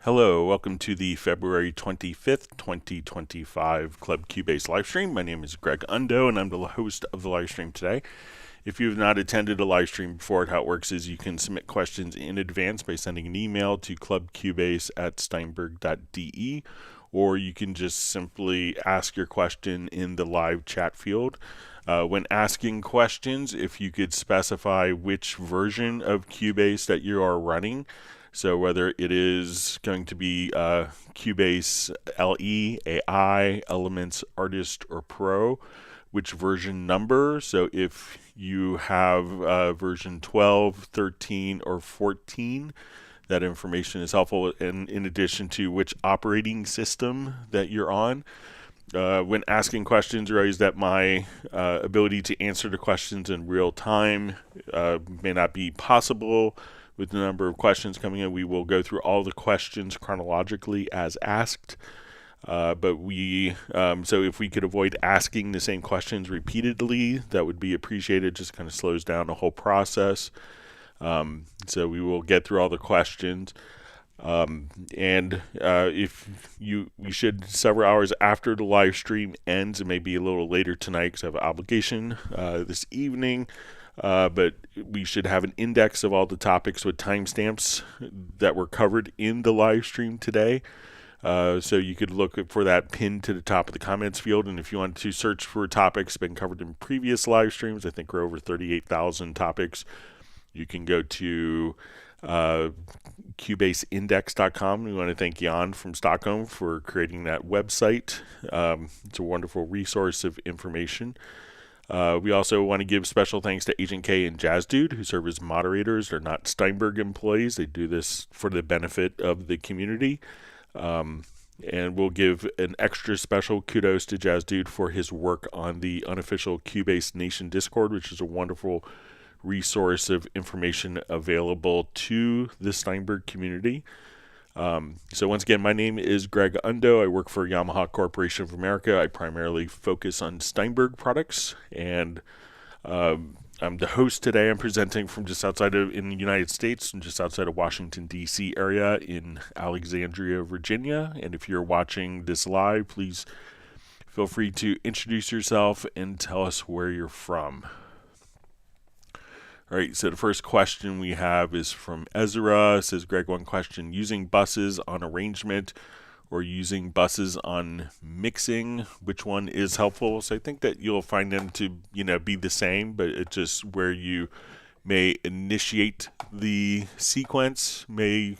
Hello, welcome to the February 25th, 2025 Club Cubase livestream. My name is Greg Undo, and I'm the host of the livestream today. If you have not attended a livestream before, how it works is you can submit questions in advance by sending an email to clubcubase@steinberg.de, or you can just simply ask your question in the live chat field. When asking questions, if you could specify which version of Cubase that you are running, so whether it is going to be Cubase LE, AI, Elements, Artist, or Pro, which version number. So if you have version 12, 13, or 14, that information is helpful. And in addition to which operating system that you're on. When asking questions, realize that my ability to answer the questions in real time may not be possible. With the number of questions coming in, we will go through all the questions chronologically as asked. So if we could avoid asking the same questions repeatedly, that would be appreciated. Just kind of slows down the whole process. So we will get through all the questions. We should several hours after the live stream ends. It may be a little later tonight because I have an obligation this evening. But we should have an index of all the topics with timestamps that were covered in the live stream today. So you could look for that pinned to the top of the comments field. And if you want to search for topics been covered in previous live streams, I think we're over 38,000 topics. You can go to cubaseindex.com. We want to thank Jan from Stockholm for creating that website. It's a wonderful resource of information. We also want to give special thanks to Agent K and Jazz Dude, who serve as moderators. They're not Steinberg employees. They do this for the benefit of the community. And we'll give an extra special kudos to Jazz Dude for his work on the unofficial Cubase Nation Discord, which is a wonderful resource of information available to the Steinberg community. So once again, my name is Greg Undo. I work for Yamaha Corporation of America. I primarily focus on Steinberg products, and I'm the host today. I'm presenting from just outside of in the United States, and just outside of Washington, D.C. area in Alexandria, Virginia. And if you're watching this live, please feel free to introduce yourself and tell us where you're from. All right, so the first question we have is from Ezra. It says, Greg, one question. Using buses on arrangement or using buses on mixing, which one is helpful? So I think that you'll find them to, be the same, but it's just where you may initiate the sequence. So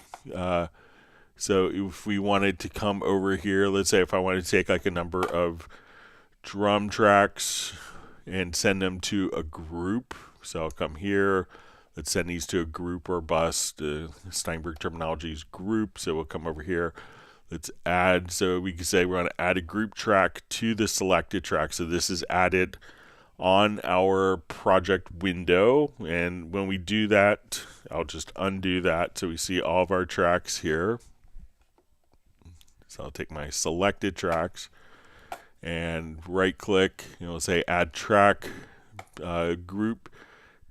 if we wanted to come over here, let's say if I wanted to take like a number of drum tracks and send them to a group. So I'll come here, let's send these to a group or bus. The Steinberg terminology is group, so we'll come over here. Let's add, so we can say we're going to add a group track to the selected track. So this is added on our project window. And when we do that, I'll just undo that so we see all of our tracks here. So I'll take my selected tracks and right click, say add track, group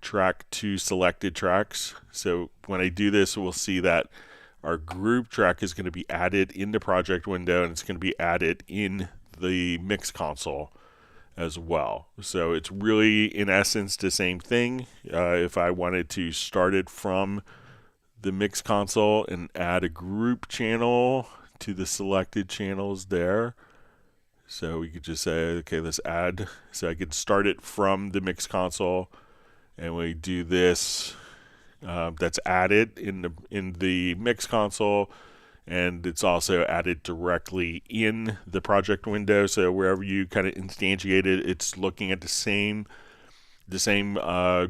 track to selected tracks. So when I do this, we'll see that our group track is going to be added in the project window, and it's going to be added in the mix console as well. So it's really, in essence, the same thing. If I wanted to start it from the mix console and add a group channel to the selected channels there, so we could just say, okay, let's add. So I could start it from the mix console, and we do this. That's added in the mix console, and it's also added directly in the project window. So wherever you kind of instantiate it, it's looking at the same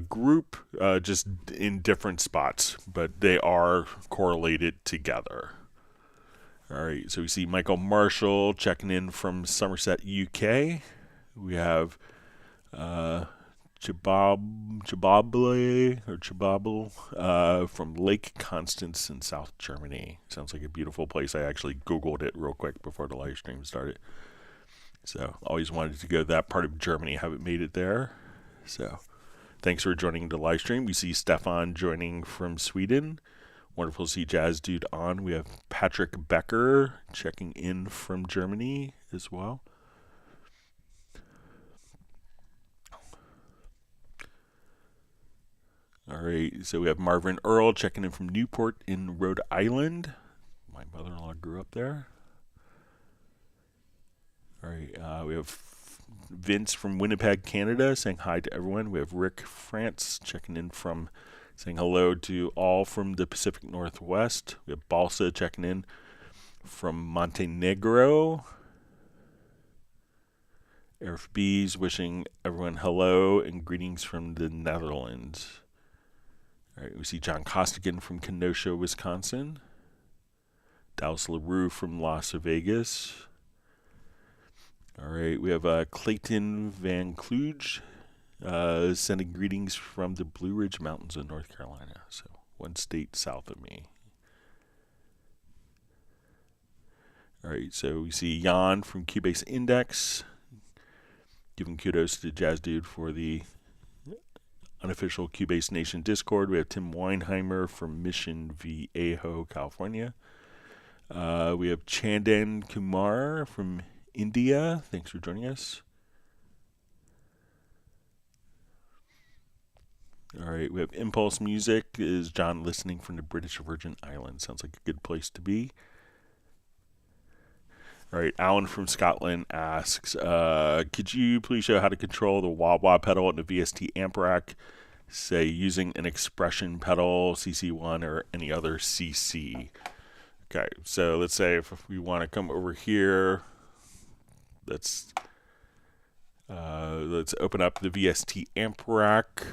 group, just in different spots, but they are correlated together. All right, so we see Michael Marshall checking in from Somerset, UK. We have Chibable from Lake Constance in South Germany. Sounds like a beautiful place. I actually Googled it real quick before the live stream started. So always wanted to go to that part of Germany. Haven't made it there. So thanks for joining the live stream. We see Stefan joining from Sweden. Wonderful to see Jazz Dude on. We have Patrick Becker checking in from Germany as well. All right, so we have Marvin Earl checking in from Newport in Rhode Island. My mother-in-law grew up there. All right, we have Vince from Winnipeg, Canada, saying hi to everyone. We have Rick France checking in from, saying hello to all from the Pacific Northwest. We have Balsa checking in from Montenegro. Eric B's wishing everyone hello and greetings from the Netherlands. All right, we see John Costigan from Kenosha, Wisconsin. Dallas LaRue from Las Vegas. All right, we have Clayton Van Kluge sending greetings from the Blue Ridge Mountains of North Carolina, so one state south of me. All right, so we see Jan from Cubase Index giving kudos to Jazz Dude for the unofficial Cubase Nation Discord. We have Tim Weinheimer from Mission Viejo, California. We have Chandan Kumar from India. Thanks for joining us. All right, we have Impulse Music. Is John listening from the British Virgin Islands? Sounds like a good place to be. All right, Alan from Scotland asks, could you please show how to control the wah-wah pedal in the VST Amp Rack, say using an expression pedal, CC1, or any other CC? Okay, so let's say if we want to come over here, let's open up the VST Amp Rack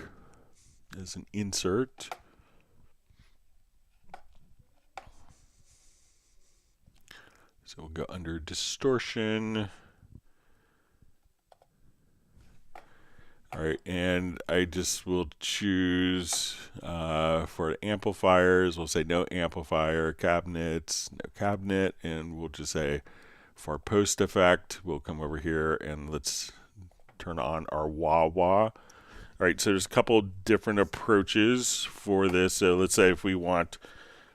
as an insert. So we'll go under distortion. All right, and I just will choose for amplifiers, we'll say no amplifier, cabinets, no cabinet, and we'll just say for post effect, we'll come over here and let's turn on our wah-wah. All right, so there's a couple different approaches for this. So let's say if we want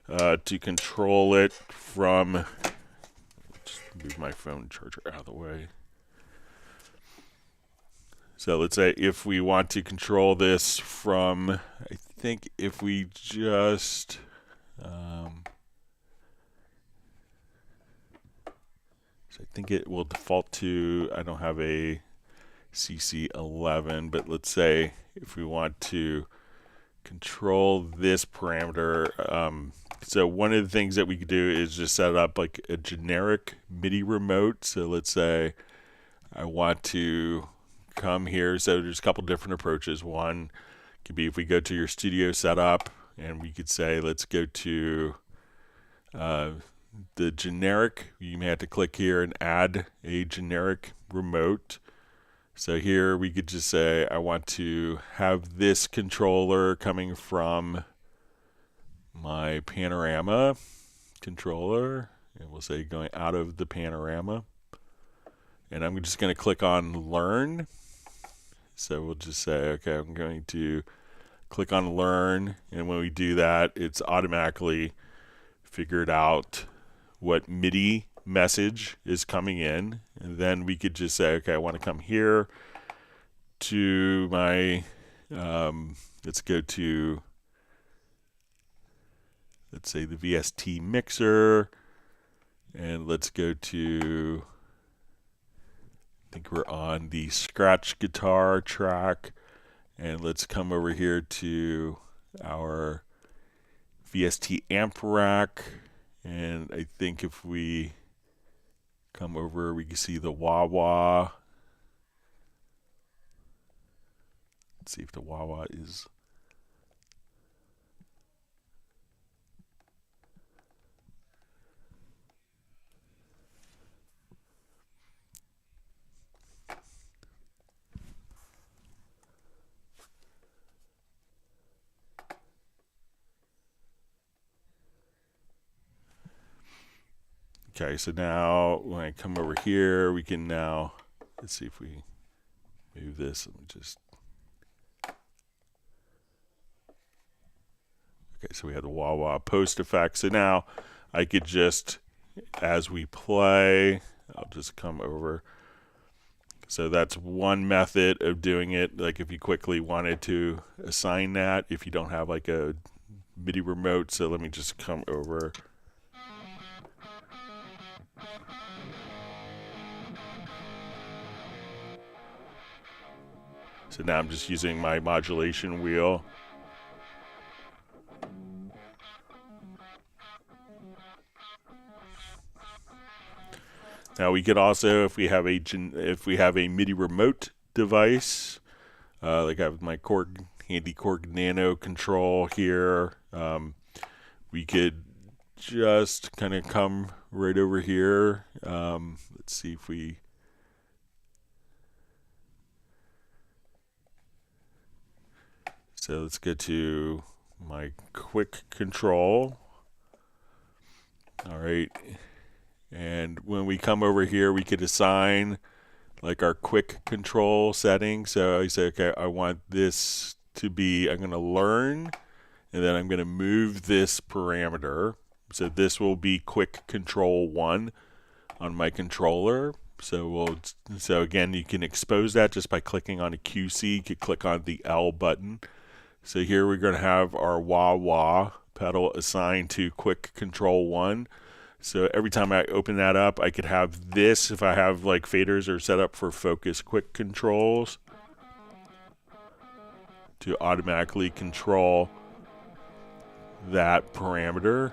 to control it from, just move my phone charger out of the way. So let's say if we want to control this from, I think if we just, so I think it will default to, I don't have a CC11, but let's say if we want to control this parameter, so one of the things that we could do is just set up like a generic MIDI remote. So let's say I want to come here. So there's a couple different approaches. One could be if we go to your studio setup and we could say, let's go to the generic. You may have to click here and add a generic remote. So here we could just say, I want to have this controller coming from my panorama controller, and we'll say going out of the panorama. And I'm just going to click on Learn. So we'll just say, okay, I'm going to click on Learn, and when we do that, it's automatically figured out what MIDI message is coming in. And then we could just say, okay, I want to come here to my, let's go to, let's say the VST mixer, and let's go to, I think we're on the scratch guitar track, and let's come over here to our VST Amp Rack, and I think if we come over, we can see the wah-wah. Let's see if the wah-wah is... Okay, so now when I come over here, we can now, let's see if we move this. Let me just, Okay, so we have the wah wah post effect. So now I could just, as we play, I'll just come over. So that's one method of doing it. Like if you quickly wanted to assign that, if you don't have like a MIDI remote. So let me just come over. So now I'm just using my modulation wheel. Now we could also, if we have a MIDI remote device, like I have my handy Chord Nano control here, we could just kind of come right over here. Let's see if we. So let's go to my quick control. All right. And when we come over here, we could assign like our quick control setting. So I say, okay, I want this to be, I'm going to learn, and then I'm going to move this parameter. So this will be quick control 1 on my controller. So again, you can expose that just by clicking on a QC. You could click on the L button. So here we're going to have our wah wah pedal assigned to quick control 1. So every time I open that up, I could have this, if I have like faders are set up for focus quick controls, to automatically control that parameter.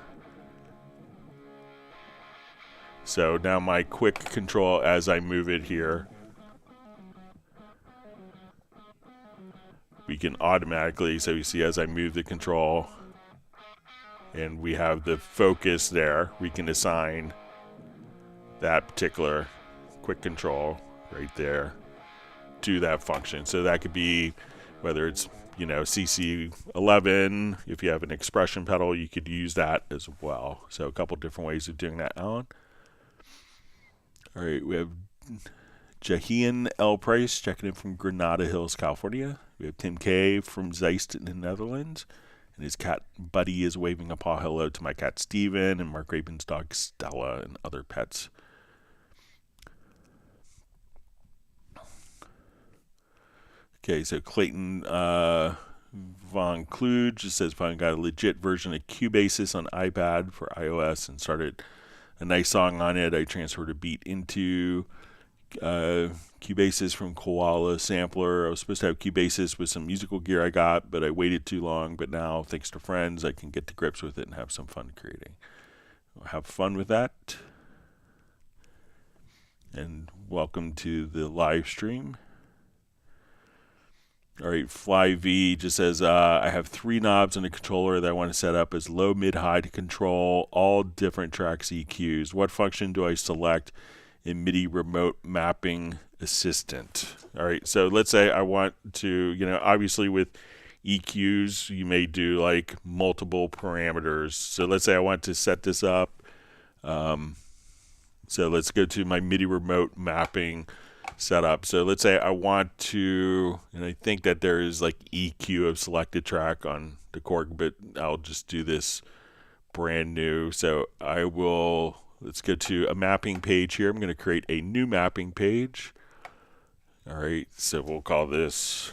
So now my quick control, as I move it here, we can automatically, so you see as I move the control, and we have the focus there, we can assign that particular quick control right there to that function. So that could be whether it's, you know, CC11, if you have an expression pedal, you could use that as well. So a couple different ways of doing that, Alan. All right, we have Jahian L. Price checking in from Granada Hills, California. We have Tim K. from Zeist in the Netherlands. And his cat Buddy is waving a paw hello to my cat Steven and Mark Rabin's dog Stella and other pets. Okay, so Clayton Von Kluge says, finally got a legit version of Cubase on iPad for iOS and started a nice song on it. I transferred a beat into Cubase from Koala Sampler. I was supposed to have Cubase with some musical gear I got, but I waited too long. But now, thanks to friends, I can get to grips with it and have some fun creating. Have fun with that. And welcome to the live stream. All right, Fly V just says, I have 3 knobs on the controller that I want to set up as low, mid, high to control all different tracks EQs. What function do I select in MIDI remote mapping assistant? All right, so let's say I want to, you know, obviously with EQs, you may do like multiple parameters. So let's say I want to set this up. So let's go to my MIDI remote mapping setup. So let's say I want to, and I think that there is like EQ of selected track on the Chord, but I'll just do this brand new. So I will, let's go to a mapping page here. I'm going to create a new mapping page. All right, so we'll call this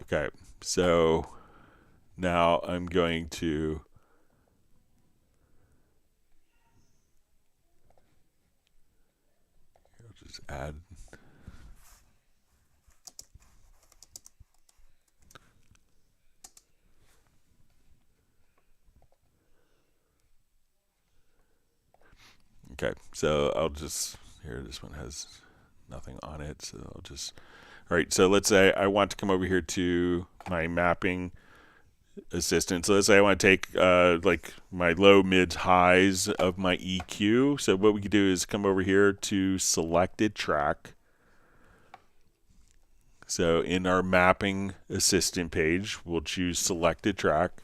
okay. So now I'm going to just add okay, so I'll just, here, this one has nothing on it, so I'll just, all right, so let's say I want to come over here to my mapping assistant. So let's say I want to take like my low, mids, highs of my EQ. So what we could do is come over here to selected track. So in our mapping assistant page, we'll choose selected track.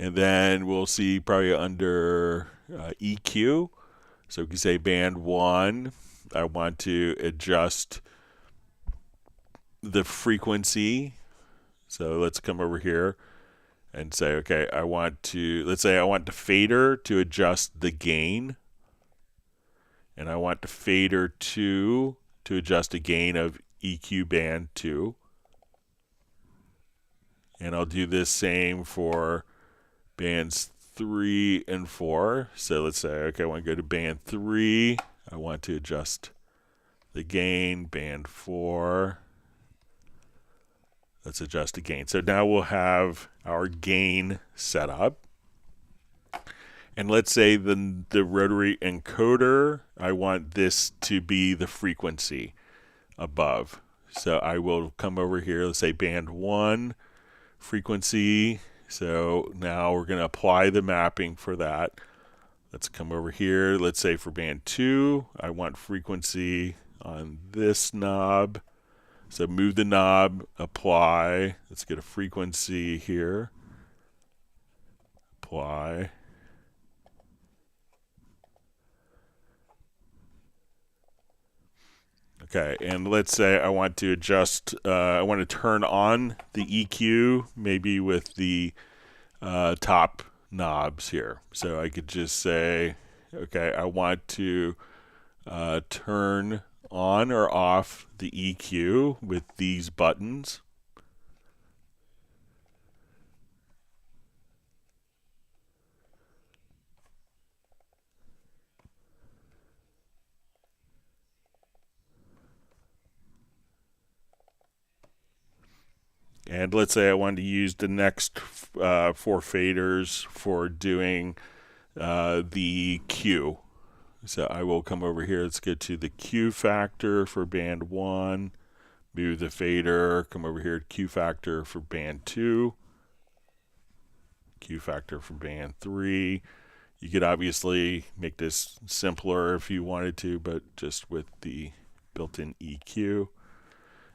And then we'll see probably under EQ. So we can say band 1, I want to adjust the frequency. So let's come over here and say, okay, let's say I want the fader to adjust the gain. And I want the fader 2 to adjust the gain of EQ band 2. And I'll do this same for bands 3 and 4. So let's say, okay, I want to go to band 3. I want to adjust the gain. Band 4. Let's adjust the gain. So now we'll have our gain set up. And let's say the rotary encoder, I want this to be the frequency above. So I will come over here, let's say band 1, frequency. So now we're going to apply the mapping for that. Let's come over here. Let's say for band 2, I want frequency on this knob. So move the knob, apply. Let's get a frequency here. Apply. Okay, and let's say I want to adjust, I want to turn on the EQ, maybe with the top knobs here. So I could just say, okay, I want to turn on or off the EQ with these buttons. And let's say I wanted to use the next 4 faders for doing the Q. So I will come over here. Let's get to the Q factor for band 1. Move the fader. Come over here to Q factor for band 2. Q factor for band 3. You could obviously make this simpler if you wanted to, but just with the built-in EQ.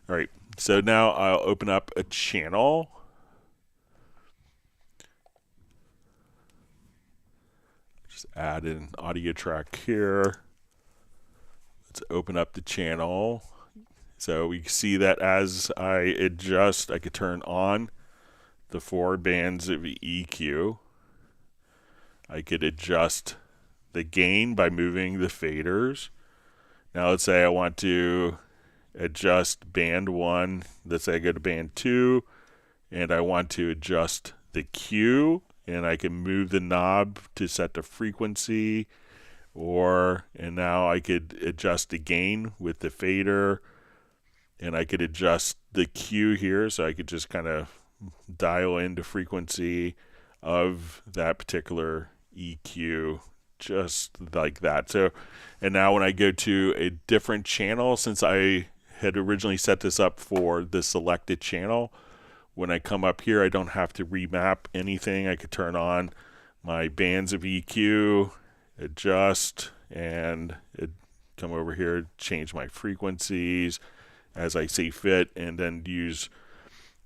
All right, so now I'll open up a channel. Just add an audio track here. Let's open up the channel. So we see that as I adjust, I could turn on the 4 bands of EQ. I could adjust the gain by moving the faders. Now let's say I want to adjust band 1. Let's say I go to band 2 and I want to adjust the Q, and I can move the knob to set the frequency, and now I could adjust the gain with the fader, and I could adjust the Q here, so I could just kind of dial in the frequency of that particular EQ just like that. So, and now when I go to a different channel, since I had originally set this up for the selected channel, when I come up here, I don't have to remap anything. I could turn on my bands of EQ, adjust, and come over here, change my frequencies as I see fit, and then use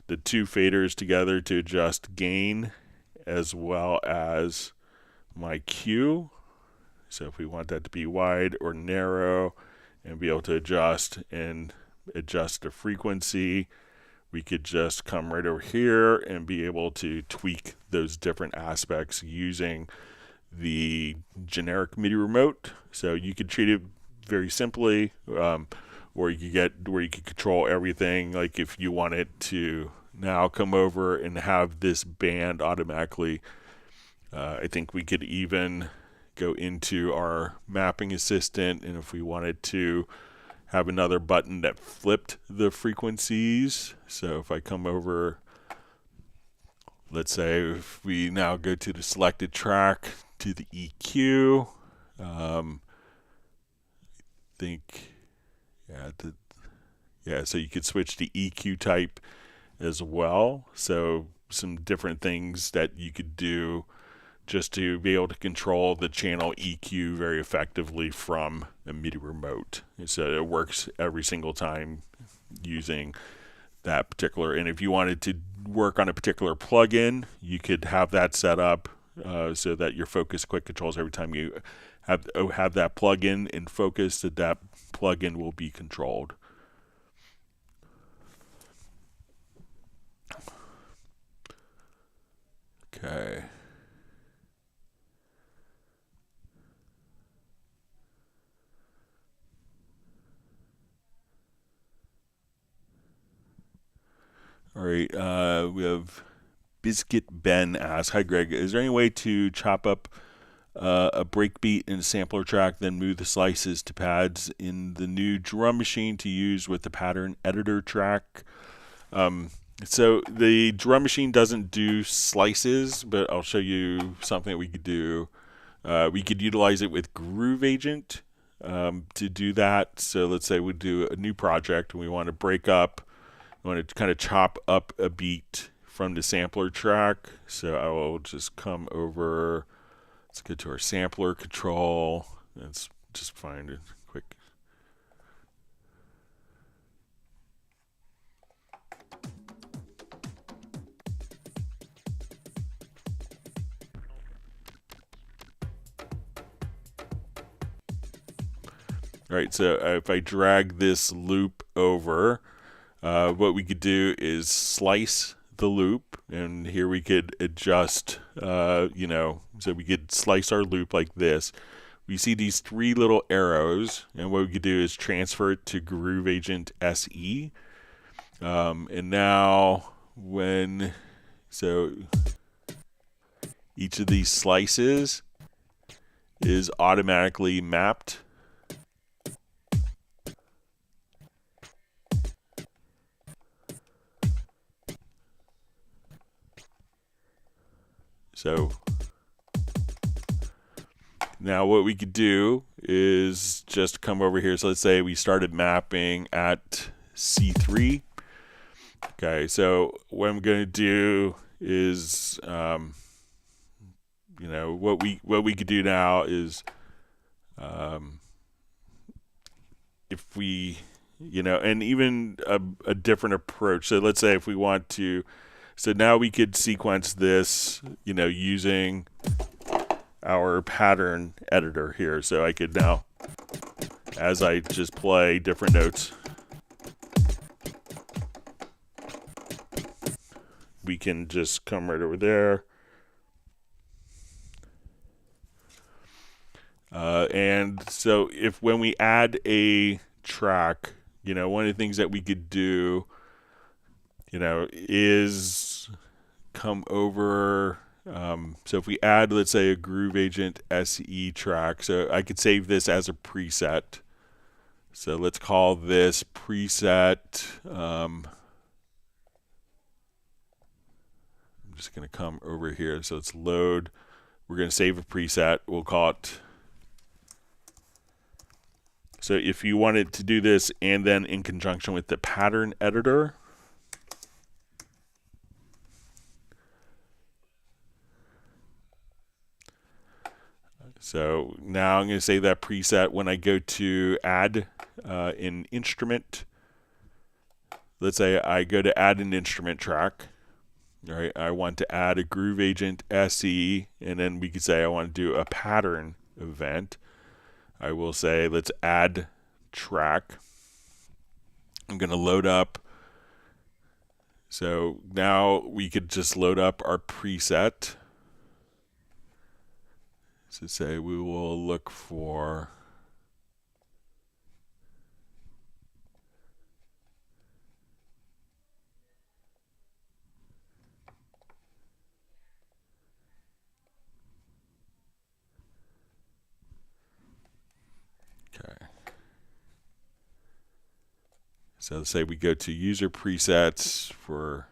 the 2 faders together to adjust gain as well as my Q. So if we want that to be wide or narrow and be able to adjust the frequency, we could just come right over here and be able to tweak those different aspects using the generic MIDI remote. So you could treat it very simply, or you could control everything. Like if you wanted to now come over and have this band automatically, I think we could even go into our mapping assistant, and if we wanted to have another button that flipped the frequencies. So if I come over, let's say if we now go to the selected track to the EQ, so you could switch to EQ type as well. So some different things that you could do just to be able to control the channel EQ very effectively from a MIDI remote. And so it works every single time using that particular. And if you wanted to work on a particular plugin, you could have that set up so that your focus quick controls every time you have that plugin in focus, that plugin will be controlled. Okay. All right, we have Biscuit Ben asks, "Hi Greg, is there any way to chop up a breakbeat in a sampler track, then move the slices to pads in the new drum machine to use with the pattern editor track?" So the drum machine doesn't do slices, but I'll show you something that we could do. We could utilize it with Groove Agent to do that. So let's say we do a new project and we want to break up, we want to kind of chop up a beat from the sampler track. So I will just come over, let's go to our sampler control. Let's just find it quick. All right, so if I drag this loop over, what we could do is slice the loop, and here we could adjust, so we could slice our loop like this. We see these three little arrows, and what we could do is transfer it to Groove Agent SE. And now so each of these slices is automatically mapped. So now what we could do is just come over here. So let's say we started mapping at C3. Okay, so what I'm going to do is, what we could do now is, if we, and even a different approach. So let's say if we want to. So now we could sequence this, using our pattern editor here. So I could now, as I just play different notes, we can just come right over there. And so when we add a track, one of the things that we could do, is come over. So if we add, let's say, a Groove Agent SE track, so I could save this as a preset. So let's call this preset. I'm just going to come over here. So let's load. We're going to save a preset. We'll call it. So if you wanted to do this and then in conjunction with the pattern editor, so now I'm going to save that preset. When I go to add an instrument, let's say I go to add an instrument track. All right, I want to add a Groove Agent SE, and then we could say I want to do a pattern event. I will say let's add track. I'm going to load up. So now we could just load up our preset. So say we will look for okay. So let's say we go to user presets for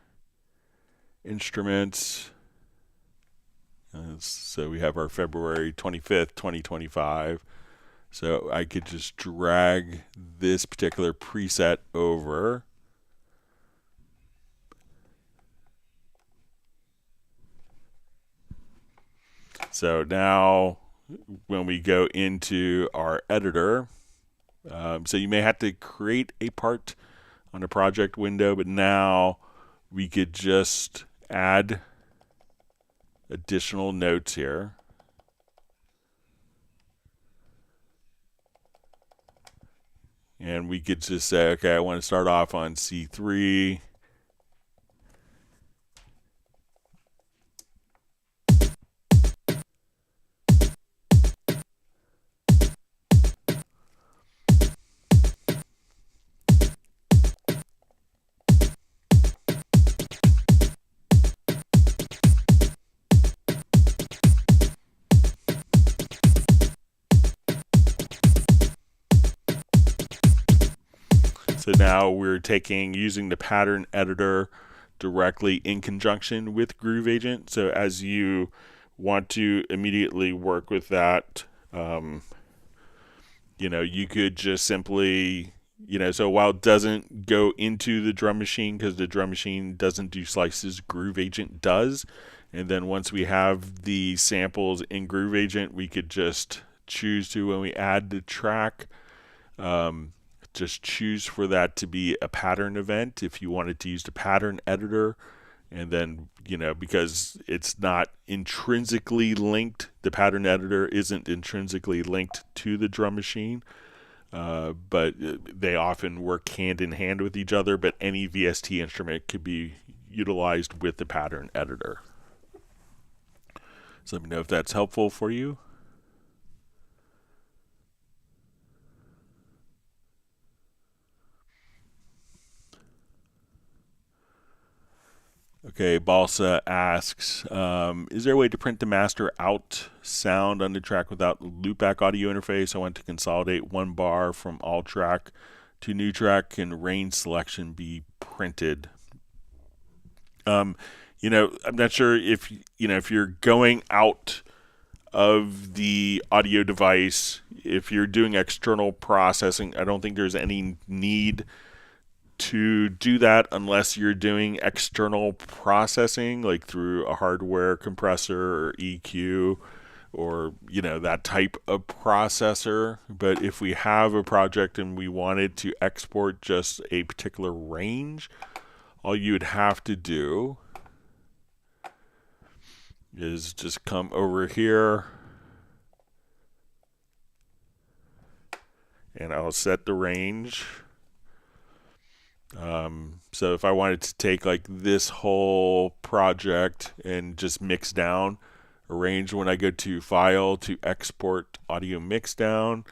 instruments. So we have our February 25th, 2025. So I could just drag this particular preset over. So now when we go into our editor, so you may have to create a part on the project window, but now we could just add additional notes here. And we could just say, okay, I want to start off on C3. So now we're using the pattern editor directly in conjunction with Groove Agent. So as you want to immediately work with that, you could just simply, so while it doesn't go into the drum machine because the drum machine doesn't do slices, Groove Agent does. And then once we have the samples in Groove Agent, we could just choose to, when we add the track, just choose for that to be a pattern event if you wanted to use the pattern editor. And then, because it's not intrinsically linked, the pattern editor isn't intrinsically linked to the drum machine, but they often work hand in hand with each other. But any VST instrument could be utilized with the pattern editor. So let me know if that's helpful for you. Okay, Balsa asks, is there a way to print the master out sound on the track without loopback audio interface? I want to consolidate one bar from all track to new track. Can range selection be printed? I'm not sure if you're going out of the audio device, if you're doing external processing, I don't think there's any need to do that unless you're doing external processing, like through a hardware compressor or EQ or that type of processor. But if we have a project and we wanted to export just a particular range, all you would have to do is just come over here and I'll set the range. So if I wanted to take like this whole project and just mix down a range, when I go to File to Export Audio Mix Down,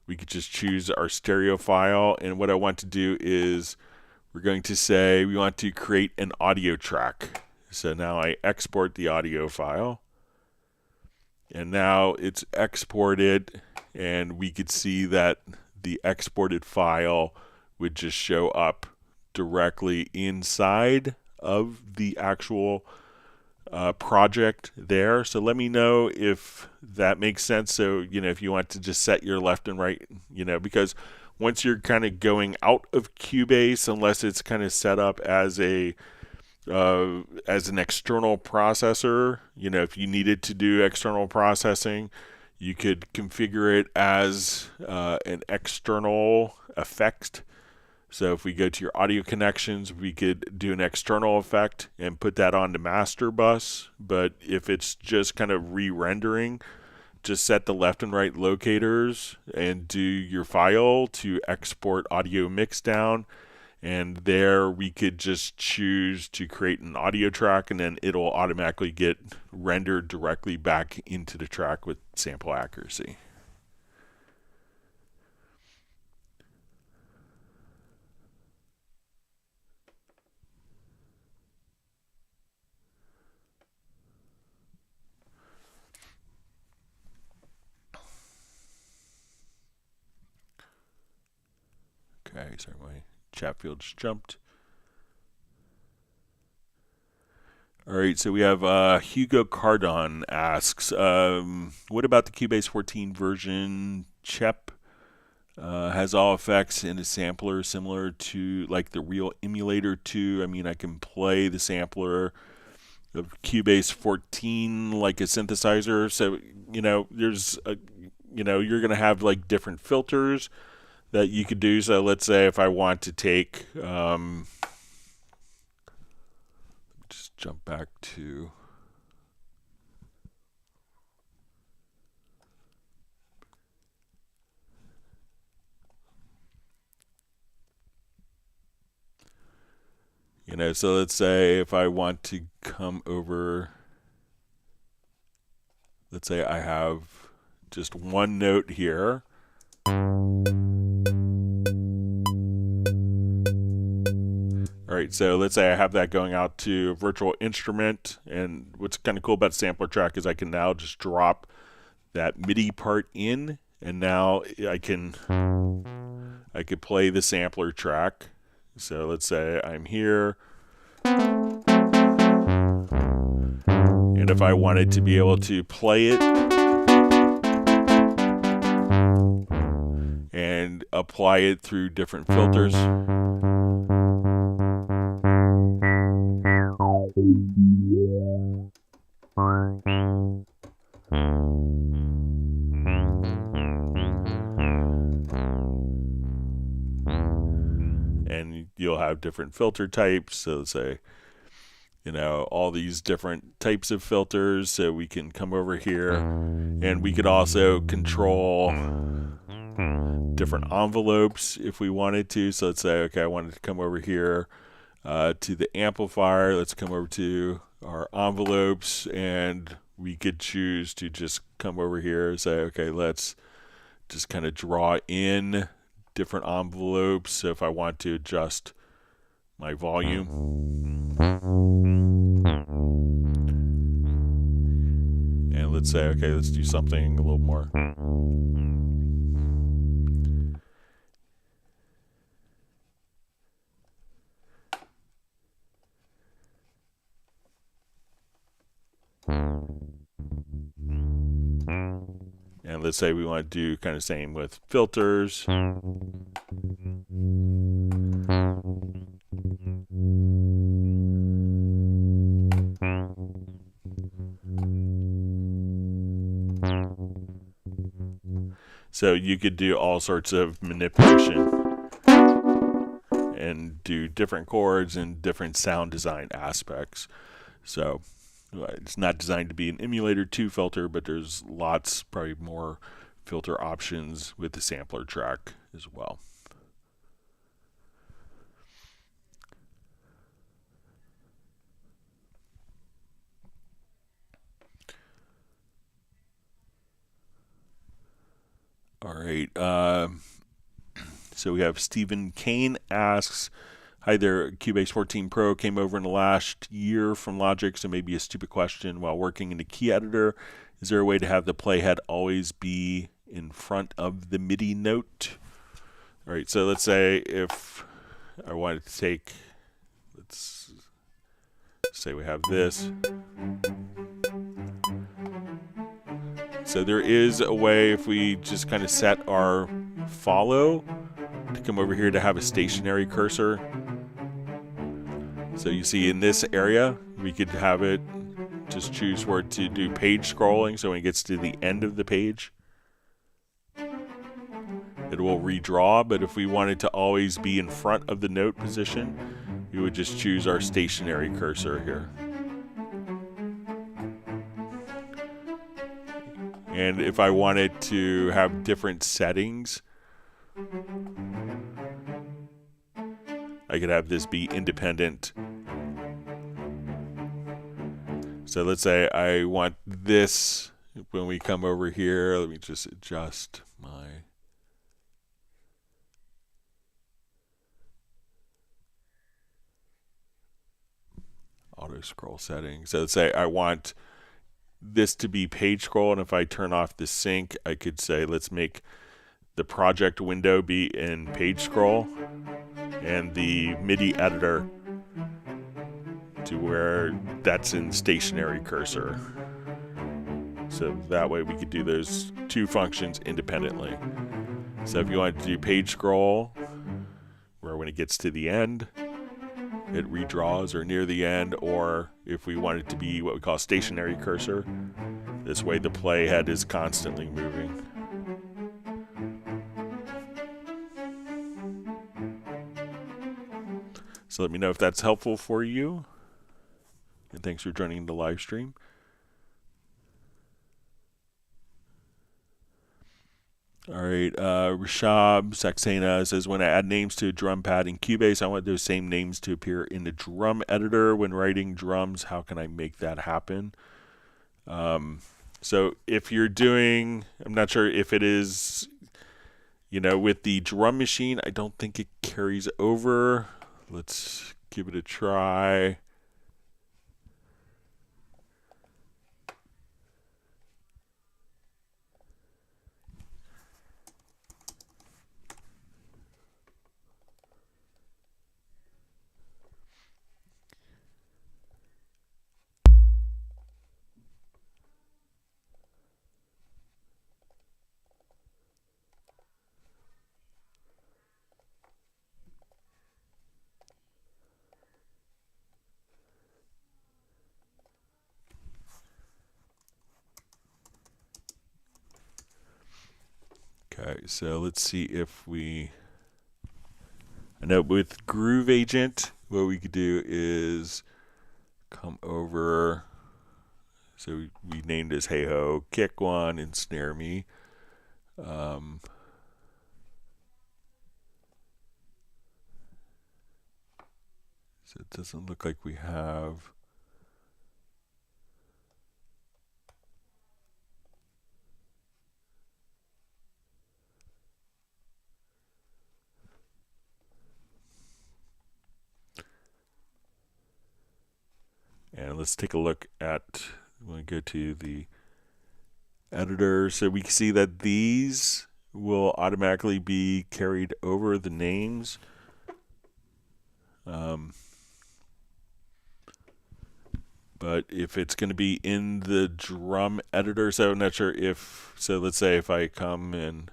we could just choose our stereo file. And what I want to do is we're going to say we want to create an audio track. So now I export the audio file. And now it's exported, and we could see that the exported file would just show up directly inside of the actual project there. So let me know if that makes sense. So, if you want to just set your left and right, because once you're kind of going out of Cubase, unless it's kind of set up as an external processor, if you needed to do external processing, you could configure it as an external effect. So if we go to your audio connections, we could do an external effect and put that on the master bus. But if it's just kind of re-rendering, just set the left and right locators and do your file to export audio mix down. And there we could just choose to create an audio track, and then it'll automatically get rendered directly back into the track with sample accuracy. Okay, sorry, my chat field just jumped. All right, so we have Hugo Cardon asks, what about the Cubase 14 version? CHEP has all effects in a sampler similar to like the real emulator 2. I mean, I can play the sampler of Cubase 14 like a synthesizer. So, there's, you're going to have like different filters that you could do. So let's say if I want to take, just jump back to, so let's say if I want to come over, let's say I have just one note here. All right, so let's say I have that going out to a virtual instrument, and what's kind of cool about Sampler Track is I can now just drop that MIDI part in, and now I could play the sampler track. So let's say I'm here, and if I wanted to be able to play it and apply it through different filters, and you'll have different filter types. So let's say, all these different types of filters. So we can come over here, and we could also control different envelopes if we wanted to. So let's say, okay, I wanted to come over here to the amplifier. Let's come over to our envelopes, and we could choose to just come over here and say, okay, let's just kind of draw in different envelopes. So if I want to adjust my volume, and let's say, okay, let's do something a little more. And let's say we want to do kind of same with filters. So you could do all sorts of manipulation and do different chords and different sound design aspects. So it's not designed to be an emulator 2 filter, but there's lots, probably more filter options with the sampler track as well. All right. So we have Stephen Kane asks, hi there, Cubase 14 Pro came over in the last year from Logic, so maybe a stupid question. While working in the key editor, is there a way to have the playhead always be in front of the MIDI note? All right, so let's say if I wanted to take, let's say we have this. So there is a way, if we just kind of set our follow to come over here to have a stationary cursor. So you see in this area, we could have it just choose where to do page scrolling. So when it gets to the end of the page, it will redraw. But if we wanted to always be in front of the note position, we would just choose our stationary cursor here. And if I wanted to have different settings, I could have this be independent. So let's say I want this when we come over here. Let me just adjust my auto scroll settings. So let's say I want this to be page scroll, and if I turn off the sync, I could say let's make the project window be in page scroll and the MIDI editor to where that's in stationary cursor. So that way we could do those two functions independently. So if you want to do page scroll, where when it gets to the end, it redraws, or near the end, or if we want it to be what we call stationary cursor, this way the playhead is constantly moving. So let me know if that's helpful for you. And thanks for joining the live stream. All right, Rishab Saxena says, when I add names to a drum pad in Cubase, I want those same names to appear in the drum editor when writing drums. How can I make that happen? So if you're doing, I'm not sure if it is, with the drum machine, I don't think it carries over. Let's give it a try. Okay, so let's see if I know with Groove Agent, what we could do is come over. So we named this Hey Ho, Kick One, and Snare Me. So it doesn't look like we have. And let's take a look at, when we go to the editor, so we can see that these will automatically be carried over the names. But if it's going to be in the drum editor, so I'm not sure if, so let's say if I come in,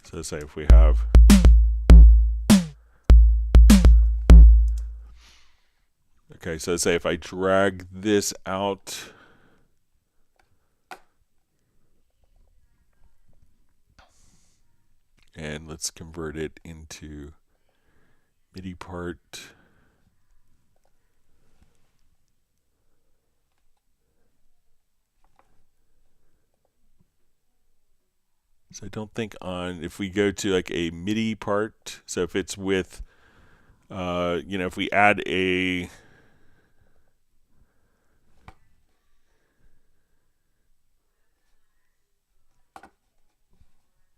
so say if we have, okay, so say if I drag this out, and let's convert it into MIDI part. So I don't think if we go to like a MIDI part, so if it's with, if we add a,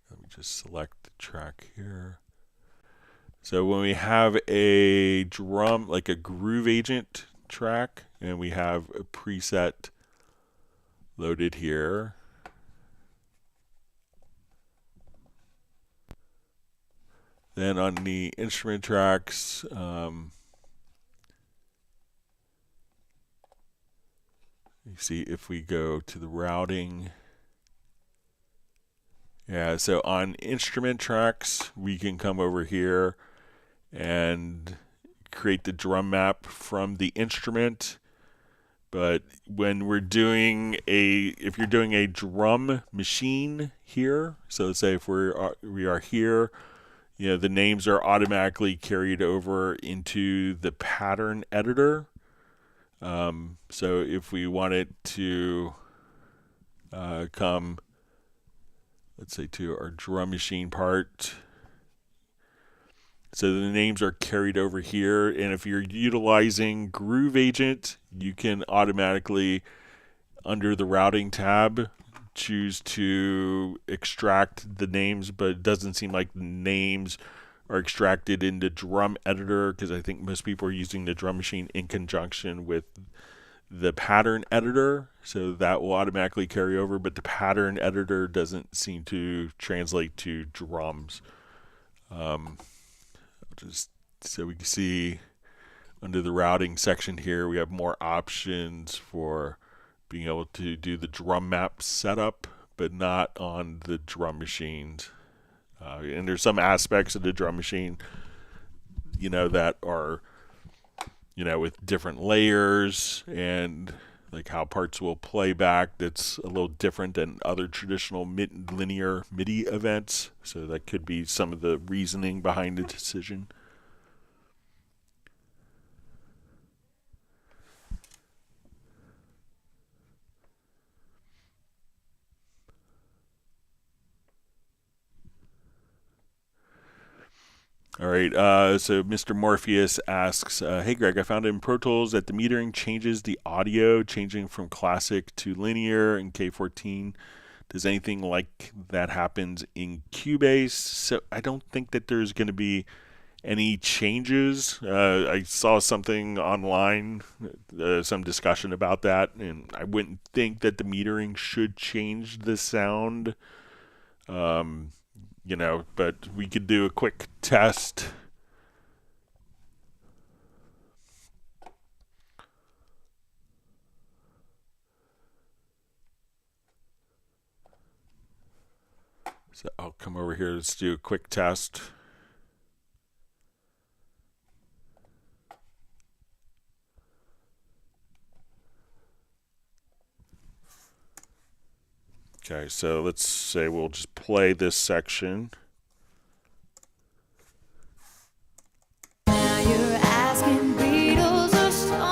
let me just select the track here. So when we have a drum, like a Groove Agent track, and we have a preset loaded here, then on the instrument tracks, you see if we go to the routing, yeah, so on instrument tracks, we can come over here and create the drum map from the instrument. But when we're doing if you're doing a drum machine here, so let's say if we are here, the names are automatically carried over into the pattern editor. So if we wanted to come, let's say to our drum machine part, so the names are carried over here, and if you're utilizing Groove Agent, you can automatically, under the routing tab, choose to extract the names, but it doesn't seem like the names are extracted in the drum editor, because I think most people are using the drum machine in conjunction with the pattern editor, so that will automatically carry over, but the pattern editor doesn't seem to translate to drums. Just so we can see under the routing section here, we have more options for being able to do the drum map setup, but not on the drum machines. And there's some aspects of the drum machine, that are with different layers and like how parts will play back. That's a little different than other traditional linear MIDI events. So that could be some of the reasoning behind the decision. All right, so Mr. Morpheus asks, hey Greg, I found in Pro Tools that the metering changes the audio, changing from classic to linear in K14. Does anything like that happens in Cubase? So I don't think that there's going to be any changes. I saw something online, some discussion about that, and I wouldn't think that the metering should change the sound. But we could do a quick test. So I'll come over here. Let's do a quick test. Okay, so let's say we'll just play this section. Now you're asking Beatles or Stones.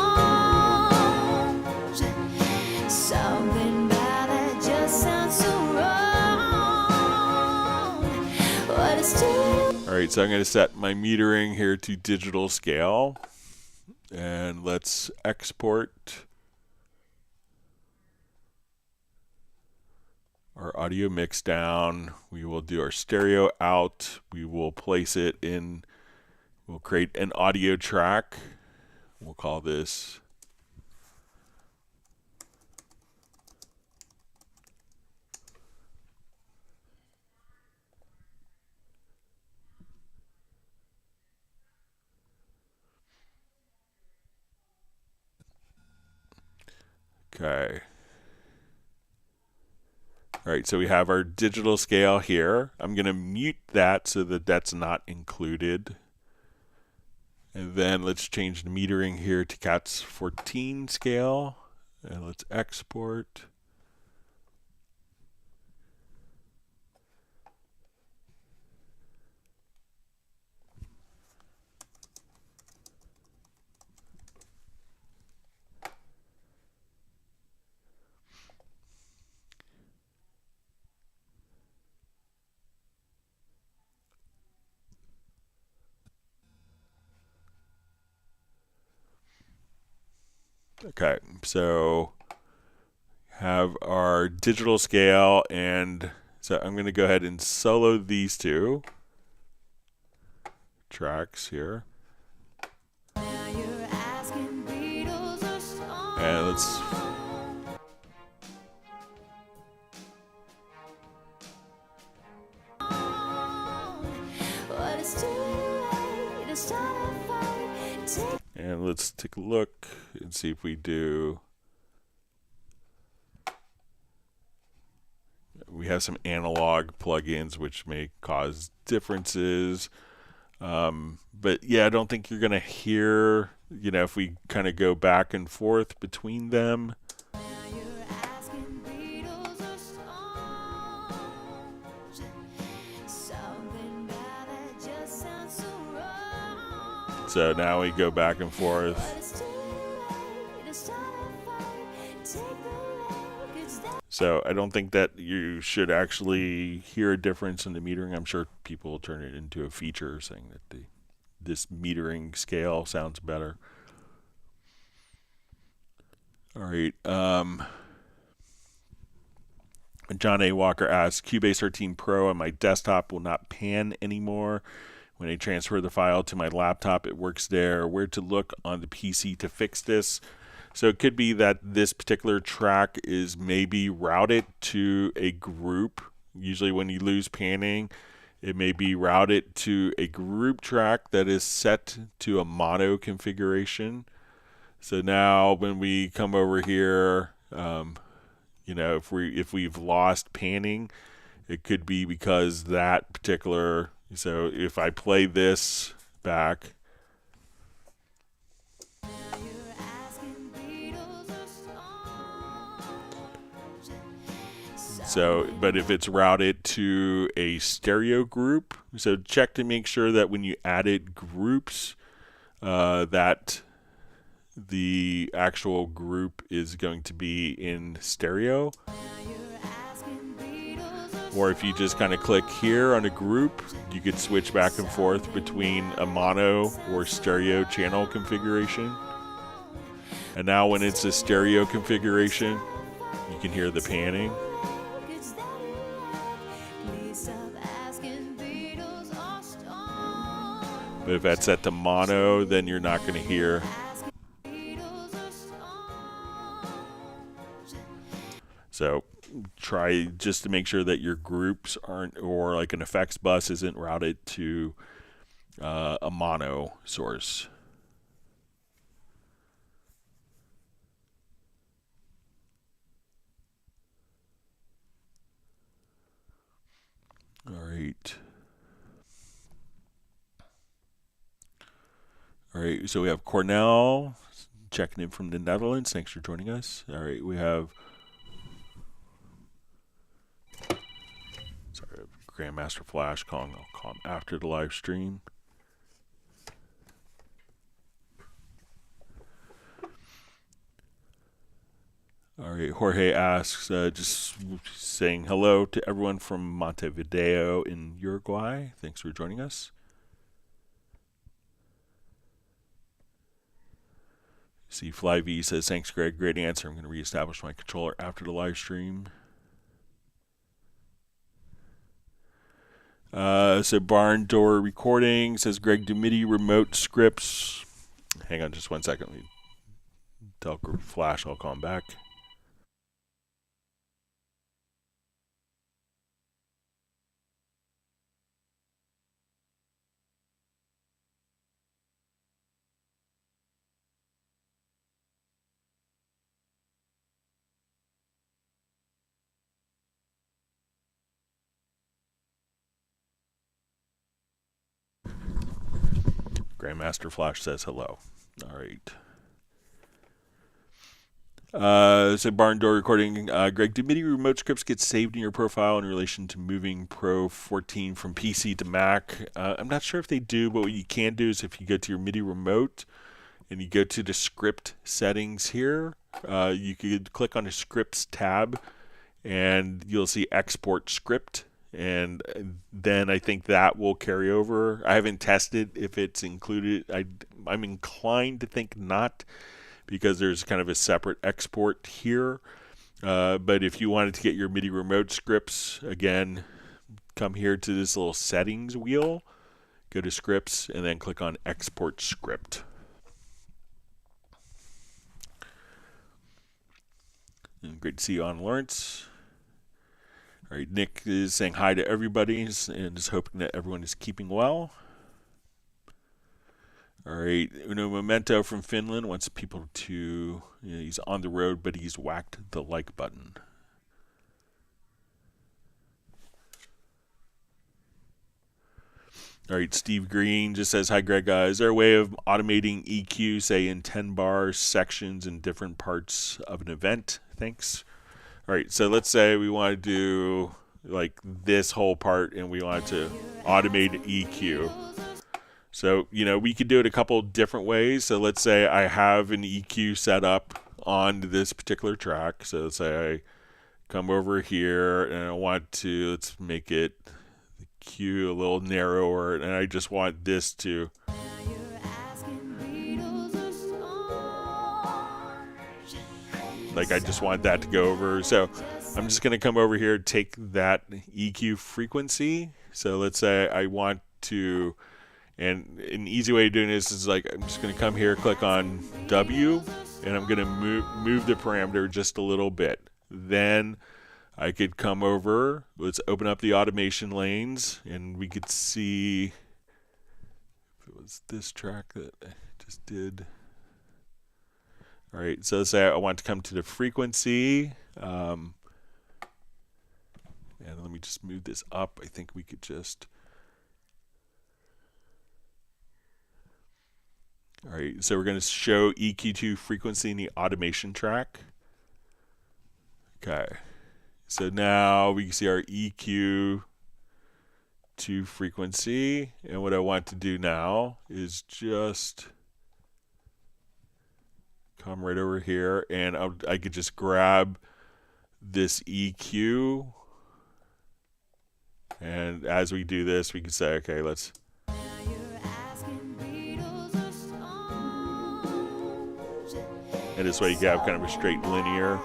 Something about that just sounds so wrong. What is All right, so I'm going to set my metering here to digital scale. And let's export our audio mix down. We will do our stereo out. We will place it in, we'll create an audio track. We'll call this okay. All right, so we have our digital scale here. I'm going to mute that so that that's not included. And then let's change the metering here to CATS 14 scale. And let's export. Okay, so have our digital scale, and so I'm going to go ahead and solo these two tracks here. And let's take a look and see if we do. We have some analog plugins which may cause differences. But yeah, I don't think you're going to hear, if we kind of go back and forth between them. So now we go back and forth. So I don't think that you should actually hear a difference in the metering. I'm sure people will turn it into a feature saying that this metering scale sounds better. All right. John A. Walker asks, Cubase 13 Pro on my desktop will not pan anymore. When I transfer the file to my laptop, it works there. Where to look on the PC to fix this? So it could be that this particular track is maybe routed to a group. Usually when you lose panning, it may be routed to a group track that is set to a mono configuration. So now when we come over here, if we've lost panning, it could be because that particular. So if I play this back. So, but if it's routed to a stereo group, so check to make sure that when you added groups, that the actual group is going to be in stereo. Or if you just kind of click here on a group, you could switch back and forth between a mono or stereo channel configuration. And now when it's a stereo configuration, you can hear the panning. But if that's set to mono, then you're not going to hear. So try just to make sure that your groups aren't, or like an effects bus isn't routed to a mono source. All right. All right, so we have Cornell checking in from the Netherlands. Thanks for joining us. All right, we have Grandmaster Flash calling. I'll call him after the live stream. All right, Jorge asks, just saying hello to everyone from Montevideo in Uruguay. Thanks for joining us. See, Fly V says, thanks, Greg. Great answer. I'm going to reestablish my controller after the live stream. So Barn Door Recording says, Greg, do MIDI remote scripts? Hang on just 1 second. Let me tell Flash I'll call him back. Grandmaster Flash says hello. All right. So Barn Door Recording, Greg, do MIDI remote scripts get saved in your profile in relation to moving Pro 14 from PC to Mac? I'm not sure if they do, but what you can do is if you go to your MIDI remote and you go to the script settings here, you could click on the scripts tab and you'll see export script. And then I think that will carry over. I haven't tested if it's included. I'm inclined to think not, because there's kind of a separate export here. But if you wanted to get your MIDI remote scripts, again, come here to this little settings wheel, go to scripts, and then click on export script. And great to see you on, Lawrence. All right, Nick is saying hi to everybody and is hoping that everyone is keeping well. All right, Uno Memento from Finland wants people to, he's on the road, but he's whacked the like button. All right, Steve Green just says, hi, Greg. Is there a way of automating EQ, say in 10 bar sections in different parts of an event? Thanks. All right, so let's say we want to do like this whole part and we want to automate EQ. So, we could do it a couple different ways. So let's say I have an EQ set up on this particular track. So let's say I come over here and I want to, let's make it the Q a little narrower, and I just want this to I just want that to go over. So I'm just going to come over here, take that EQ frequency. So let's say I want to, and an easy way of doing this is I'm just going to come here, click on W, and I'm going to move the parameter just a little bit. Then I could come over, let's open up the automation lanes, and we could see if it was this track that I just did. All right, so let's say I want to come to the frequency, and let me just move this up. I think we could just, all right, so we're going to show EQ2 frequency in the automation track. Okay, So now we can see our EQ to frequency, and what I want to do now is just come right over here, and I could just grab this EQ, and as we do this, we can say, okay, let's. And this way you have kind of a straight linear.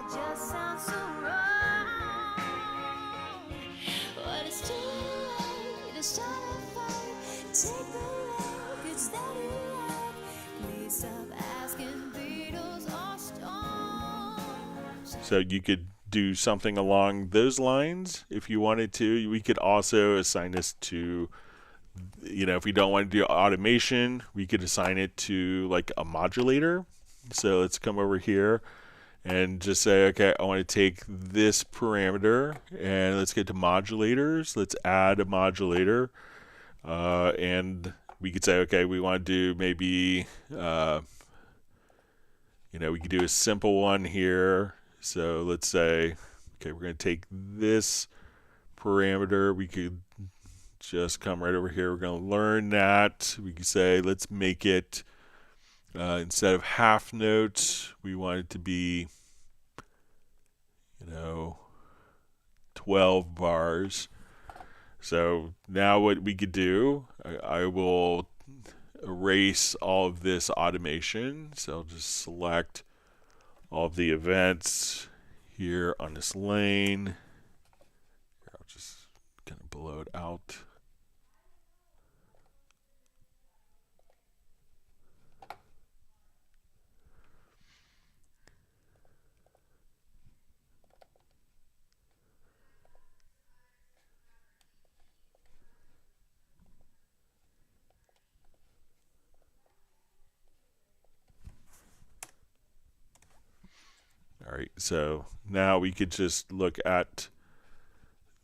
So you could do something along those lines if you wanted to. We could also assign this to, if we don't want to do automation, we could assign it to like a modulator. So let's come over here and just say, okay, I want to take this parameter and let's get to modulators. Let's add a modulator. And we could say, okay, we want to do maybe, we could do a simple one here. So let's say, okay, we're going to take this parameter. We could just come right over here. We're going to learn that. We could say, let's make it, instead of half notes, we want it to be, 12 bars. So now what we could do, I will erase all of this automation. So I'll just select all of the events here on this lane. I'll just kind of blow it out. All right, so now we could just look at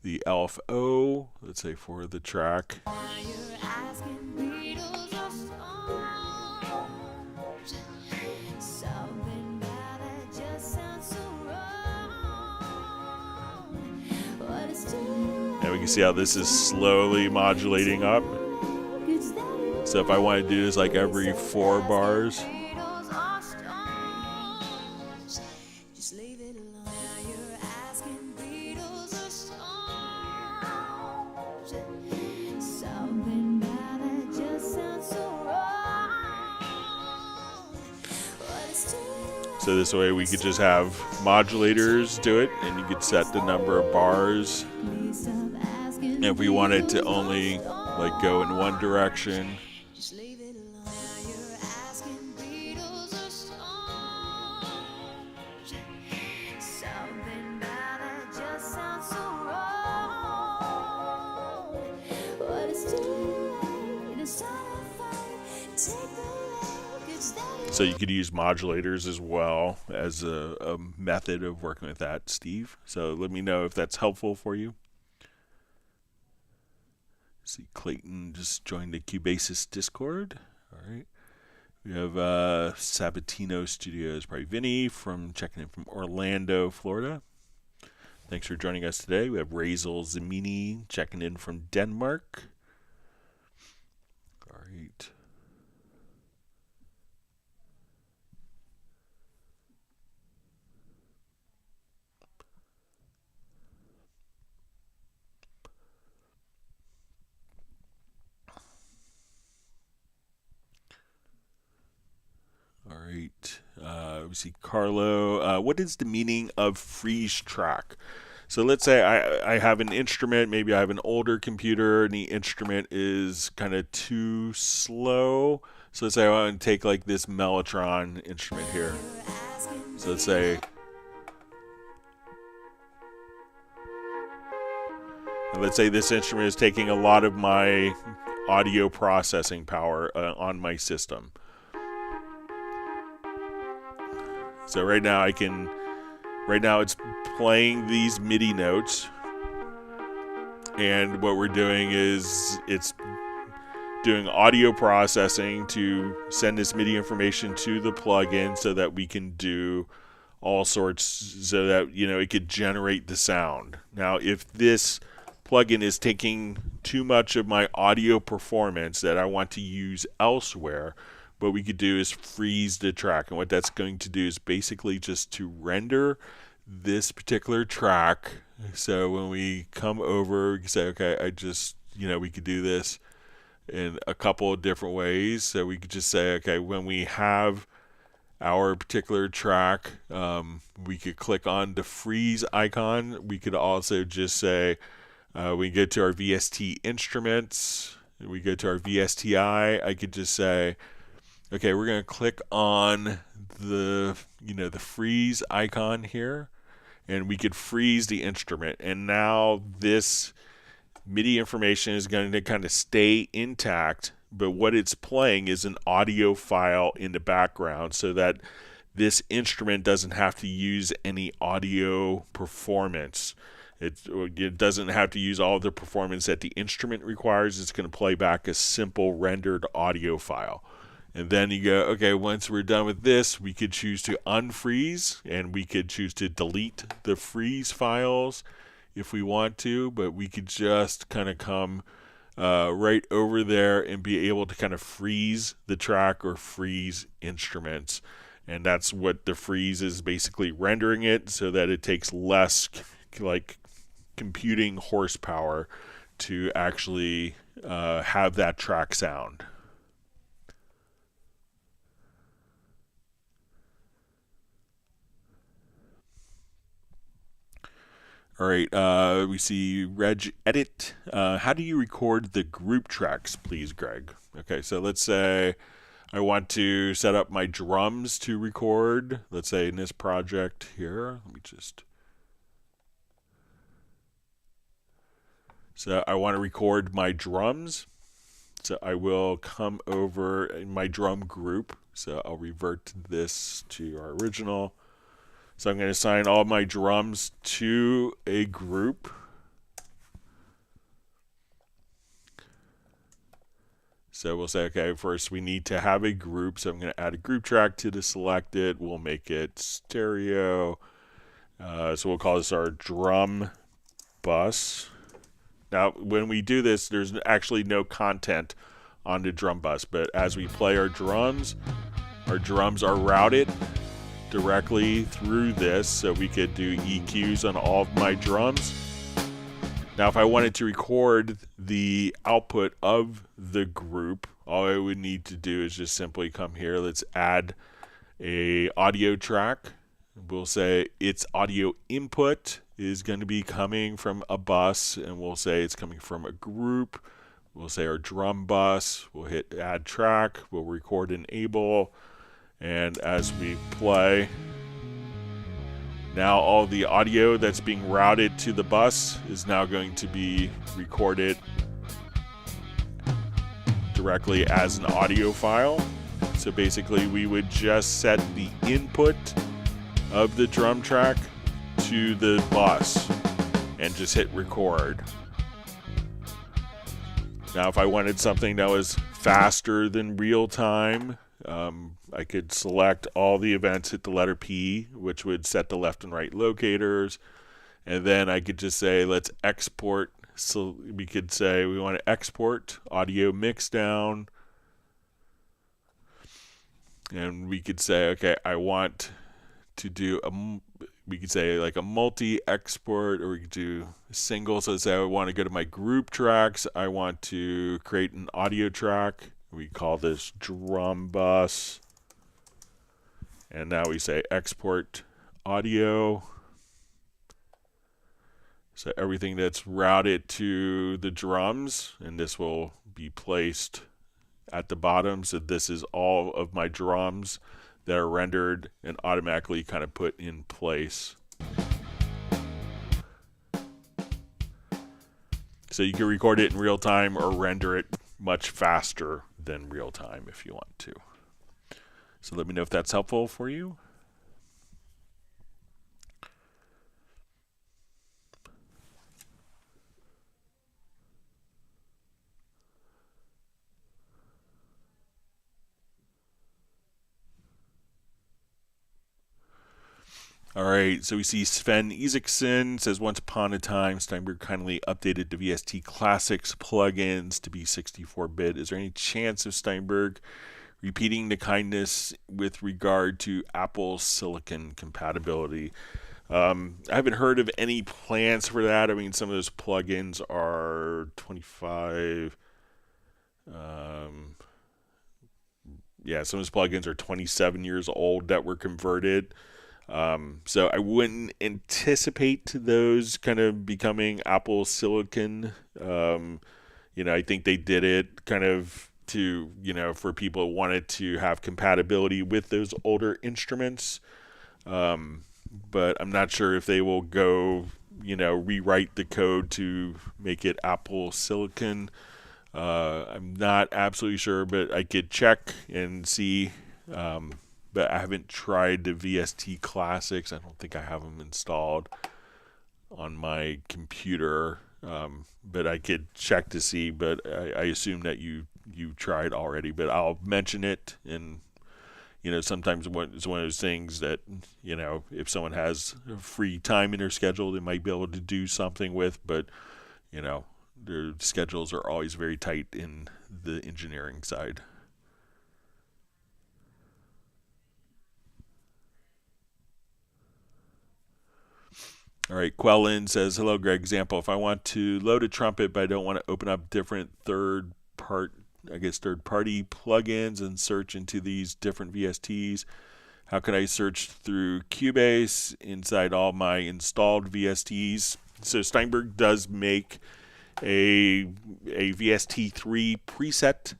the LFO, let's say for the track. And we can see how this is slowly modulating up. So if I want to do this like every 4 bars, so this way we could just have modulators do it, and you could set the number of bars. And if we wanted to only like go in one direction, so you could use modulators as well as a method of working with that, Steve. So let me know if that's helpful for you. See, Clayton just joined the Cubase Discord. All right. We have Sabatino Studios, probably Vinny checking in from Orlando, Florida. Thanks for joining us today. We have Razel Zamini checking in from Denmark. All right. All right. We see Carlo. What is the meaning of freeze track? So let's say I have an instrument. Maybe I have an older computer and the instrument is kind of too slow. So let's say I want to take like this Mellotron instrument here. So let's say, this instrument is taking a lot of my audio processing power on my system. So right now it's playing these MIDI notes, and what we're doing is it's doing audio processing to send this MIDI information to the plugin so that we can do all sorts so that, you know, it could generate the sound. Now, if this plugin is taking too much of my audio performance that I want to use elsewhere, what we could do is freeze the track. And what that's going to do is basically just to render this particular track. So when we come over, we can say, okay, I just, you know, we could do this in a couple of different ways. So we could just say, okay, when we have our particular track, we could click on the freeze icon. We could also just say, we go to our VST instruments, we go to our VSTI. I could just say, okay, we're going to click on the, you know, the freeze icon here, and we could freeze the instrument. And now this MIDI information is going to kind of stay intact, but what it's playing is an audio file in the background so that this instrument doesn't have to use any audio performance. It doesn't have to use all the performance that the instrument requires. It's going to play back a simple rendered audio file. And then you go, okay, once we're done with this, we could choose to unfreeze, and we could choose to delete the freeze files if we want to, but we could just kind of come right over there and be able to kind of freeze the track or freeze instruments. And that's what the freeze is basically rendering it so that it takes less like computing horsepower to actually have that track sound. All right, we see Reg Edit. How do you record the group tracks, please, Greg? Okay, so let's say I want to set up my drums to record. Let's say in this project here, let me just... So I want to record my drums. So I will come over in my drum group. So I'll revert this to our original. So I'm going to assign all my drums to a group. So we'll say, okay, first we need to have a group. So I'm going to add a group track to the selected. We'll make it stereo. So we'll call this our drum bus. Now, when we do this, there's actually no content on the drum bus. But as we play our drums are routed directly through this, so we could do EQs on all of my drums. Now, if I wanted to record the output of the group, all I would need to do is just simply come here. Let's add a audio track. We'll say its audio input is going to be coming from a bus, and we'll say it's coming from a group. We'll say our drum bus. We'll hit add track. We'll record enable. And as we play, now all the audio that's being routed to the bus is now going to be recorded directly as an audio file. So basically we would just set the input of the drum track to the bus and just hit record. Now if I wanted something that was faster than real time, I could select all the events, hit the letter P, which would set the left and right locators, and then I could just say let's export. So we could say we want to export audio mix down, and we could say, okay, I want to do we could say like a multi-export, or we could do single. So let's say I want to go to my group tracks. I want to create an audio track. We call this drum bus. And now we say export audio. So everything that's routed to the drums, and this will be placed at the bottom. So this is all of my drums that are rendered and automatically kind of put in place. So you can record it in real time or render it much faster than real time if you want to. So let me know if that's helpful for you. All right, so we see Sven Isaacson says, once upon a time, Steinberg kindly updated the VST Classics plugins to be 64-bit. Is there any chance of Steinberg repeating the kindness with regard to Apple Silicon compatibility? I haven't heard of any plans for that. I mean, some of those plugins are 25. Some of those plugins are 27 years old that were converted. So I wouldn't anticipate those kind of becoming Apple Silicon. I think they did it kind of to, for people who wanted to have compatibility with those older instruments. But I'm not sure if they will go, rewrite the code to make it Apple Silicon. I'm not absolutely sure, but I could check and see. But I haven't tried the VST Classics. I don't think I have them installed on my computer. But I could check to see. But I assume that you tried already. But I'll mention it, and sometimes it's one of those things that if someone has free time in their schedule, they might be able to do something with. But their schedules are always very tight in the engineering side. All right, Quellin says, hello, Greg. Example, if I want to load a trumpet, but I don't want to open up different third-party plugins and search into these different VSTs, how can I search through Cubase inside all my installed VSTs? So Steinberg does make a VST3 preset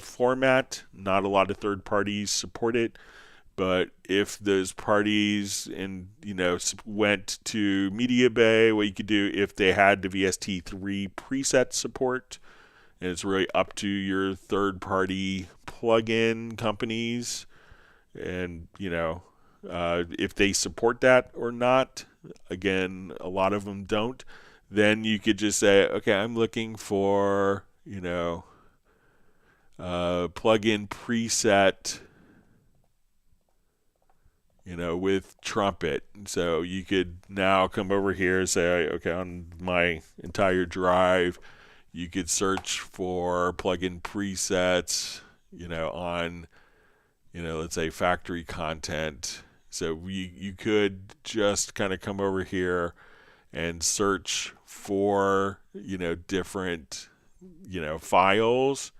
format. Not a lot of third parties support it. But if those parties went to Media Bay, what you could do if they had the VST3 preset support, and it's really up to your third-party plugin companies, and if they support that or not. Again, a lot of them don't. Then you could just say, okay, I'm looking for plugin preset. With trumpet. So you could now come over here and say, okay, on my entire drive, you could search for plugin presets, on, let's say factory content. So you could just kind of come over here and search for, different, files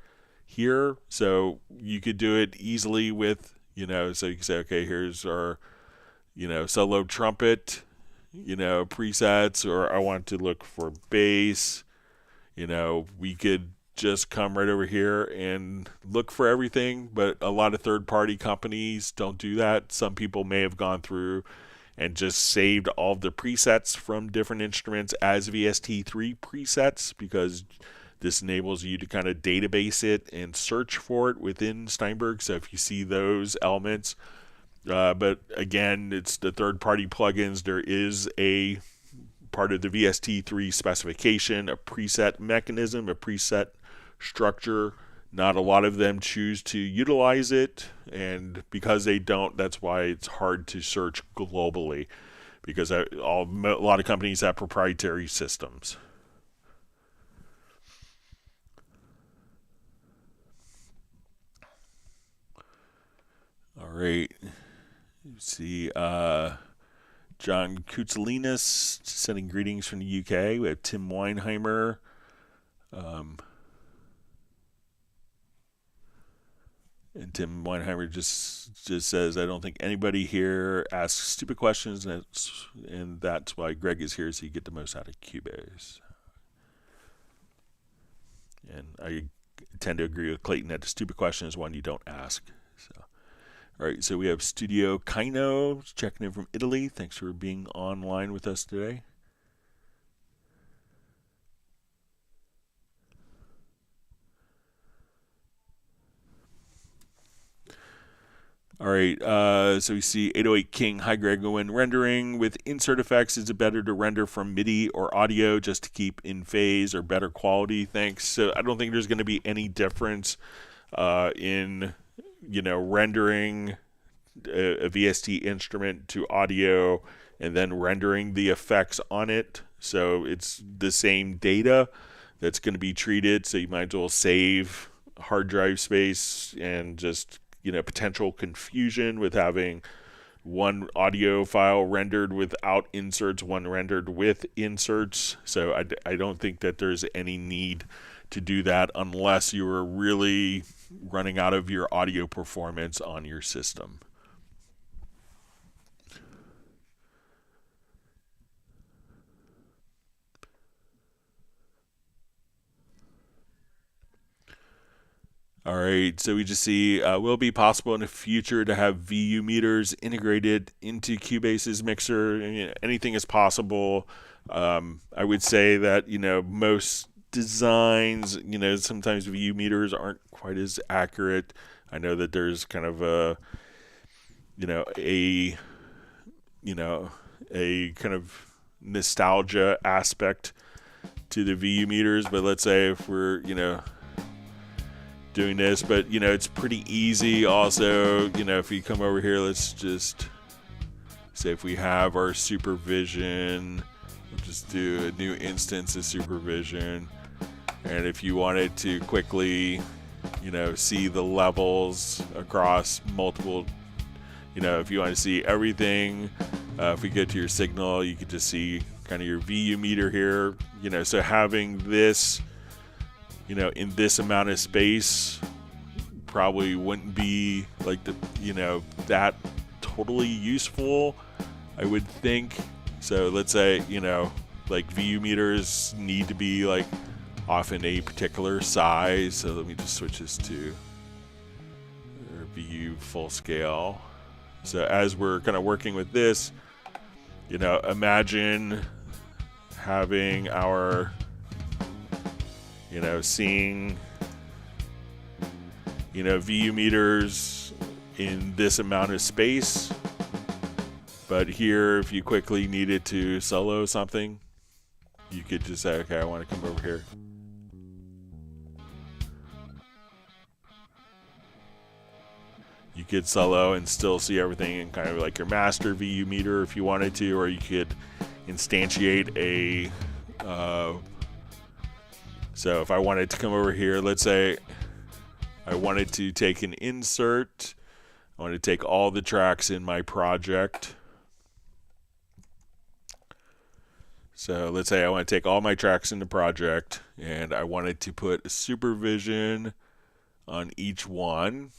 here. So you could do it easily with, so you can say, okay, here's our, solo trumpet, presets, or I want to look for bass. We could just come right over here and look for everything, but a lot of third-party companies don't do that. Some people may have gone through and just saved all of the presets from different instruments as VST3 presets, because this enables you to kind of database it and search for it within Steinberg. So if you see those elements, but again, it's the third-party plugins. There is a part of the VST3 specification, a preset mechanism, a preset structure. Not a lot of them choose to utilize it, and because they don't, that's why it's hard to search globally, because a lot of companies have proprietary systems. All right. Let's see. John Kutzelinas sending greetings from the UK. We have Tim Weinheimer. And Tim Weinheimer just says, I don't think anybody here asks stupid questions, and that's why Greg is here, so you get the most out of Cubase. And I tend to agree with Clayton that the stupid question is one you don't ask. So, all right, so we have Studio Kaino checking in from Italy. Thanks for being online with us today. All right, so we see 808 King. Hi, Greg. When rendering with insert effects, is it better to render from MIDI or audio just to keep in phase or better quality? Thanks. So I don't think there's going to be any difference in, rendering a VST instrument to audio and then rendering the effects on it. So it's the same data that's going to be treated. So you might as well save hard drive space and just, potential confusion with having one audio file rendered without inserts, one rendered with inserts. So I don't think that there's any need to do that unless you are really running out of your audio performance on your system. All right, so we just see will it be possible in the future to have VU meters integrated into Cubase's mixer? Anything is possible. I would say that most designs, sometimes VU meters aren't quite as accurate. I know that there's kind of a kind of nostalgia aspect to the VU meters, but let's say if we're doing this, but it's pretty easy also. If you come over here, let's just say if we have our supervision, we'll just do a new instance of supervision, and if you wanted to quickly see the levels across multiple, if you want to see everything, if we get to your signal, you could just see kind of your VU meter here. So having this in this amount of space probably wouldn't be like that totally useful, I would think. So let's say, like VU meters need to be like often a particular size. So let me just switch this to VU full scale. So as we're kind of working with this, imagine having our seeing VU meters in this amount of space, but here if you quickly needed to solo something, you could just say, okay, I want to come over here. You could solo and still see everything in kind of like your master VU meter if you wanted to, or you could instantiate a so if I wanted to come over here, let's say I wanted to take an insert, I want to take all the tracks in my project. So let's say I want to take all my tracks in the project, and I wanted to put a supervision on each one.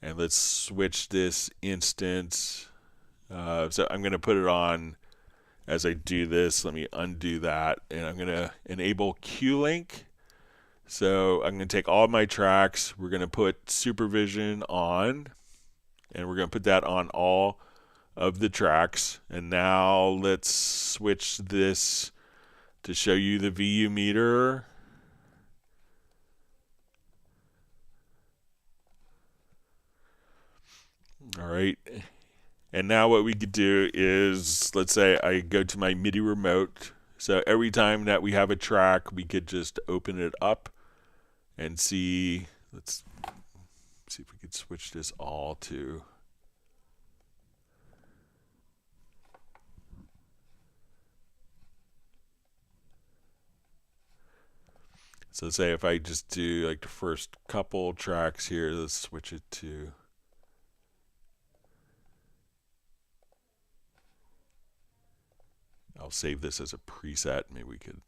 And let's switch this instance. So I'm going to put it on. As I do this, let me undo that, and I'm going to enable Q-Link. So I'm going to take all my tracks, we're going to put supervision on, and we're going to put that on all of the tracks. And now let's switch this to show you the VU meter. All right. And now what we could do is, let's say I go to my MIDI remote. So every time that we have a track, we could just open it up and see. Let's see if we could switch this all to. So let's say if I just do like the first couple tracks here, let's switch it to. I'll save this as a preset. Maybe we could.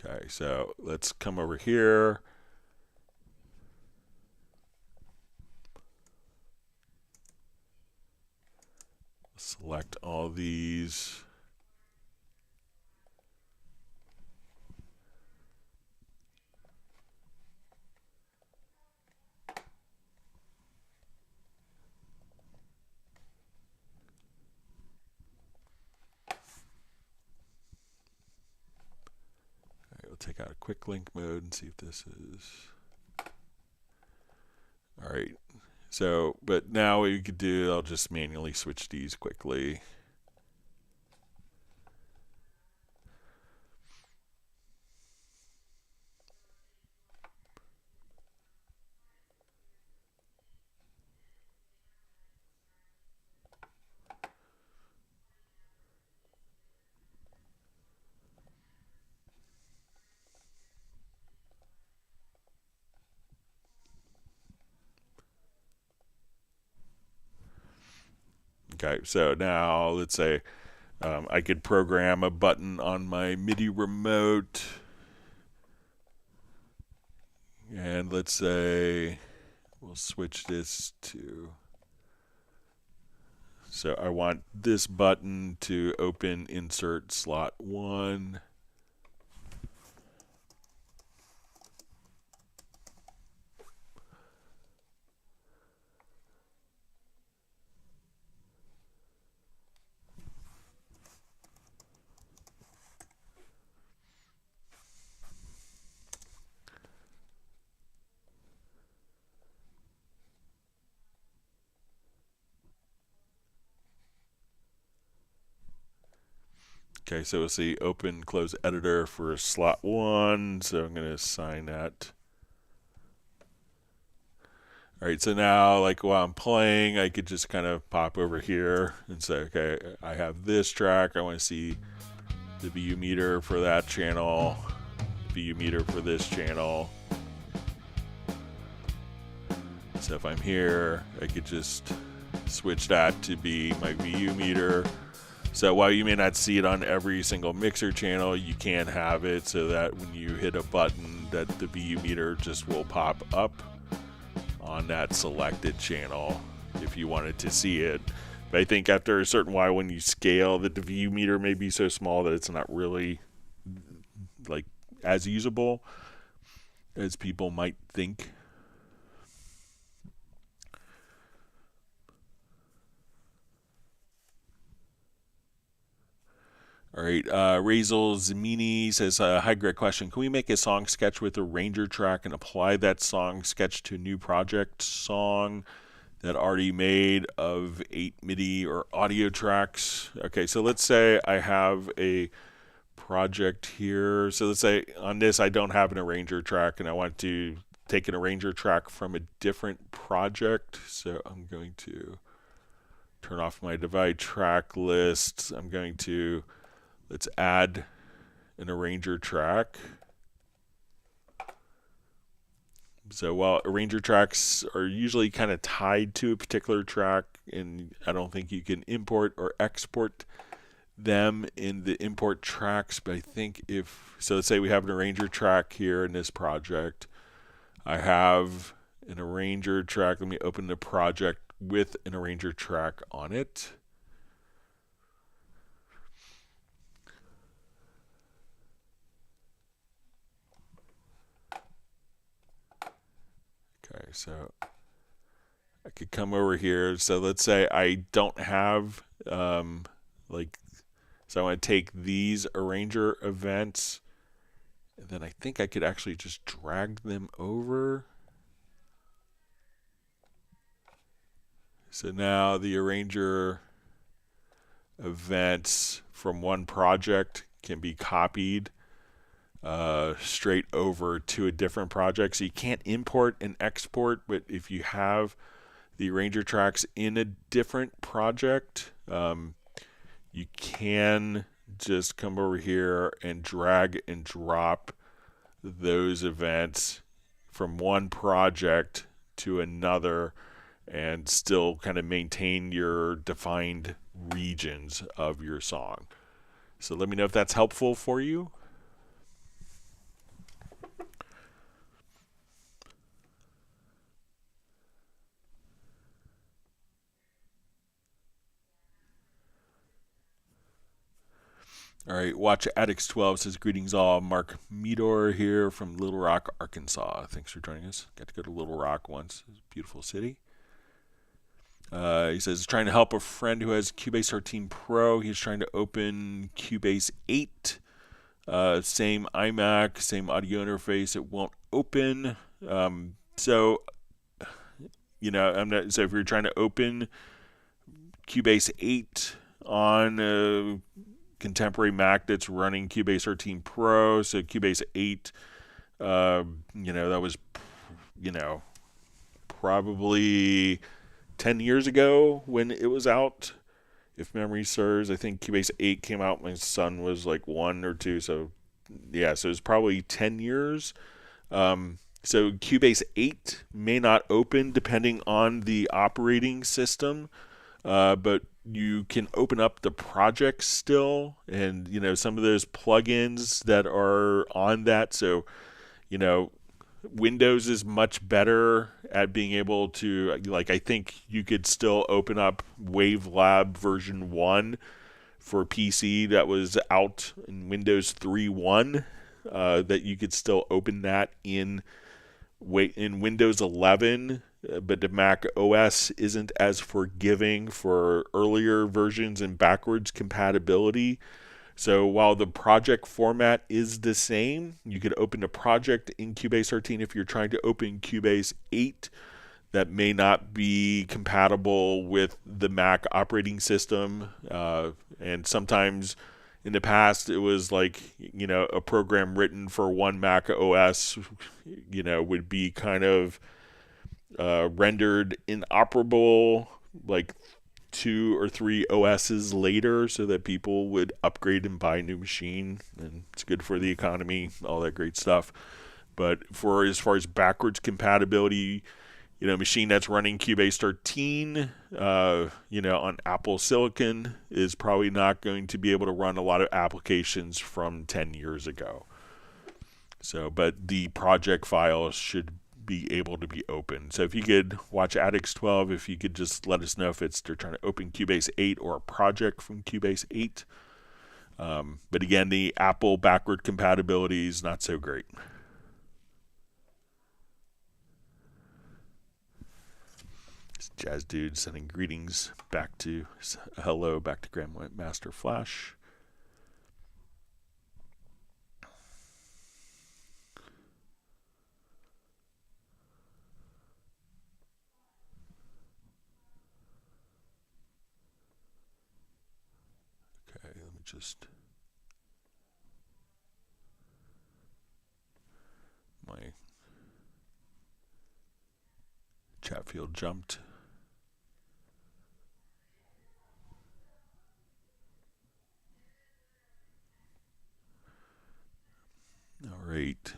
Okay, so let's come over here. Select all these. All right, we'll take out a quick link mode and see if this is. All right. So, but now what you could do, I'll just manually switch these quickly. Okay, so now let's say I could program a button on my MIDI remote. And let's say we'll switch this to, so I want this button to open insert slot 1. Okay, so we'll see open, close editor for slot 1. So I'm going to assign that. All right, so now, like while I'm playing, I could just kind of pop over here and say, okay, I have this track. I want to see the VU meter for that channel, VU meter for this channel. So if I'm here, I could just switch that to be my VU meter. So while you may not see it on every single mixer channel, you can have it so that when you hit a button that the VU meter just will pop up on that selected channel if you wanted to see it. But I think after a certain while when you scale that the VU meter may be so small that it's not really like as usable as people might think. All right, Razel Zamini says, hi, great question. Can we make a song sketch with a Ranger track and apply that song sketch to a new project song that already made of 8 MIDI or audio tracks? Okay, so let's say I have a project here. So let's say on this I don't have an arranger track and I want to take an arranger track from a different project. So I'm going to turn off my divide track list. I'm going to, let's add an arranger track. So while arranger tracks are usually kind of tied to a particular track, and I don't think you can import or export them in the import tracks, but I think if, so let's say we have an arranger track here in this project. I have an arranger track. Let me open the project with an arranger track on it. Okay, so I could come over here. So let's say I don't have so I want to take these arranger events, and then I think I could actually just drag them over. So now the arranger events from one project can be copied straight over to a different project. So you can't import and export, but if you have the arranger tracks in a different project, you can just come over here and drag and drop those events from one project to another and still kind of maintain your defined regions of your song. So let me know if that's helpful for you. All right, Watch Addicts 12 says, greetings all. Mark Meador here from Little Rock, Arkansas. Thanks for joining us. Got to go to Little Rock once. It's a beautiful city. He says, trying to help a friend who has Cubase 13 Pro. He's trying to open Cubase 8. Same iMac, same audio interface. It won't open. So So if you're trying to open Cubase 8 on a contemporary Mac that's running Cubase 13 Pro, so Cubase 8, that was, probably 10 years ago when it was out, if memory serves. I think Cubase 8 came out when my son was like 1 or 2, so yeah, so it was probably 10 years. So Cubase 8 may not open depending on the operating system, but you can open up the project still, and some of those plugins that are on that. So Windows is much better at being able to, I think you could still open up Wavelab version 1 for PC that was out in Windows 3.1, that you could still open that in Windows 11, but the Mac OS isn't as forgiving for earlier versions and backwards compatibility. So while the project format is the same, you could open a project in Cubase 13. If you're trying to open Cubase 8, that may not be compatible with the Mac operating system. And sometimes in the past, it was like, a program written for one Mac OS, would be kind of rendered inoperable like 2 or 3 OSs later, so that people would upgrade and buy a new machine, and it's good for the economy, all that great stuff. But as far as backwards compatibility, machine that's running Cubase 13, on Apple Silicon is probably not going to be able to run a lot of applications from 10 years ago. So, but the project files should be able to be opened. So if you could watch Addicts 12, if you could just let us know if they're trying to open Cubase 8 or a project from Cubase 8. But again, the Apple backward compatibility is not so great. This Jazz Dude sending greetings back to Grandmaster Flash. Just my chat field jumped. All right.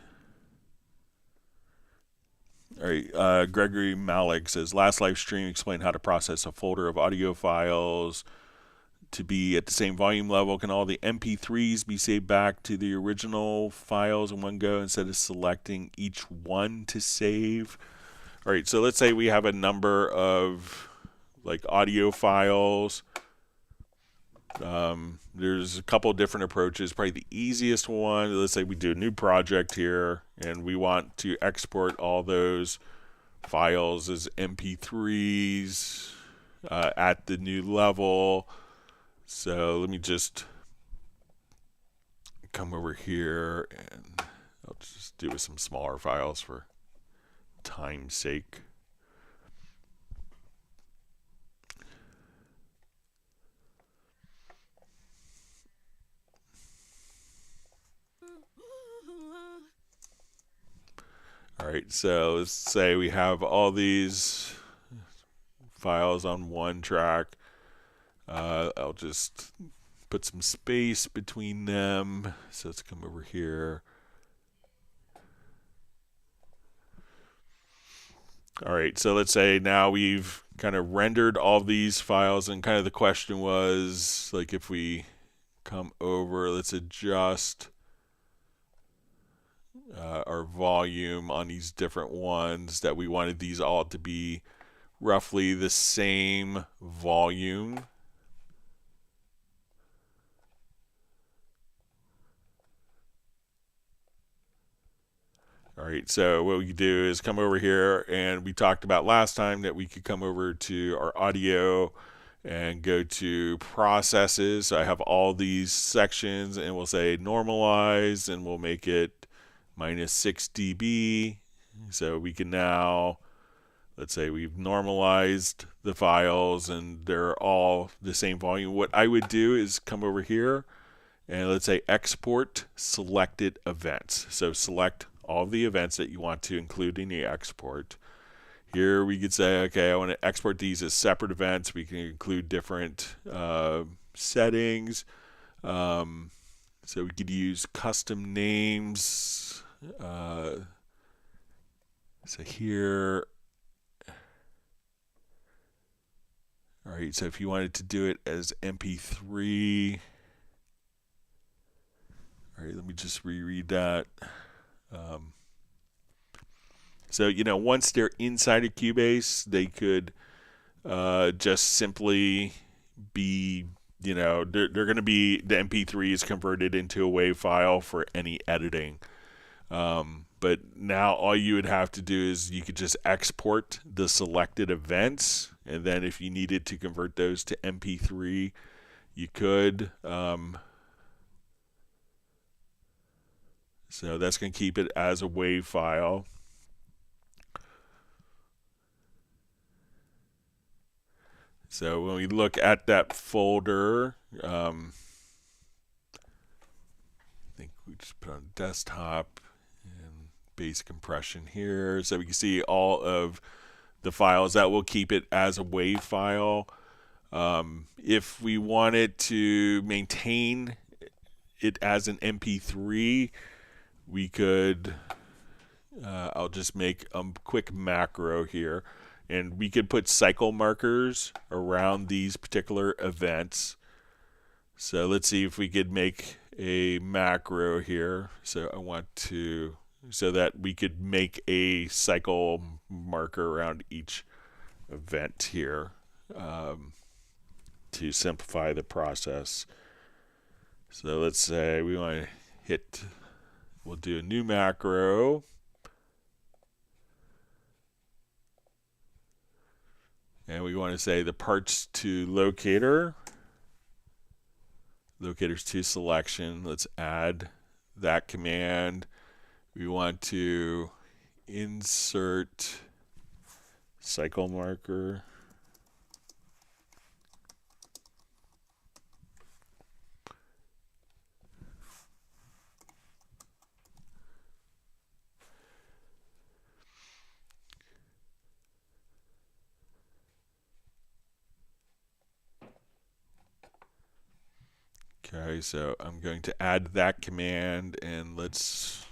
Gregory Malik says, last live stream explained how to process a folder of audio files to be at the same volume level. Can all the MP3s be saved back to the original files in one go instead of selecting each one to save? All right, so let's say we have a number of audio files. There's a couple of different approaches. Probably the easiest one, let's say we do a new project here and we want to export all those files as MP3s at the new level. So let me just come over here, and I'll just do with some smaller files for time's sake. All right, so let's say we have all these files on one track. I'll just put some space between them. So let's come over here. All right, so let's say now we've kind of rendered all these files, and kind of the question was, if we come over, let's adjust our volume on these different ones, that we wanted these all to be roughly the same volume. All right, so what we could do is come over here, and we talked about last time that we could come over to our audio and go to processes. So I have all these sections, and we'll say normalize, and we'll make it -6 dB. So we can now, let's say we've normalized the files and they're all the same volume. What I would do is come over here and let's say export selected events. So select all of the events that you want to include in the export. Here we could say, okay, I want to export these as separate events. We can include different settings. So we could use custom names. So here, all right, so if you wanted to do it as MP3, all right, let me just reread that. So, once they're inside of Cubase, they could just simply be, they're going to be, the MP3 is converted into a WAV file for any editing. But now all you would have to do is you could just export the selected events, and then if you needed to convert those to MP3, you could. So that's going to keep it as a WAV file. So when we look at that folder, I think we just put on desktop and bass compression here, so we can see all of the files. That will keep it as a WAV file. If we wanted to maintain it as an MP3, we could, I'll just make a quick macro here, and we could put cycle markers around these particular events. So let's see if we could make a macro here. So I want to, so that we could make a cycle marker around each event here to simplify the process. So let's say we want to hit, we'll do a new macro. And we want to say the parts to locator, locators to selection. Let's add that command. We want to insert cycle marker. Okay, so I'm going to add that command, and let's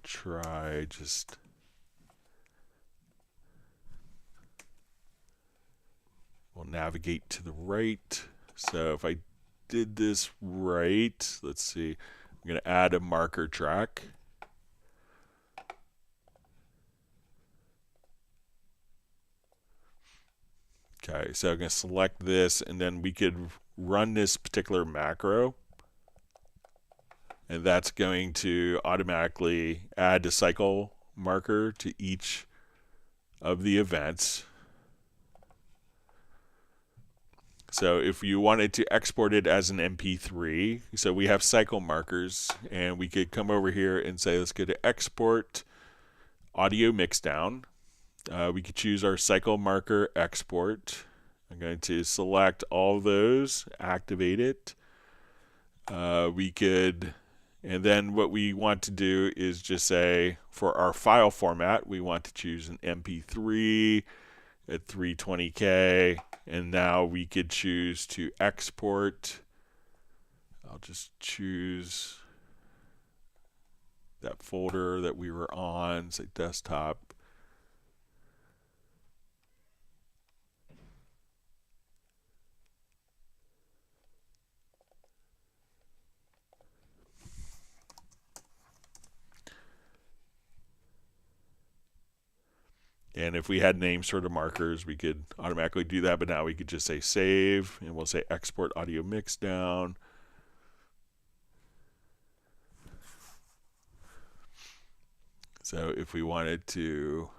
try just, we'll navigate to the right. So if I did this right, let's see, I'm going to add a marker track. Okay, so I'm going to select this, and then we could run this particular macro, and that's going to automatically add a cycle marker to each of the events. So if you wanted to export it as an MP3, so we have cycle markers, and we could come over here and say, let's go to export audio mixdown. We could choose our cycle marker export. I'm going to select all those, activate it. We could, and then what we want to do is just say, for our file format, we want to choose an MP3 at 320K, and now we could choose to export. I'll just choose that folder that we were on, say desktop. And if we had name sort of markers, we could automatically do that, but now we could just say save, and we'll say export audio mixdown. So if we wanted to,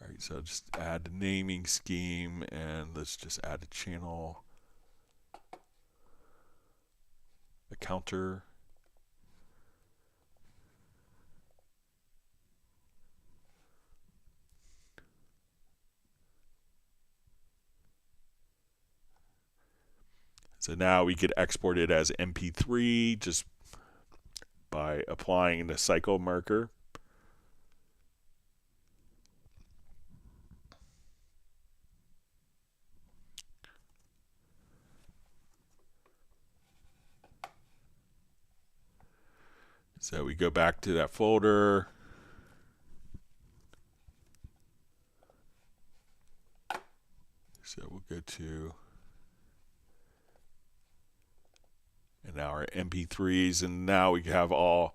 all right, so just add a naming scheme, and let's just add a channel a counter. So now we could export it as MP3 just by applying the cycle marker. So we go back to that folder. So we'll go to, and now our MP3s, and now we have all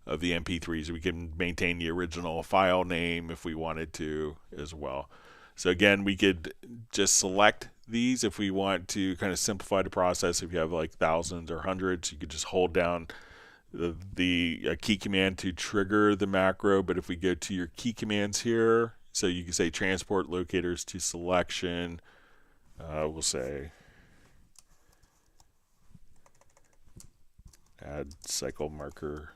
of the MP3s. We can maintain the original file name if we wanted to as well. So again, we could just select these if we want to kind of simplify the process. If you have like thousands or hundreds, you could just hold down the key command to trigger the macro. But if we go to your key commands here, so you can say transport locators to selection, we'll say add cycle marker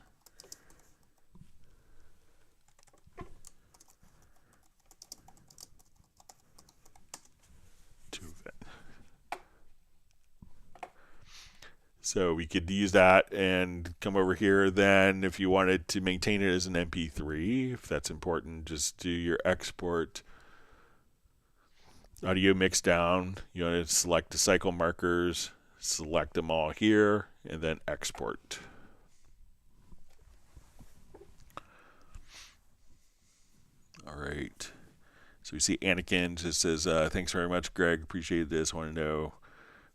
to event. So we could use that and come over here. Then if you wanted to maintain it as an MP3, if that's important, just do your export audio mix down. You want to select the cycle markers, select them all here, and then export. All right. So we see Anakin just says, thanks very much, Greg. Appreciate this. Want to know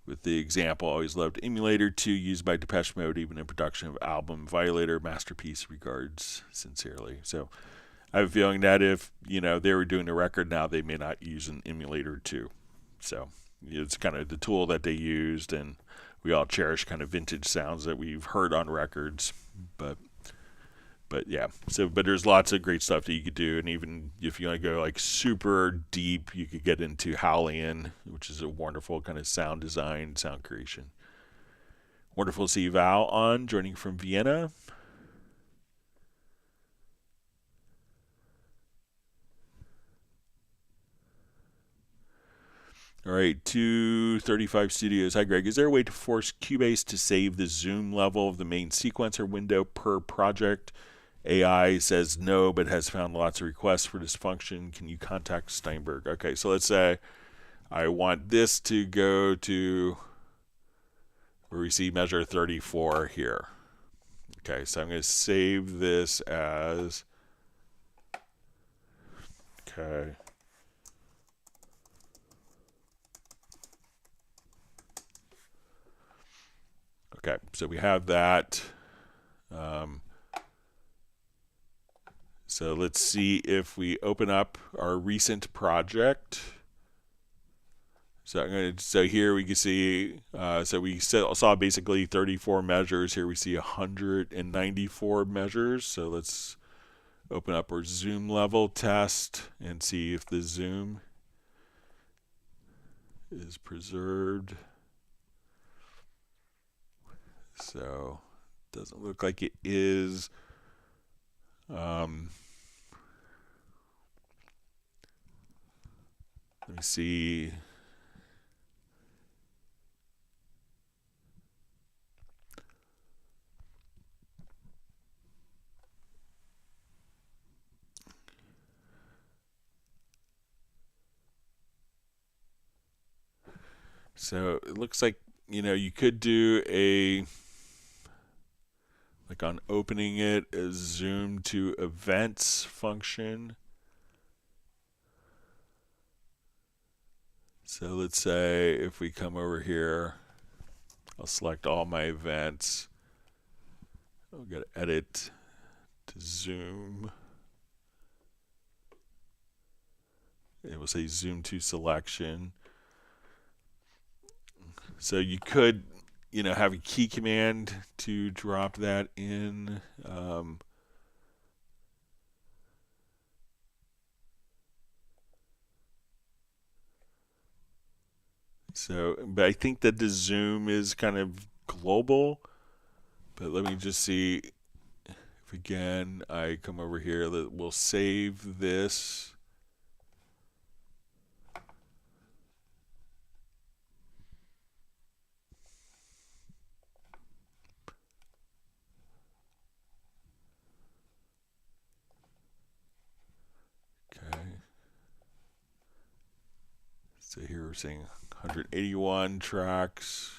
with the example, always loved Emulator 2 used by Depeche Mode, even in production of album Violator, masterpiece, regards sincerely. So I have a feeling that if, they were doing a record now, they may not use an Emulator 2. So it's kind of the tool that they used, and we all cherish kind of vintage sounds that we've heard on records. But yeah, but there's lots of great stuff that you could do, and even if you want to go like super deep, you could get into Howlian, which is a wonderful kind of sound design, sound creation. Wonderful to see Val on, joining from Vienna. All right, 235 Studios. Hi, Greg. Is there a way to force Cubase to save the zoom level of the main sequencer window per project? AI says no, but has found lots of requests for this function. Can you contact Steinberg? Okay, so let's say I want this to go to where we see measure 34 here. Okay, so I'm going to save this as, okay. Okay, so we have that. So let's see if we open up our recent project. So here we can see, so we saw basically 34 measures. Here we see 194 measures. So let's open up our zoom level test and see if the zoom is preserved. So doesn't look like it is. Let me see. So it looks like, you could do like on opening it, a zoom to events function. So let's say if we come over here, I'll select all my events. I'll go to edit to zoom. It will say zoom to selection. So you could, have a key command to drop that in. But I think that the zoom is kind of global. But let me just see if again I come over here. We'll save this. Okay. So here we're seeing 181 tracks.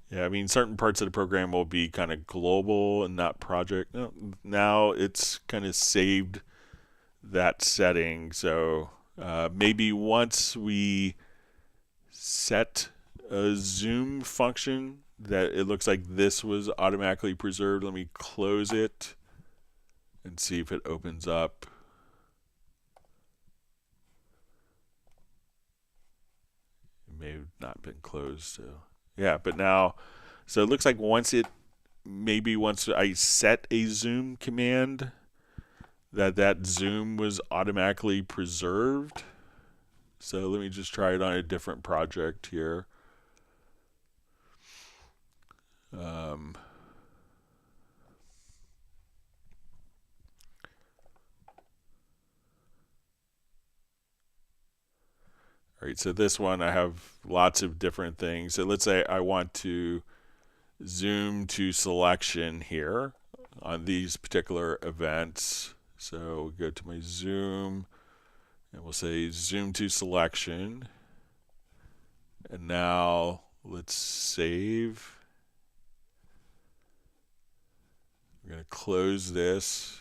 Yeah, I mean, certain parts of the program will be kind of global and not project. Now it's kind of saved that setting. So maybe once we set a zoom function that it looks like this was automatically preserved. Let me close it and see if it opens up. It may have not been closed. So yeah, but now, so it looks like once I set a zoom command, that zoom was automatically preserved. So let me just try it on a different project here. All right, so this one I have lots of different things. So let's say I want to zoom to selection here on these particular events. So we go to my zoom and we'll say zoom to selection. And now let's save. We're going to close this.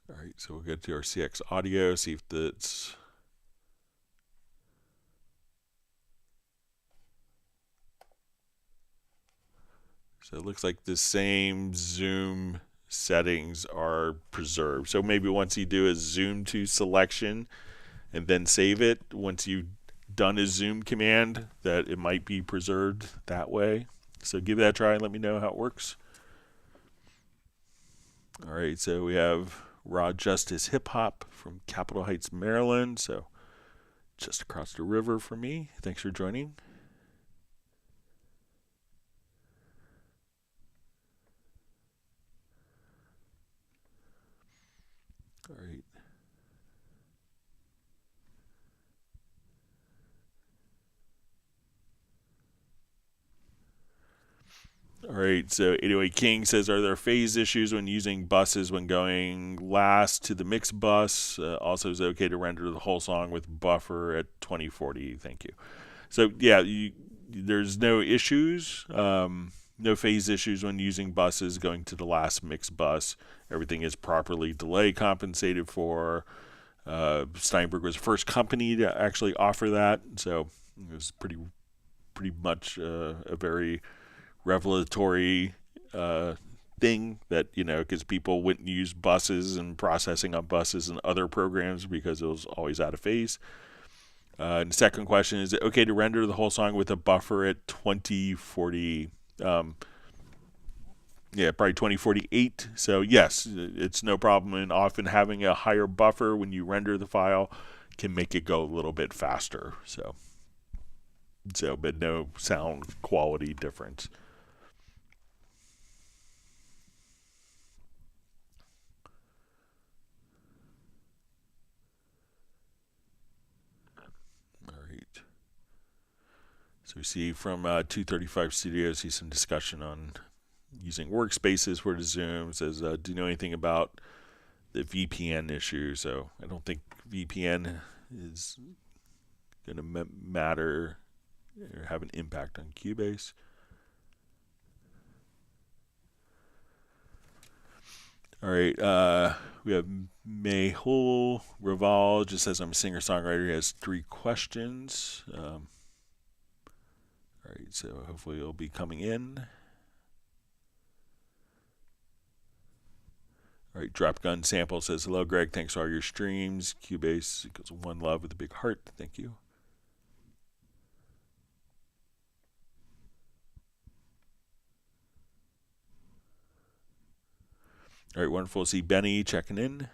All right, so we'll get to our CX audio, see if that's. So it looks like the same zoom settings are preserved. So maybe once you do a zoom to selection and then save it, once you've done a zoom command, that it might be preserved that way. So give that a try and let me know how it works. All right, so we have Raw Justice Hip Hop from Capitol Heights, Maryland. So just across the river from me. Thanks for joining. All right. All right, so 808 King says, are there phase issues when using buses when going last to the mix bus? Also, is it okay to render the whole song with buffer at 2040? Thank you. So, yeah, there's no issues, no phase issues when using buses going to the last mix bus. Everything is properly delay compensated for. Steinberg was the first company to actually offer that, so it was pretty much a very revelatory thing that, because people wouldn't use buses and processing on buses and other programs because it was always out of phase. And the second question, is it okay to render the whole song with a buffer at 2040? Yeah, probably 2048. So yes, it's no problem. And often having a higher buffer when you render the file can make it go a little bit faster. So but no sound quality difference. So we see from 235 Studios, see some discussion on using workspaces for the Zoom. Says, do you know anything about the VPN issue? So I don't think VPN is going to matter or have an impact on Cubase. All right, we have Mehul Raval, just says I'm a singer-songwriter. He has 3 questions. All right, so hopefully it'll be coming in. All right, Drop Gun Sample says, hello, Greg. Thanks for all your streams. Cubase equals one love with a big heart. Thank you. All right, wonderful. See Benny checking in.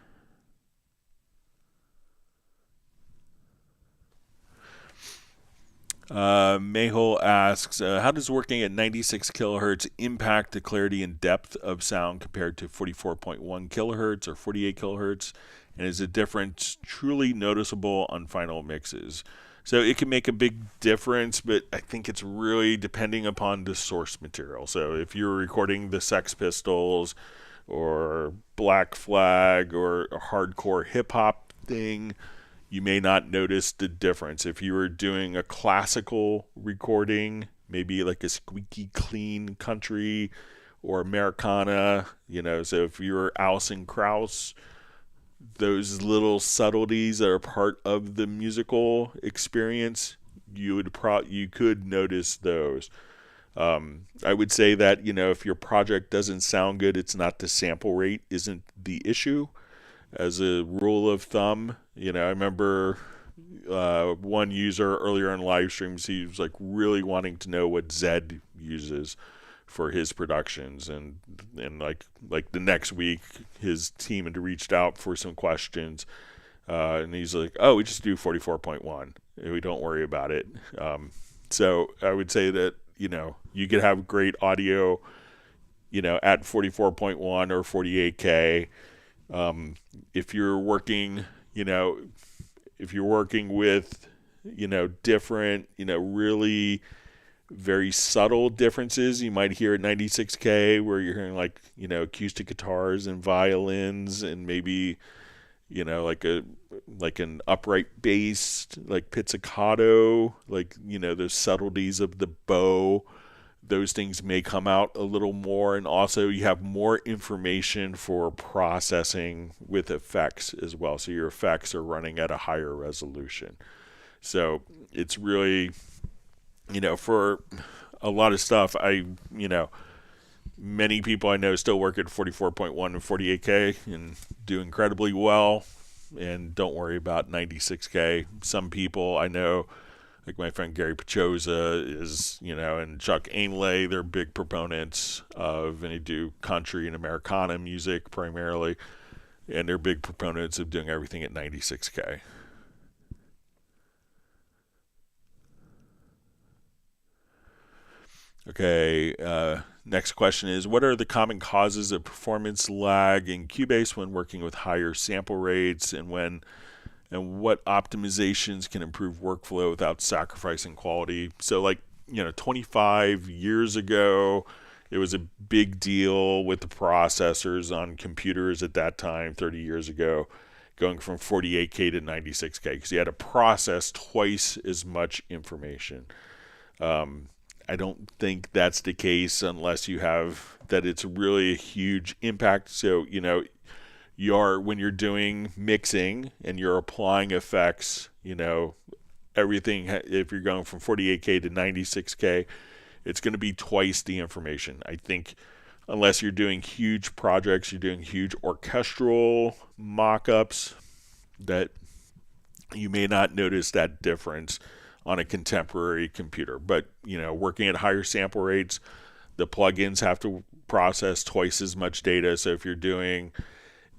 Mayhole asks, how does working at 96 kilohertz impact the clarity and depth of sound compared to 44.1 kilohertz or 48 kilohertz? And is the difference truly noticeable on final mixes? So it can make a big difference, but I think it's really depending upon the source material. So if you're recording the Sex Pistols or Black Flag or a hardcore hip-hop thing, you may not notice the difference. If you were doing a classical recording, maybe like a squeaky clean country or Americana, so if you're Alison Krauss, those little subtleties that are part of the musical experience, you could notice those. I would say that, if your project doesn't sound good, it's not the sample rate isn't the issue. As a rule of thumb, I remember one user earlier in live streams, he was like really wanting to know what Zed uses for his productions, and like the next week his team had reached out for some questions, and he's like, oh, we just do 44.1, we don't worry about it. So I would say that you could have great audio at 44.1 or 48K. If you're working with different really very subtle differences, you might hear at 96K where you're hearing like acoustic guitars and violins and maybe like an upright bass, like pizzicato, like those subtleties of the bow. Those things may come out a little more, and also you have more information for processing with effects as well. So your effects are running at a higher resolution. So it's really, for a lot of stuff, many people I know still work at 44.1 and 48K and do incredibly well and don't worry about 96K. Some people I know, like my friend Gary Pachoza is, and Chuck Ainlay, they're big proponents of, and they do country and Americana music primarily, and they're big proponents of doing everything at 96K. Okay, next question is, what are the common causes of performance lag in Cubase when working with higher sample rates, and what optimizations can improve workflow without sacrificing quality? So 25 years ago, it was a big deal with the processors on computers at that time, 30 years ago, going from 48K to 96K, because you had to process twice as much information. I don't think that's the case unless you have that it's really a huge impact. So, when you're doing mixing and you're applying effects, everything, if you're going from 48K to 96K, it's going to be twice the information. I think unless you're doing huge projects, you're doing huge orchestral mock-ups, that you may not notice that difference on a contemporary computer. But, working at higher sample rates, the plugins have to process twice as much data. So if you're doing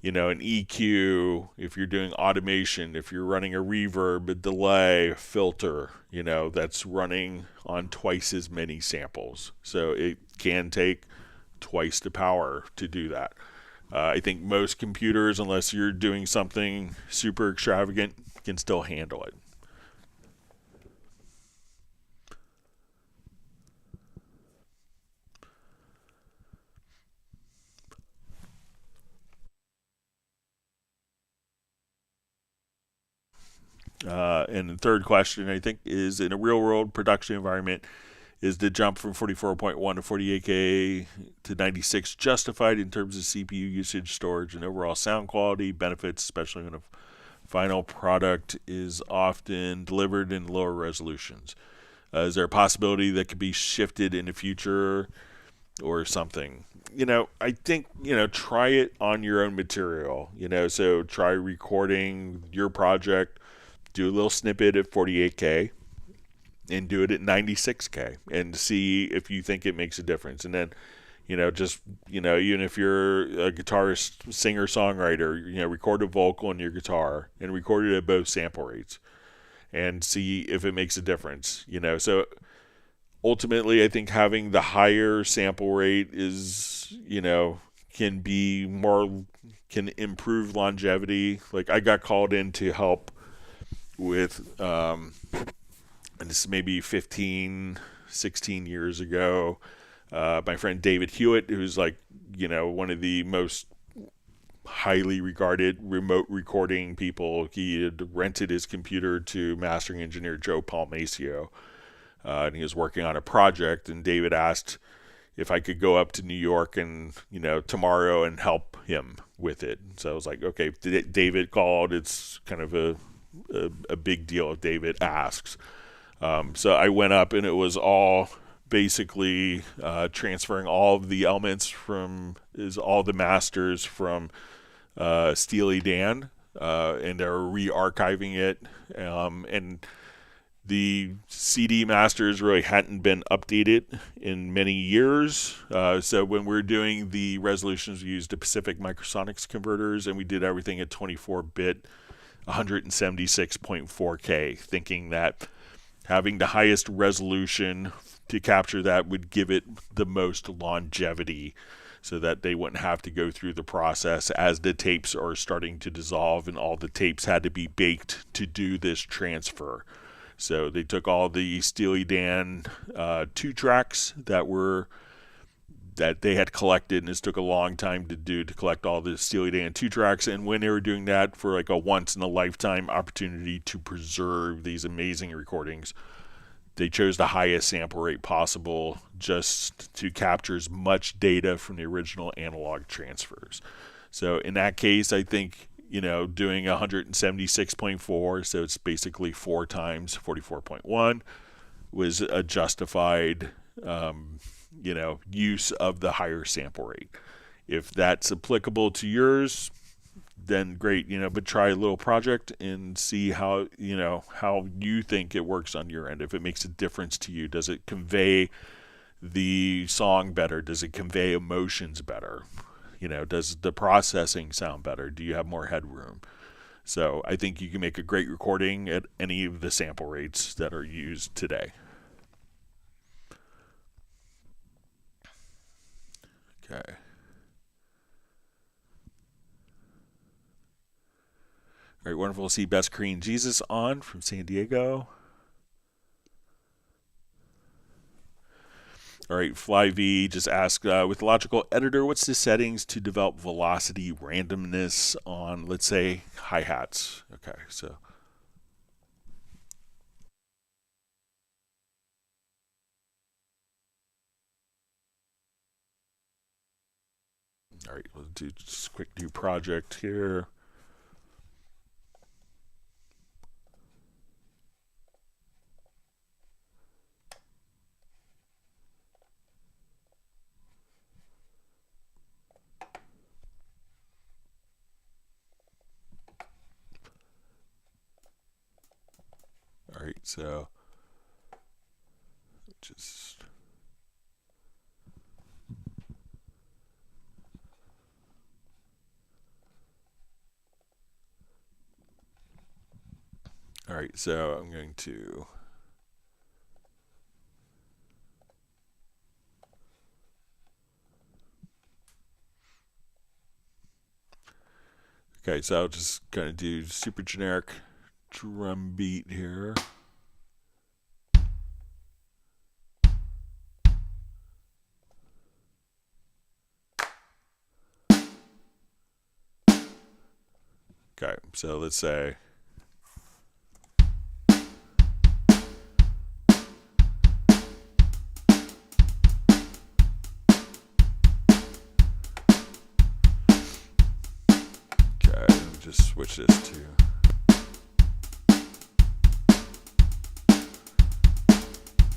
an EQ, if you're doing automation, if you're running a reverb, a delay, a filter, that's running on twice as many samples. So it can take twice the power to do that. I think most computers, unless you're doing something super extravagant, can still handle it. And the third question, I think, is, in a real-world production environment, is the jump from 44.1 to 48K to 96 justified in terms of CPU usage, storage, and overall sound quality benefits, especially when a final product is often delivered in lower resolutions? Is there a possibility that could be shifted in the future or something? I think, try it on your own material. So try recording your project, do a little snippet at 48K and do it at 96K and see if you think it makes a difference. And then, Just, even if you're a guitarist, singer, songwriter, record a vocal on your guitar and record it at both sample rates and see if it makes a difference. So ultimately, I think having the higher sample rate is, can improve longevity. Like, I got called in to help with, and this is maybe 15, 16 years ago, my friend David Hewitt, who's like, one of the most highly regarded remote recording people. He had rented his computer to mastering engineer Joe Palmacio, and he was working on a project, and David asked if I could go up to New York and, tomorrow and help him with it. So I was like, okay, David called. It's kind of a big deal if David asks. So I went up, and it was all basically transferring all of the elements all the masters from Steely Dan, and they're re-archiving it. And the CD masters really hadn't been updated in many years. So when we're doing the resolutions, we used the Pacific Microsonics converters, and we did everything at 24-bit, 176.4K, thinking that having the highest resolution to capture that would give it the most longevity, so that they wouldn't have to go through the process as the tapes are starting to dissolve, and all the tapes had to be baked to do this transfer. So they took all the Steely Dan 2 tracks that they had collected, and this took a long time to collect all the Steely Dan 2 tracks. And when they were doing that for like a once in a lifetime opportunity to preserve these amazing recordings, they chose the highest sample rate possible just to capture as much data from the original analog transfers. So in that case, I think, doing 176.4, so it's basically 4 times 44.1, was a justified, use of the higher sample rate. If that's applicable to yours, then great, but try a little project and see how you think it works on your end. If it makes a difference to you, does it convey the song better? Does it convey emotions better? Does the processing sound better? Do you have more headroom? So I think you can make a great recording at any of the sample rates that are used today. Okay. All right, wonderful to see Best Korean Jesus on from San Diego. All right, FlyV just asked, with Logical Editor, what's the settings to develop velocity randomness on, let's say, hi-hats? Okay, so. All right, we'll do just a quick new project here. All right, so just all right, so I'm going to okay, so I'll just kind of do super generic drum beat here. Okay, so let's say just switch this to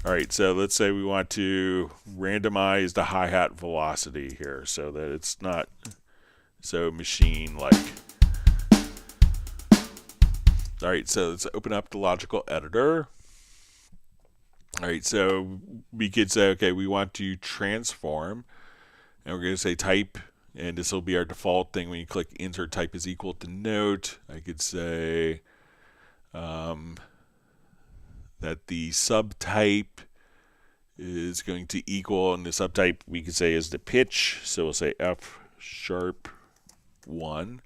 all right, so let's say we want to randomize the hi-hat velocity here so that it's not so machine-like. All right, so let's open up the Logical Editor. All right, so we could say, okay, we want to transform And we're going to say type, and this will be our default thing. When you click insert type is equal to note, I could say that the subtype is going to equal, and the subtype we could say is the pitch. So we'll say F sharp 1.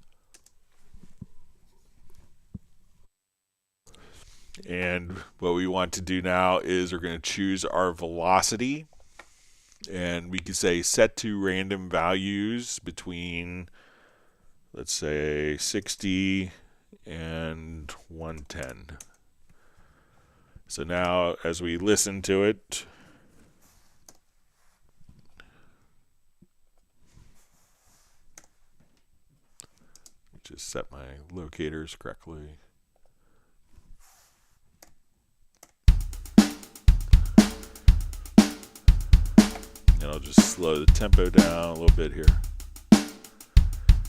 And what we want to do now is we're going to choose our velocity. And we could say set to random values between, let's say, 60 and 110. So now as we listen to it, just set my locators correctly. And I'll just slow the tempo down a little bit here.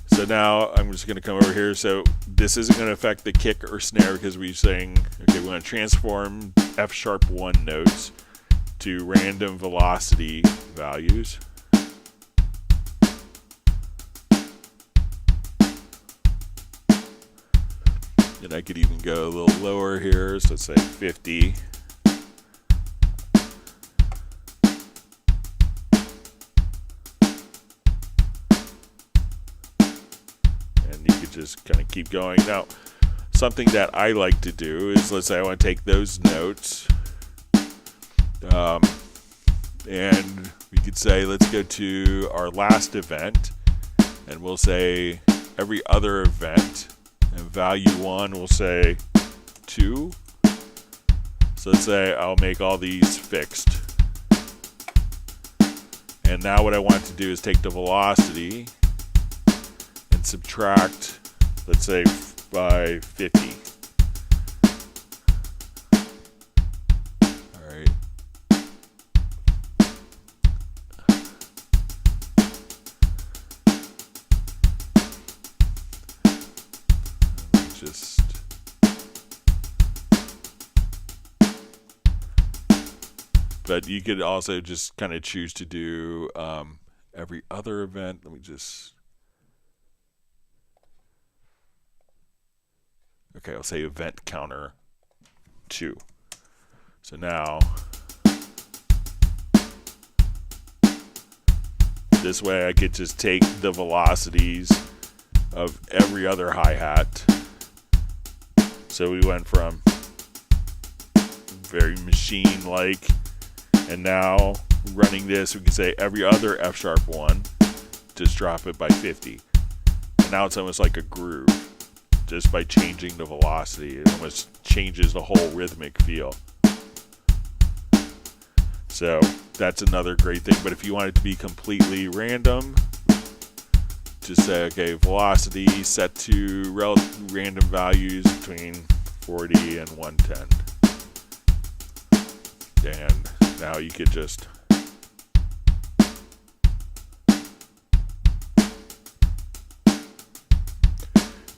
So now I'm just going to come over here. So this isn't going to affect the kick or snare because we're saying, okay, we want to transform F sharp 1 notes to random velocity values. And I could even go a little lower here. So let's say 50. Just kind of keep going. Now, something that I like to do is, let's say I want to take those notes, and we could say, let's go to our last event, and we'll say every other event, and value 1 we'll say 2. So let's say I'll make all these fixed. And now what I want to do is take the velocity and subtract, let's say, by 50. All right. Just but you could also just kind of choose to do every other event. Let me just. Okay, I'll say event counter 2. So now, this way I could just take the velocities of every other hi-hat. So we went from very machine-like, and now running this, we can say every other F sharp 1, just drop it by 50. And now it's almost like a groove. Just by changing the velocity, it almost changes the whole rhythmic feel. So that's another great thing. But if you want it to be completely random, just say, okay, velocity set to random values between 40 and 110. And now you could just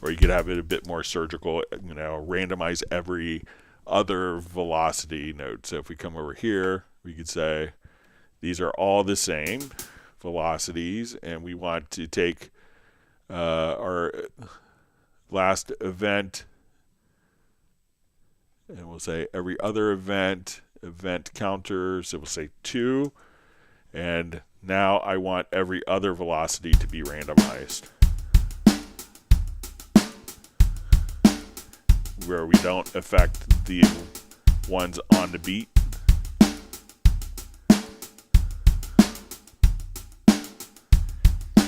or you could have it a bit more surgical, randomize every other velocity note. So if we come over here, we could say these are all the same velocities, and we want to take our last event, and we'll say every other event counter, so we'll say 2, and now I want every other velocity to be randomized, where we don't affect the ones on the beat.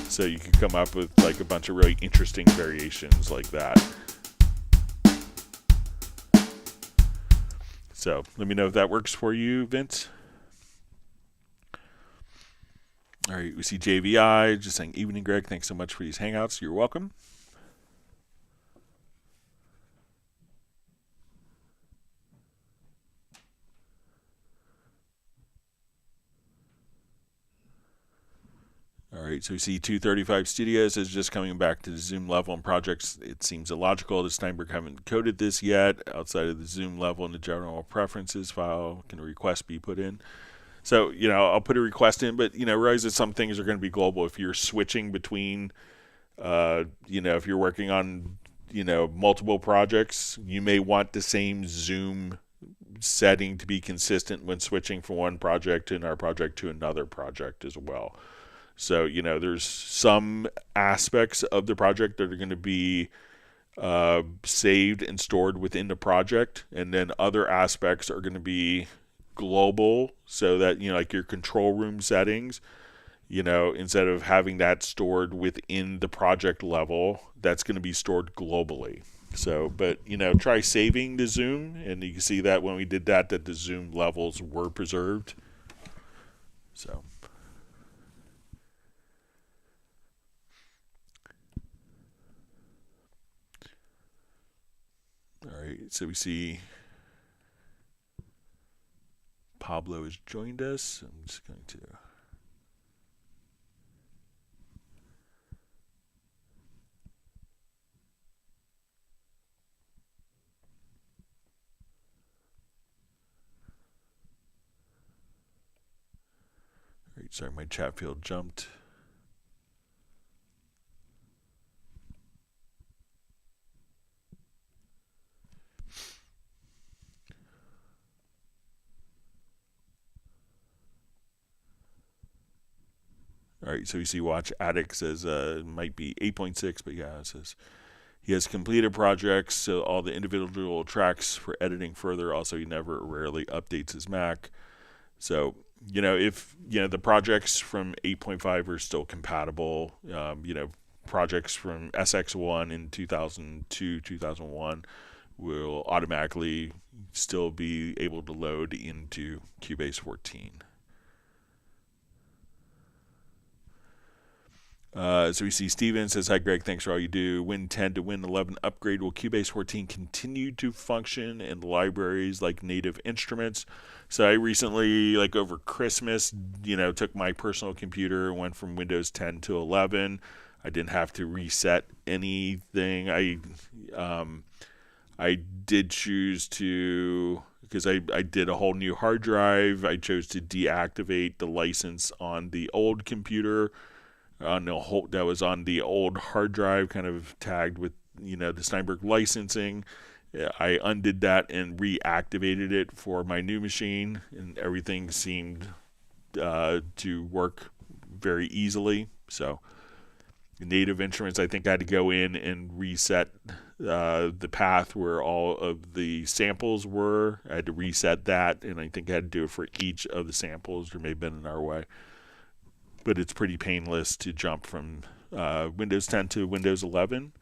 So you can come up with like a bunch of really interesting variations like that. So let me know if that works for you, Vince. All right, we see JVI just saying, evening, Greg. Thanks so much for these hangouts. You're welcome. All right, so we see 235 Studios is just coming back to the Zoom level and projects. It seems illogical that Steinberg haven't coded this yet. Outside of the Zoom level in the general preferences file, can a request be put in? So, I'll put a request in, but, realize that some things are going to be global. If you're switching between, if you're working on, multiple projects, you may want the same zoom setting to be consistent when switching from one project in our project to another project as well. So, there's some aspects of the project that are going to be saved and stored within the project, and then other aspects are going to be global, so that like your control room settings, instead of having that stored within the project level, that's going to be stored globally. So, but try saving the zoom, and you can see that when we did that the zoom levels were preserved. So all right, so we see Pablo has joined us. I'm just going to sorry, my chat field jumped. All right, so you see Watch Addict says it might be 8.6, but yeah, it says he has completed projects, so all the individual tracks for editing further. Also, he never rarely updates his Mac. So, if, the projects from 8.5 are still compatible, projects from SX1 in 2002, 2001 will automatically still be able to load into Cubase 14. So we see Steven says, hi Greg, thanks for all you do. Win 10 to Win 11 upgrade. Will Cubase 14 continue to function in libraries like native instruments? So I recently, like over Christmas, took my personal computer, went from Windows 10 to 11. I didn't have to reset anything. I did choose to, because I did a whole new hard drive, I chose to deactivate the license on the old computer, that was on the old hard drive, kind of tagged with the Steinberg licensing. I undid that and reactivated it for my new machine, and everything seemed to work very easily. So native instruments, I think I had to go in and reset the path where all of the samples were. I had to reset that, and I think I had to do it for each of the samples. There may have been an our way. But it's pretty painless to jump from Windows 10 to Windows 11.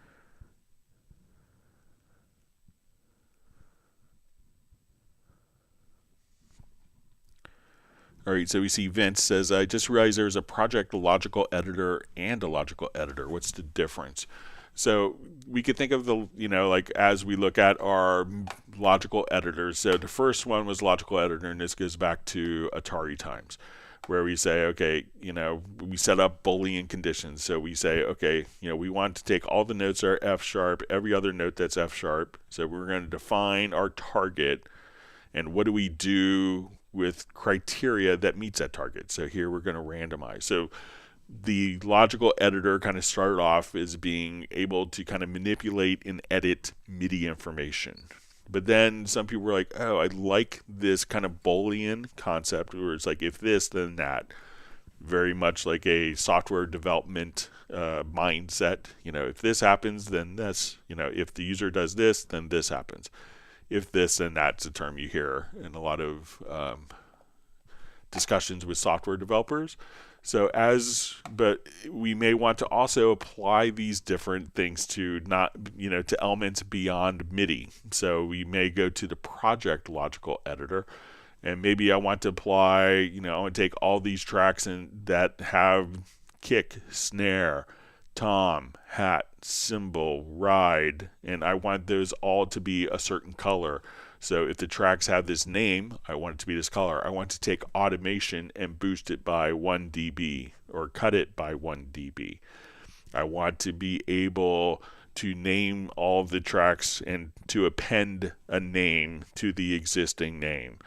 All right, so we see Vince says, I just realized there's a project logical editor and a logical editor. What's the difference? So we could think of the, like as we look at our logical editors. So the first one was logical editor, and this goes back to Atari times, where we say, okay, we set up Boolean conditions. So we say, okay, we want to take all the notes that are F sharp, every other note that's F sharp. So we're going to define our target, and what do we do with criteria that meets that target? So here we're going to randomize. So the logical editor kind of started off as being able to kind of manipulate and edit MIDI information. But then some people were like, oh, I like this kind of Boolean concept where it's like, if this, then that. Very much like a software development mindset. If this happens, then this. If the user does this, then this happens. If this, then that's a term you hear in a lot of discussions with software developers. So but we may want to also apply these different things to to elements beyond MIDI. So we may go to the project logical editor, and maybe I want to apply, I want to take all these tracks that have kick, snare, tom, hat, cymbal, ride, and I want those all to be a certain color. So if the tracks have this name, I want it to be this color. I want to take automation and boost it by 1 dB or cut it by 1 dB. I want to be able to name all of the tracks and to append a name to the existing name.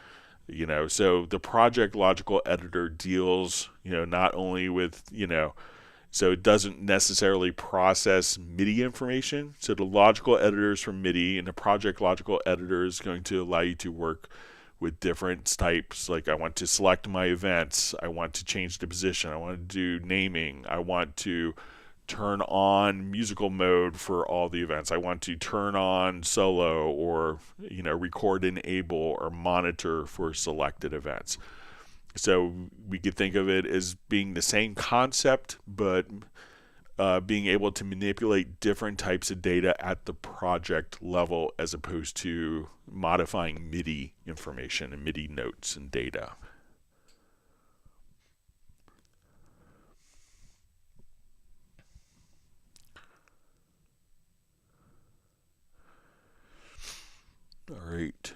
So the project logical editor deals, not only with, so it doesn't necessarily process MIDI information. So the logical editor is from MIDI, and the project logical editor is going to allow you to work with different types. Like I want to select my events, I want to change the position, I want to do naming, I want to turn on musical mode for all the events, I want to turn on solo or record enable or monitor for selected events. So we could think of it as being the same concept, but being able to manipulate different types of data at the project level as opposed to modifying MIDI information and MIDI notes and data. All right.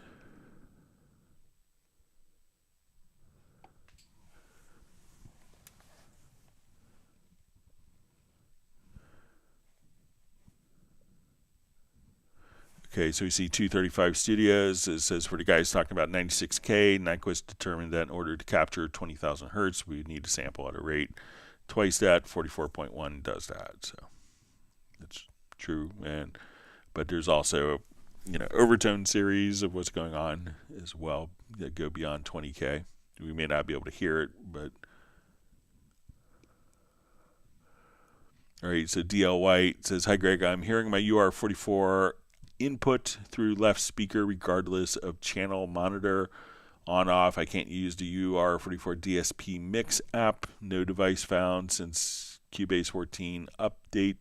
Okay, so we see 235 Studios. It says for the guys talking about 96K, Nyquist determined that in order to capture 20,000 hertz, we would need to sample at a rate twice that. 44.1 does that, so that's true. But there's also overtone series of what's going on as well that go beyond 20K. We may not be able to hear it, but all right. So DL White says, "Hi Greg, I'm hearing my UR44 input through left speaker regardless of channel monitor on off. I can't use the UR44 DSP mix app. No device found since Cubase 14 update.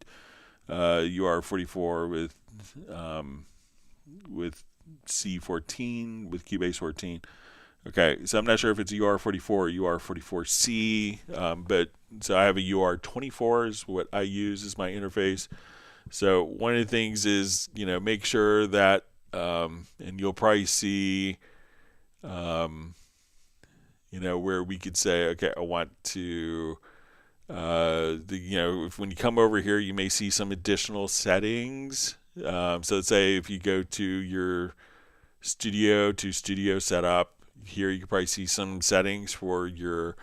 UR44 with C14 with Cubase 14." Okay, so I'm not sure if it's UR44 or UR44C, but so I have a UR24 is what I use as my interface. So one of the things is, make sure that, and you'll probably see, where we could say, okay, I want to, if when you come over here, you may see some additional settings. So let's say if you go to your studio setup, here you can probably see some settings for your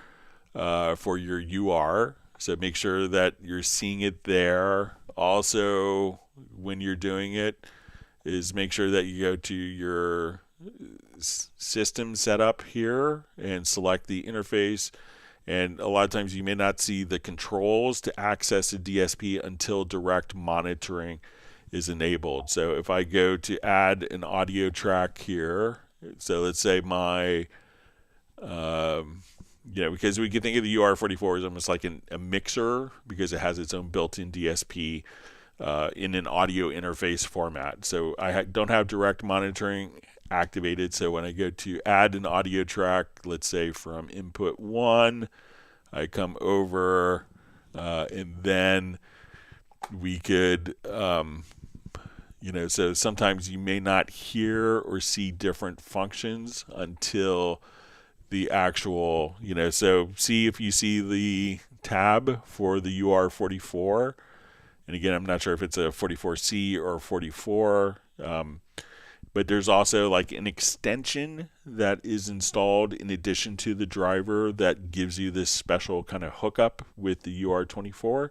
UR. So make sure that you're seeing it there. Also, when you're doing it, is make sure that you go to your system setup here and select the interface. And a lot of times you may not see the controls to access the DSP until direct monitoring is enabled. So if I go to add an audio track here, so let's say my because we can think of the UR44 as almost like a mixer because it has its own built-in DSP in an audio interface format. So I don't have direct monitoring activated. So when I go to add an audio track, let's say from input 1, I come over and then we could, so sometimes you may not hear or see different functions until the actual, so see if you see the tab for the UR44. And again, I'm not sure if it's a 44C or 44, but there's also like an extension that is installed in addition to the driver that gives you this special kind of hookup with the UR24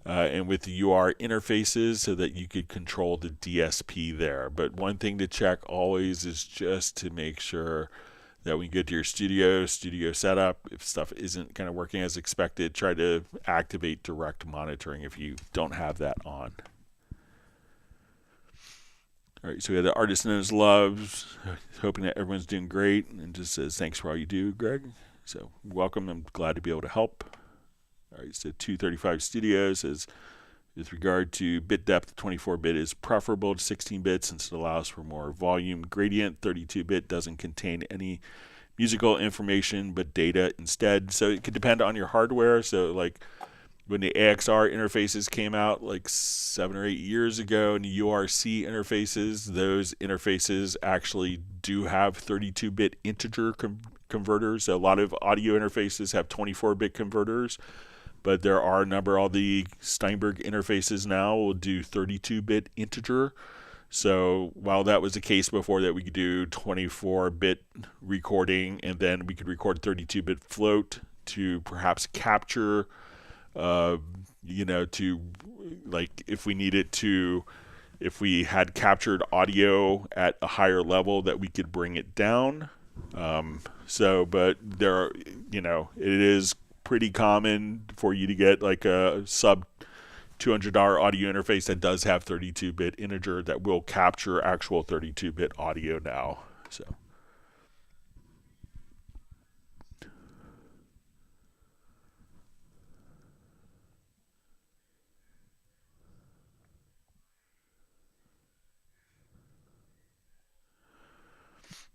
and with the UR interfaces so that you could control the DSP there. But one thing to check always is just to make sure that when you get to your studio setup, if stuff isn't kind of working as expected, try to activate direct monitoring if you don't have that on. All right, so we have the artist knows loves, hoping that everyone's doing great, and just says thanks for all you do, Greg. So welcome, I'm glad to be able to help. All right, so 235 Studios says, with regard to bit depth, 24-bit is preferable to 16-bit since it allows for more volume gradient. 32-bit doesn't contain any musical information but data instead. So it could depend on your hardware. So like when the AXR interfaces came out like 7 or 8 years ago and the URC interfaces, those interfaces actually do have 32-bit integer converters. So a lot of audio interfaces have 24-bit converters. But there are a number, all the Steinberg interfaces now will do 32-bit integer. So while that was the case before, that we could do 24-bit recording, and then we could record 32-bit float to perhaps capture, to, like, if we needed to, if we had captured audio at a higher level, that we could bring it down. But there are, it is pretty common for you to get like a sub $200 audio interface that does have 32-bit integer that will capture actual 32-bit audio now. So.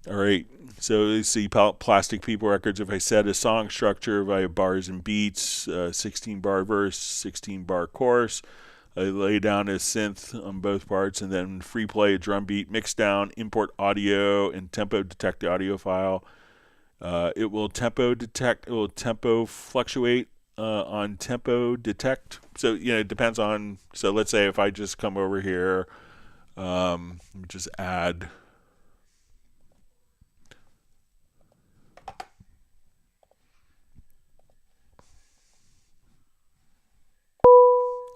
All right, so let's see plastic people records. If I set a song structure, if I have bars and beats, 16-bar verse, 16-bar chorus, I lay down a synth on both parts, and then free play a drum beat, mix down, import audio, and tempo detect the audio file. It will tempo detect, it will tempo fluctuate on tempo detect. So, it depends on, so let's say if I just come over here, just add.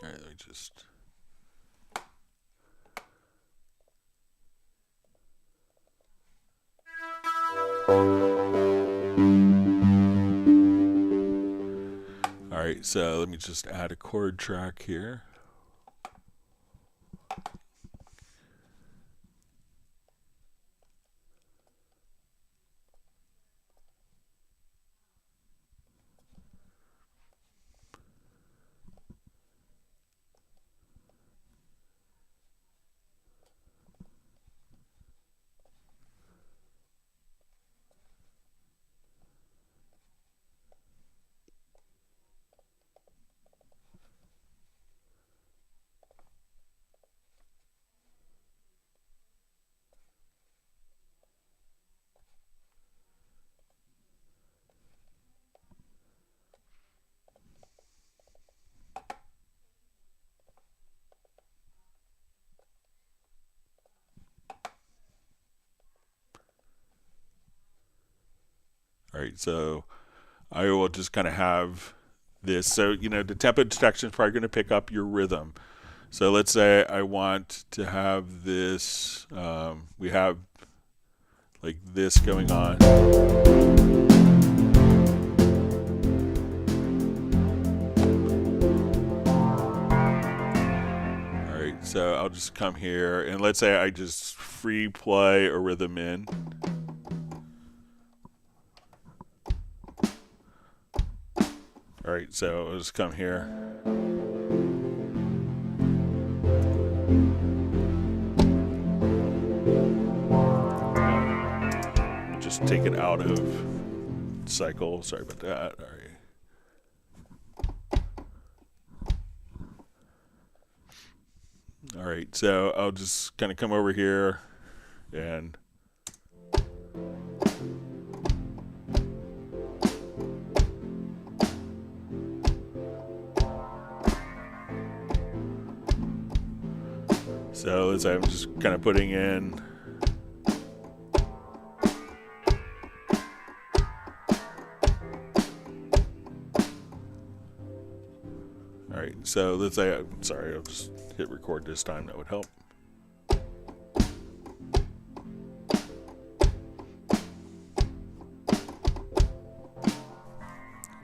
All right, let me just. All right, so let me just add a chord track here. All right, so I will just kind of have this. So, the tempo detection is probably going to pick up your rhythm. So let's say I want to have this, we have like this going on. All right, so I'll just come here, and let's say I just free play a rhythm in. All right, so I'll just come here. Just take it out of cycle. Sorry about that. All right. All right, so I'll just kind of come over here and. So let's say I'm just kind of putting in. All right, so let's say, sorry, I'll just hit record this time. That would help.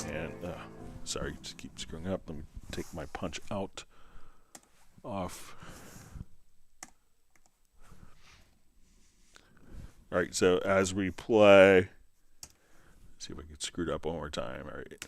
And sorry, just keep screwing up. Let me take my punch out off. All right, so as we play, let's see if I can screw it up one more time. All right.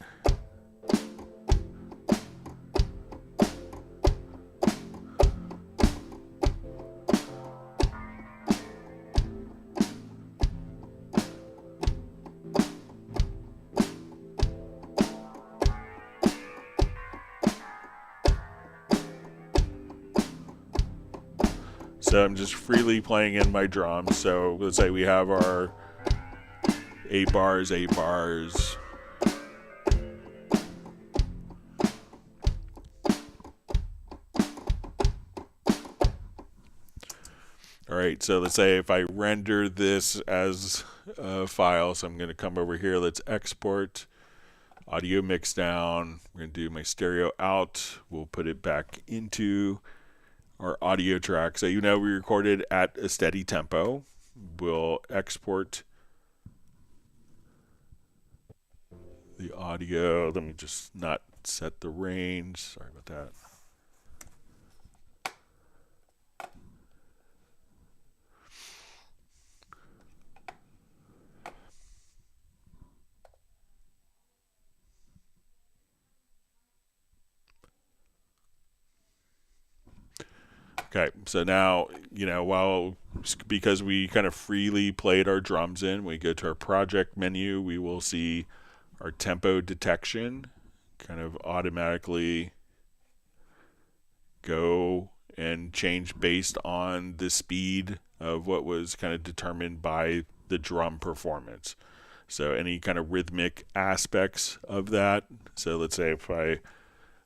So I'm just freely playing in my drums. So let's say we have our 8 bars, 8 bars. right, so let's say if I render this as a file, so I'm going to come over here, let's export, audio mix down, we're going to do my stereo out, we'll put it back into our audio track. So we recorded at a steady tempo. We'll export the audio. Let me just not set the range. Sorry about that. Okay, so now, because we kind of freely played our drums in, we go to our project menu, we will see our tempo detection kind of automatically go and change based on the speed of what was kind of determined by the drum performance. So any kind of rhythmic aspects of that. So let's say if I,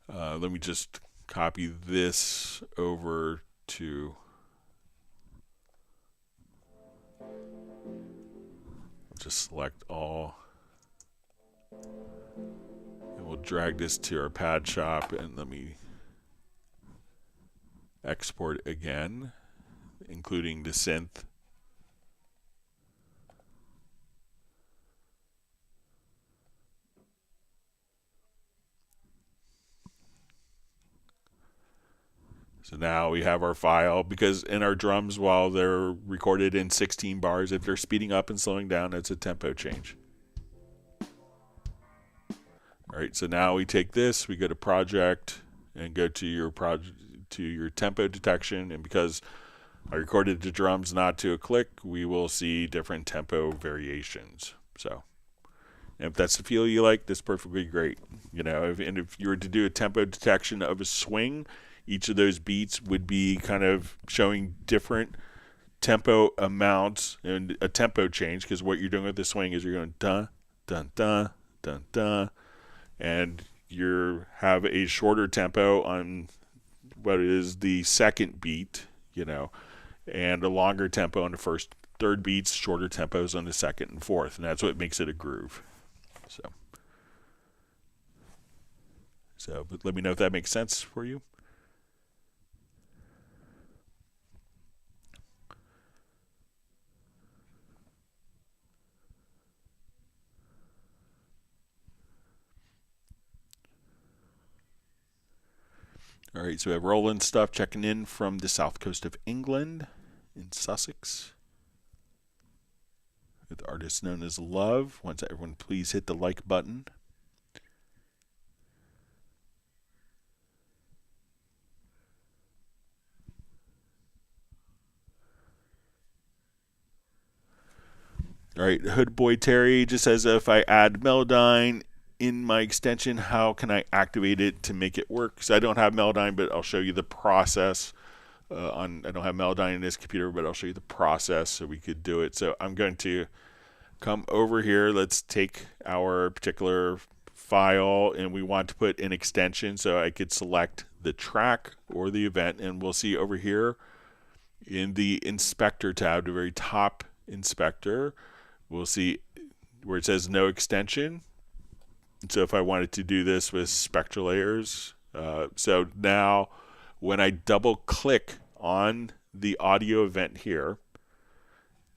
let me just copy this over to, just select all, and we'll drag this to our pad shop, and let me export again, including the synth. So now we have our file, because in our drums, while they're recorded in 16 bars, if they're speeding up and slowing down, that's a tempo change. All right, so now we take this, we go to project and go to your tempo detection, and because I recorded the drums not to a click, we will see different tempo variations. So if that's the feel you like, that's perfectly great. If you were to do a tempo detection of a swing, each of those beats would be kind of showing different tempo amounts and a tempo change, because what you're doing with the swing is you're going dun, dun, dun, dun, dun, and you have a shorter tempo on what is the second beat, and a longer tempo on the first, third beats, shorter tempos on the second and fourth, and that's what makes it a groove. But let me know if that makes sense for you. All right, so we have Roland stuff checking in from the south coast of England in Sussex with the artist known as Love. Once everyone please hit the like button. All right, Hood Boy Terry just says, if I add Melodyne in my extension, how can I activate it to make it work? So I don't have Melodyne, but I'll show you the process. I don't have Melodyne in this computer, but I'll show you the process so we could do it. So I'm going to come over here. Let's take our particular file, and we want to put an extension. So I could select the track or the event, and we'll see over here in the inspector tab, the very top inspector, we'll see where it says no extension. So if I wanted to do this with spectral layers, so now when I double click on the audio event here,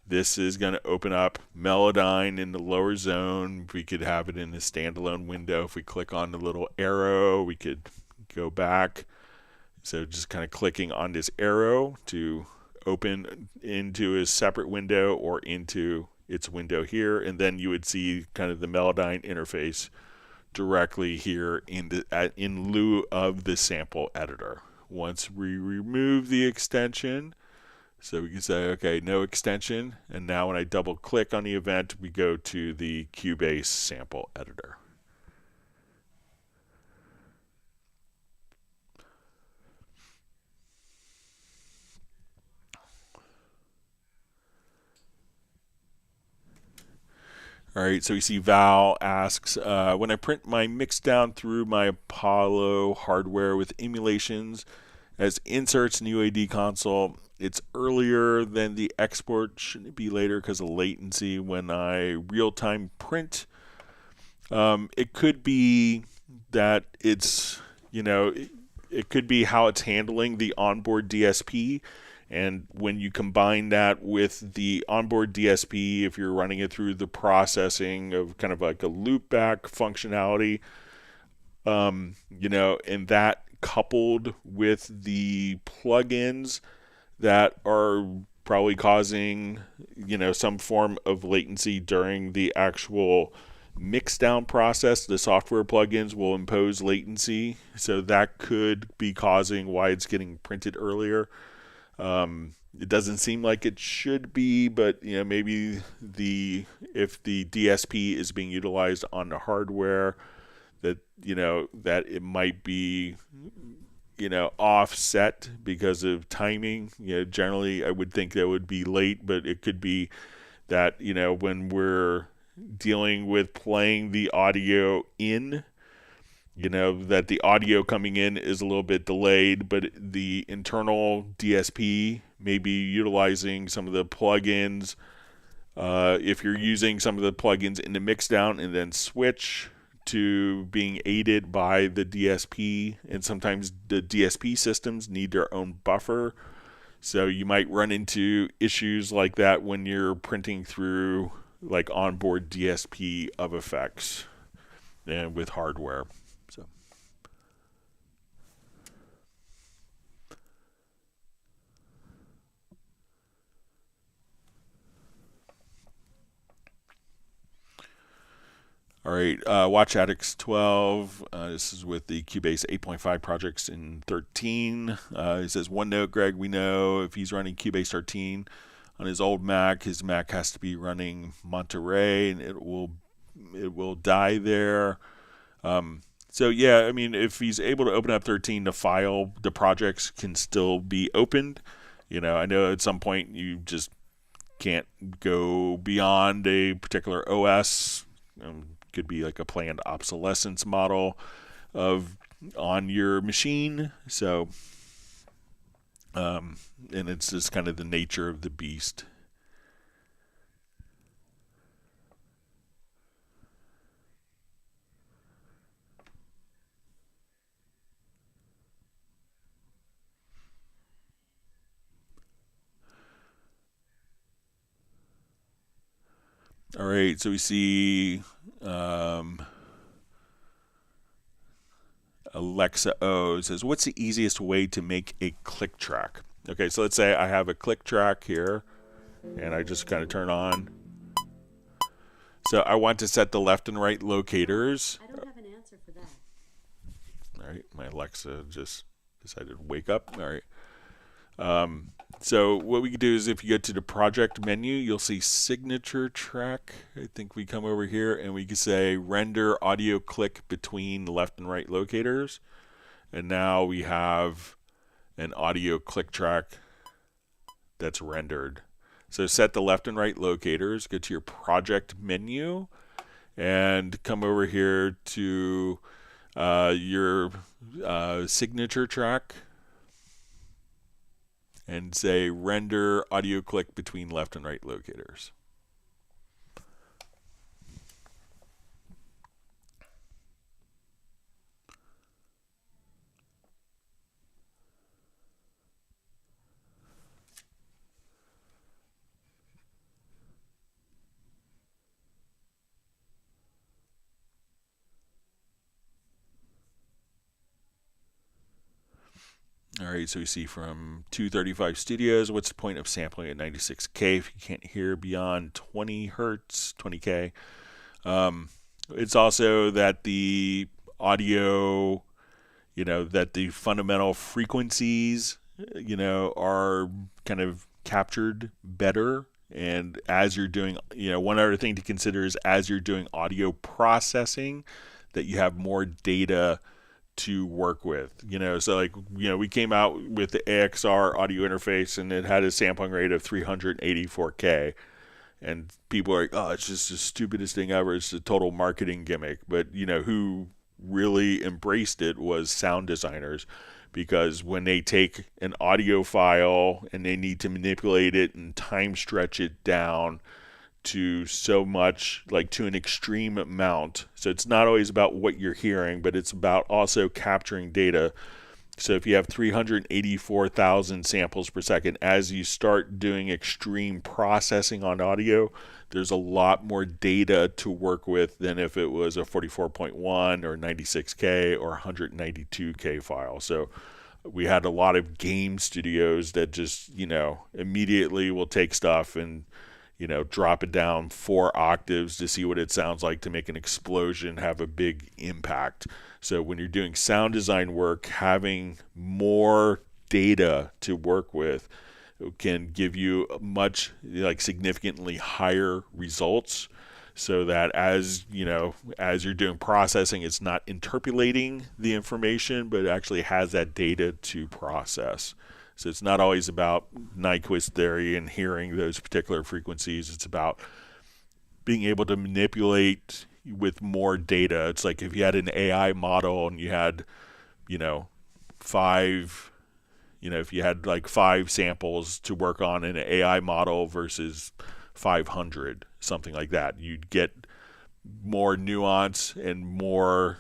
this is going to open up Melodyne in the lower zone. We could have it in a standalone window. If we click on the little arrow, we could go back. So just kind of clicking on this arrow to open into a separate window or into its window here, and then you would see kind of the Melodyne interface directly here in lieu of the sample editor. Once we remove the extension, so we can say, okay, no extension, and now when I double click on the event, we go to the Cubase sample editor. All right, so we see Val asks, when I print my mix down through my Apollo hardware with emulations, As inserts new AD console, it's earlier than the export. Shouldn't it be later because of latency when I real-time print? It could be that it's, it could be how it's handling the onboard DSP. And when you combine that with the onboard DSP, if you're running it through the processing of kind of like a loopback functionality, and that coupled with the plugins that are probably causing, some form of latency during the actual mix down process. The software plugins will impose latency, so that could be causing why it's getting printed earlier. It doesn't seem like it should be, but maybe if the DSP is being utilized on the hardware, that that it might be offset because of timing. Generally I would think that would be late, but it could be that when we're dealing with playing the audio in, that the audio coming in is a little bit delayed, but the internal DSP may be utilizing some of the plugins. If you're using some of the plugins in the mixdown and then switch to being aided by the DSP, and sometimes the DSP systems need their own buffer. So you might run into issues like that when you're printing through like onboard DSP of effects and with hardware. So all right, Watch Addicts 12. This is with the Cubase 8.5 projects in 13. It says, one note, Greg, we know if he's running Cubase 13 on his old Mac, his Mac has to be running Monterey, and it will die there. So yeah, I mean, if he's able to open up 13, the projects can still be opened. I know at some point you just can't go beyond a particular OS. Could be like a planned obsolescence model on your machine. So, and it's just kind of the nature of the beast. All right, so we see Alexa O says, what's the easiest way to make a click track? Okay, so let's say I have a click track here, and I just kind of turn on. So I want to set the left and right locators. I don't have an answer for that. All right, my Alexa just decided to wake up. All right. So what we can do is if you go to the project menu, you'll see signature track. I think we come over here and we can say render audio click between the left and right locators. And now we have an audio click track that's rendered. So set the left and right locators, go to your project menu, and come over here to your signature track, and say render audio click between left and right locators. All right, so we see from 235 Studios, what's the point of sampling at 96K if you can't hear beyond 20 hertz, 20K? It's also that the audio, that the fundamental frequencies, are kind of captured better. And as you're doing, one other thing to consider is as you're doing audio processing, that you have more data to work with, so like, we came out with the AXR audio interface and it had a sampling rate of 384K, and people are like, oh, it's just the stupidest thing ever. It's a total marketing gimmick. But who really embraced it was sound designers, because when they take an audio file and they need to manipulate it and time stretch it down to so much, like to an extreme amount. So it's not always about what you're hearing, but it's about also capturing data. So if you have 384,000 samples per second, as you start doing extreme processing on audio, there's a lot more data to work with than if it was a 44.1 or 96K or 192K file. So we had a lot of game studios that just, immediately will take stuff and drop it down 4 octaves to see what it sounds like to make an explosion have a big impact. So when you're doing sound design work, having more data to work with can give you much, significantly higher results, so that as you're doing processing, it's not interpolating the information, but it actually has that data to process. So it's not always about Nyquist theory and hearing those particular frequencies. It's about being able to manipulate with more data. It's like if you had an AI model and you had, if you had like 5 samples to work on in an AI model versus 500, something like that, you'd get more nuance and more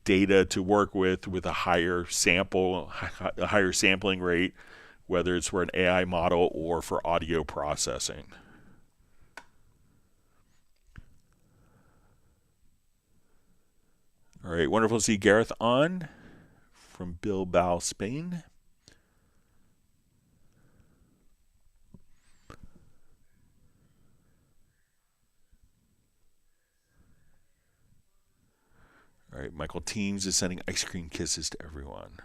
data to work with a higher sampling rate, whether it's for an AI model or for audio processing. All right, wonderful to see Gareth on from Bilbao, Spain. All right, Michael Teams is sending ice cream kisses to everyone.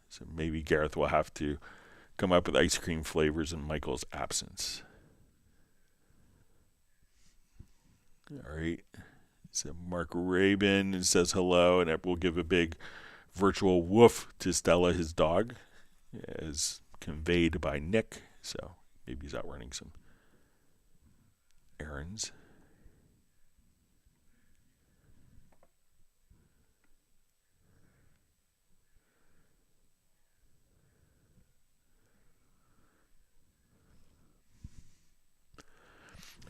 So maybe Gareth will have to come up with ice cream flavors in Michael's absence. All right. So Mark Rabin says hello, and we'll give a big virtual woof to Stella, his dog, as conveyed by Nick. So maybe he's out running some errands.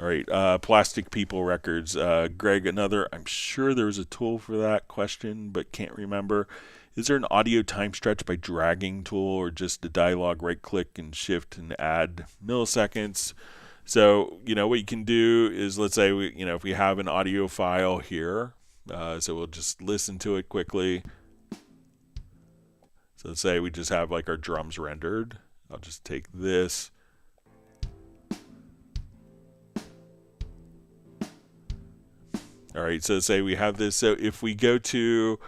All right, Plastic People Records. Greg, I'm sure there was a tool for that question, but can't remember. Is there an audio time stretch by dragging tool, or just the dialogue right-click and shift and add milliseconds? So, what you can do is, let's say, if we have an audio file here, so we'll just listen to it quickly. So let's say we just have like our drums rendered. I'll just take this. All right, so say we have this. So if we go to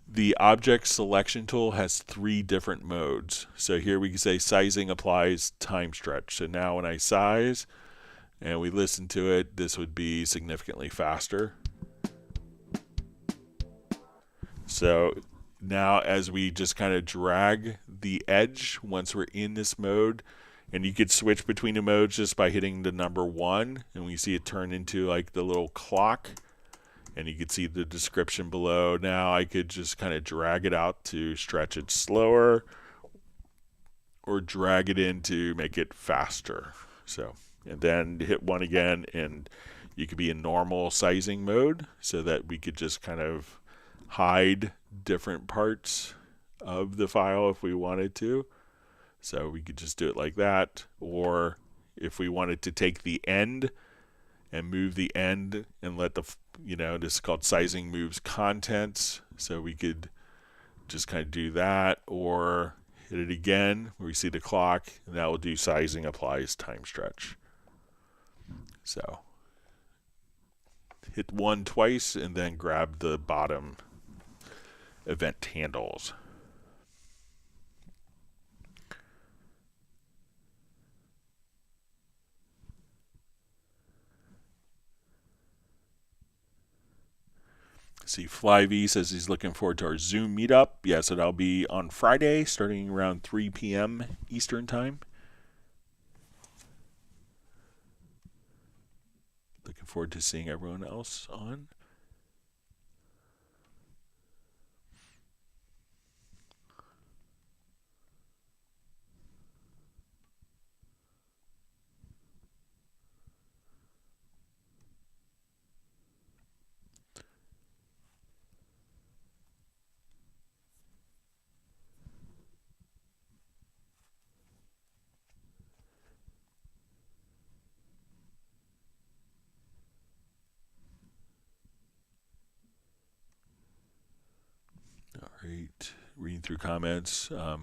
the object selection tool, has 3 different modes. So here we can say sizing applies time stretch. So now when I size and we listen to it, this would be significantly faster. So now as we just kind of drag the edge once we're in this mode, and you could switch between the modes just by hitting the number 1, and we see it turn into like the little clock. And you can see the description below. Now I could just kind of drag it out to stretch it slower, or drag it in to make it faster. So, and then hit 1 again, and you could be in normal sizing mode, so that we could just kind of hide different parts of the file if we wanted to. So we could just do it like that. Or if we wanted to take the end and move the end and let the, this is called sizing moves contents. So we could just kind of do that, or hit it again where we see the clock, and that will do sizing applies time stretch. So hit 1 twice and then grab the bottom event handles. See, Flyv says he's looking forward to our Zoom meetup. Yeah, so that'll be on Friday, starting around 3 p.m. Eastern Time. Looking forward to seeing everyone else on. right, reading through comments. All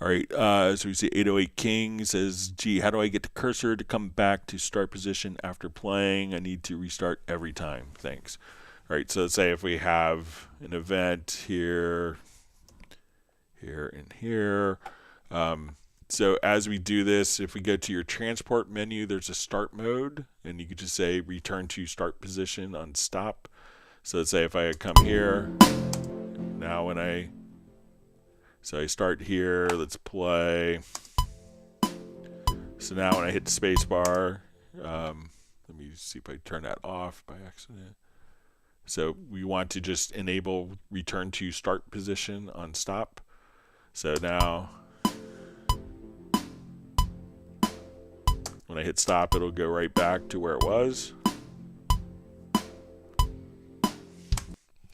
right, so we see 808 King says, gee, how do I get the cursor to come back to start position after playing? I need to restart every time. Thanks. All right, so let's say if we have an event here, here, and here. So as we do this, if we go to your transport menu, there's a start mode, and you could just say return to start position on stop. So let's say if I come here, now when I start here, let's play. So now when I hit the space bar, let me see if I turn that off by accident. So we want to just enable return to start position on stop. So now when I hit stop, it'll go right back to where it was.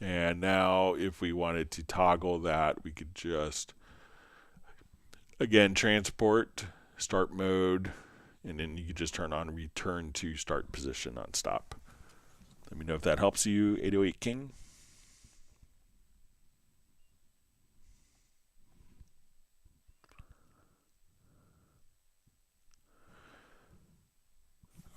And now if we wanted to toggle that, we could just, again, transport, start mode, and then you could just turn on return to start position on stop. Let me know if that helps you, 808 King.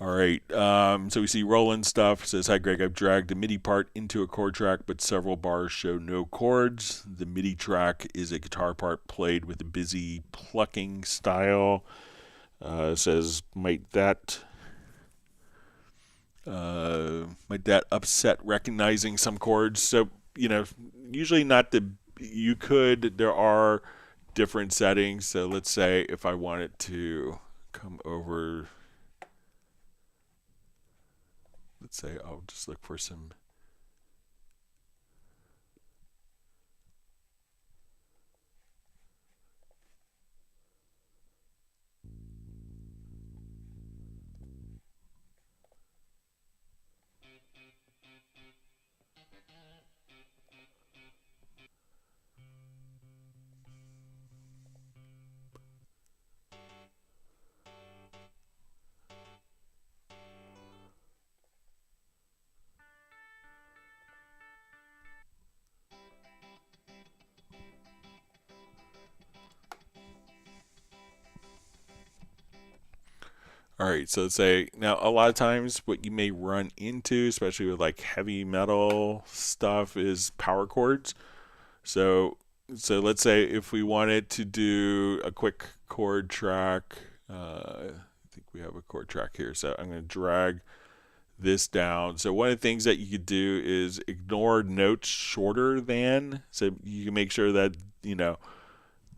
All right, so we see Roland stuff. Says, hi Greg, I've dragged the MIDI part into a chord track, but several bars show no chords. The MIDI track is a guitar part played with a busy plucking style. Says, might that upset recognizing some chords? So, usually not there are different settings. So let's say if I wanted to come over, let's say I'll just look for some. All right, so let's say now a lot of times what you may run into, especially with like heavy metal stuff, is power chords. So let's say if we wanted to do a quick chord track, I think we have a chord track here. So I'm going to drag this down. So one of the things that you could do is ignore notes shorter than. So you can make sure that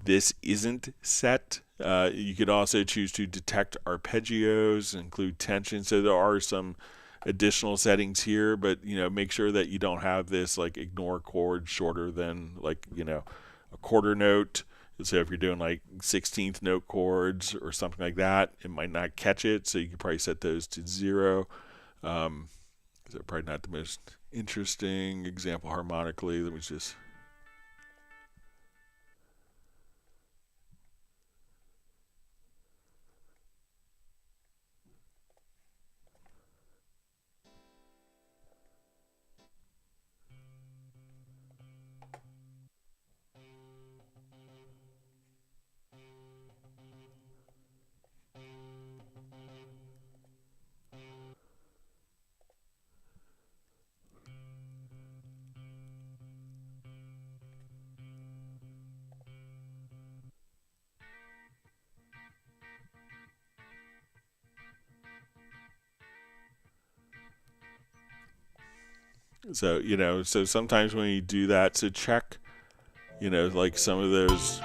this isn't set. You could also choose to detect arpeggios, include tension. So there are some additional settings here, but make sure that you don't have this like ignore chords shorter than like a quarter note. So if you're doing like 16th note chords or something like that, it might not catch it. So you can probably set those to 0. So probably not the most interesting example harmonically. Let me just. So, so sometimes when you do that, so check, like some of those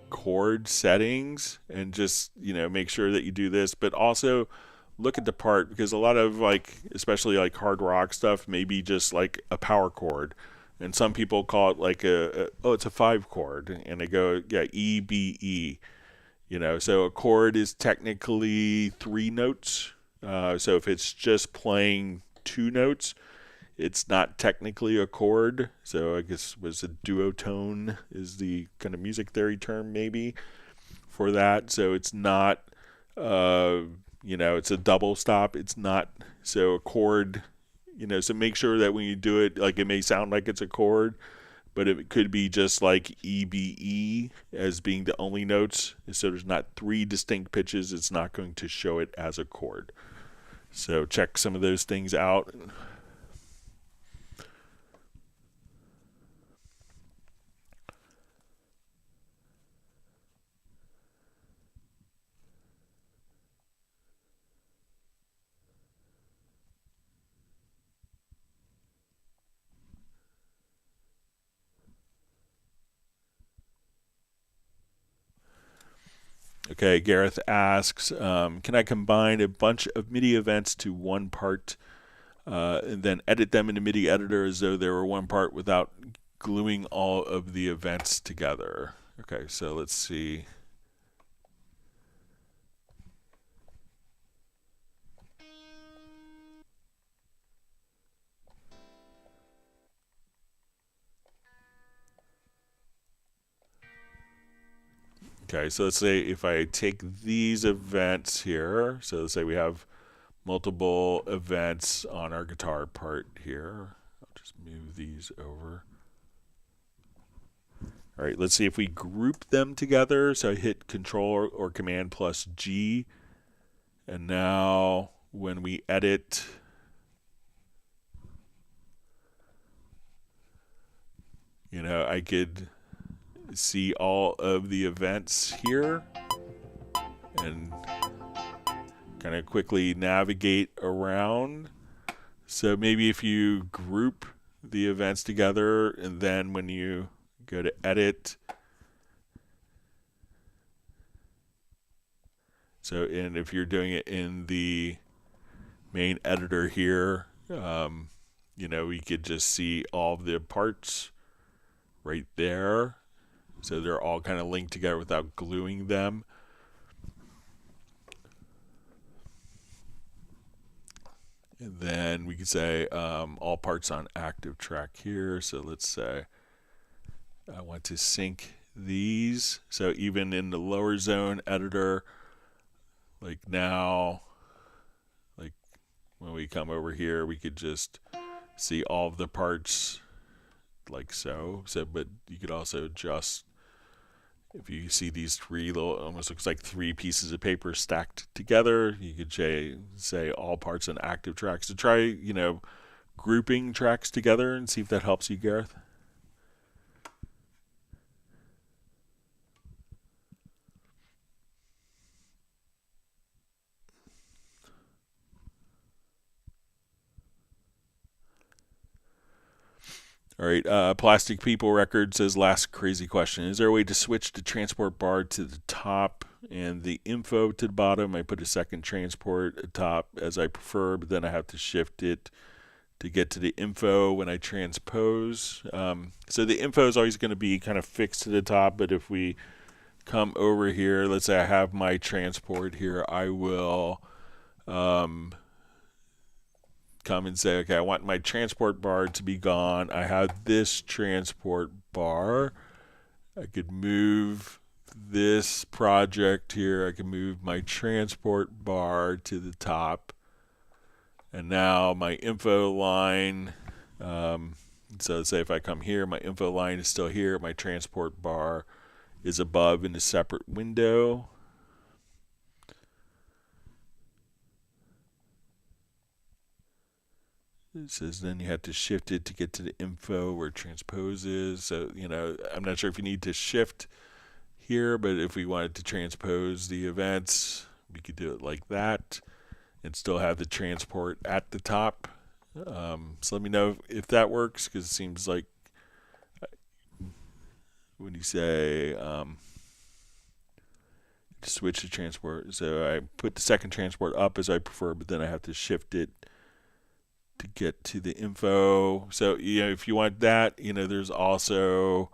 chord settings and just, make sure that you do this, but also look at the part, because a lot of like, especially like hard rock stuff, maybe just like a power chord. And some people call it like it's a 5 chord, and they go, yeah, E, B, E, so a chord is technically 3 notes. So if it's just playing 2 notes, it's not technically a chord. So I guess was a duotone is the kind of music theory term maybe for that. So it's not, it's a double stop. It's not, so a chord, so make sure that when you do it, like it may sound like it's a chord, but it could be just like EBE as being the only notes. So there's not 3 distinct pitches. It's not going to show it as a chord. So check some of those things out. Okay, Gareth asks, can I combine a bunch of MIDI events to one part and then edit them in the MIDI editor as though they were one part without gluing all of the events together? Okay, so let's see. Okay, so let's say if I take these events here, so let's say we have multiple events on our guitar part here. I'll just move these over. All right, let's see if we group them together. So I hit Control or Command plus G. And now when we edit, I could see all of the events here and kind of quickly navigate around. So maybe if you group the events together and then when you go to edit, and if you're doing it in the main editor here, we could just see all of the parts right there. So they're all kind of linked together without gluing them. And then we could say all parts on active track here. So let's say I want to sync these. So even in the lower zone editor, like now, like when we come over here, we could just see all of the parts like so. But you could also adjust. If you see these 3 little, almost looks like 3 pieces of paper stacked together, you could say all parts on active tracks. So try, grouping tracks together and see if that helps you, Gareth. All right, Plastic People Record says, last crazy question. Is there a way to switch the transport bar to the top and the info to the bottom? I put a second transport at top as I prefer, but then I have to shift it to get to the info when I transpose. So the info is always going to be kind of fixed to the top, but if we come over here, let's say I have my transport here, I will come and say, okay, I want my transport bar to be gone. I have this transport bar. I could move this project here. I can move my transport bar to the top. And now my info line, so say if I come here, my info line is still here. My transport bar is above in a separate window. It says then you have to shift it to get to the info where transpose is. So, I'm not sure if you need to shift here, but if we wanted to transpose the events, we could do it like that and still have the transport at the top. So let me know if that works, because it seems like when you say switch the transport, so I put the second transport up as I prefer, but then I have to shift it to get to the info. So if you want that, there's also,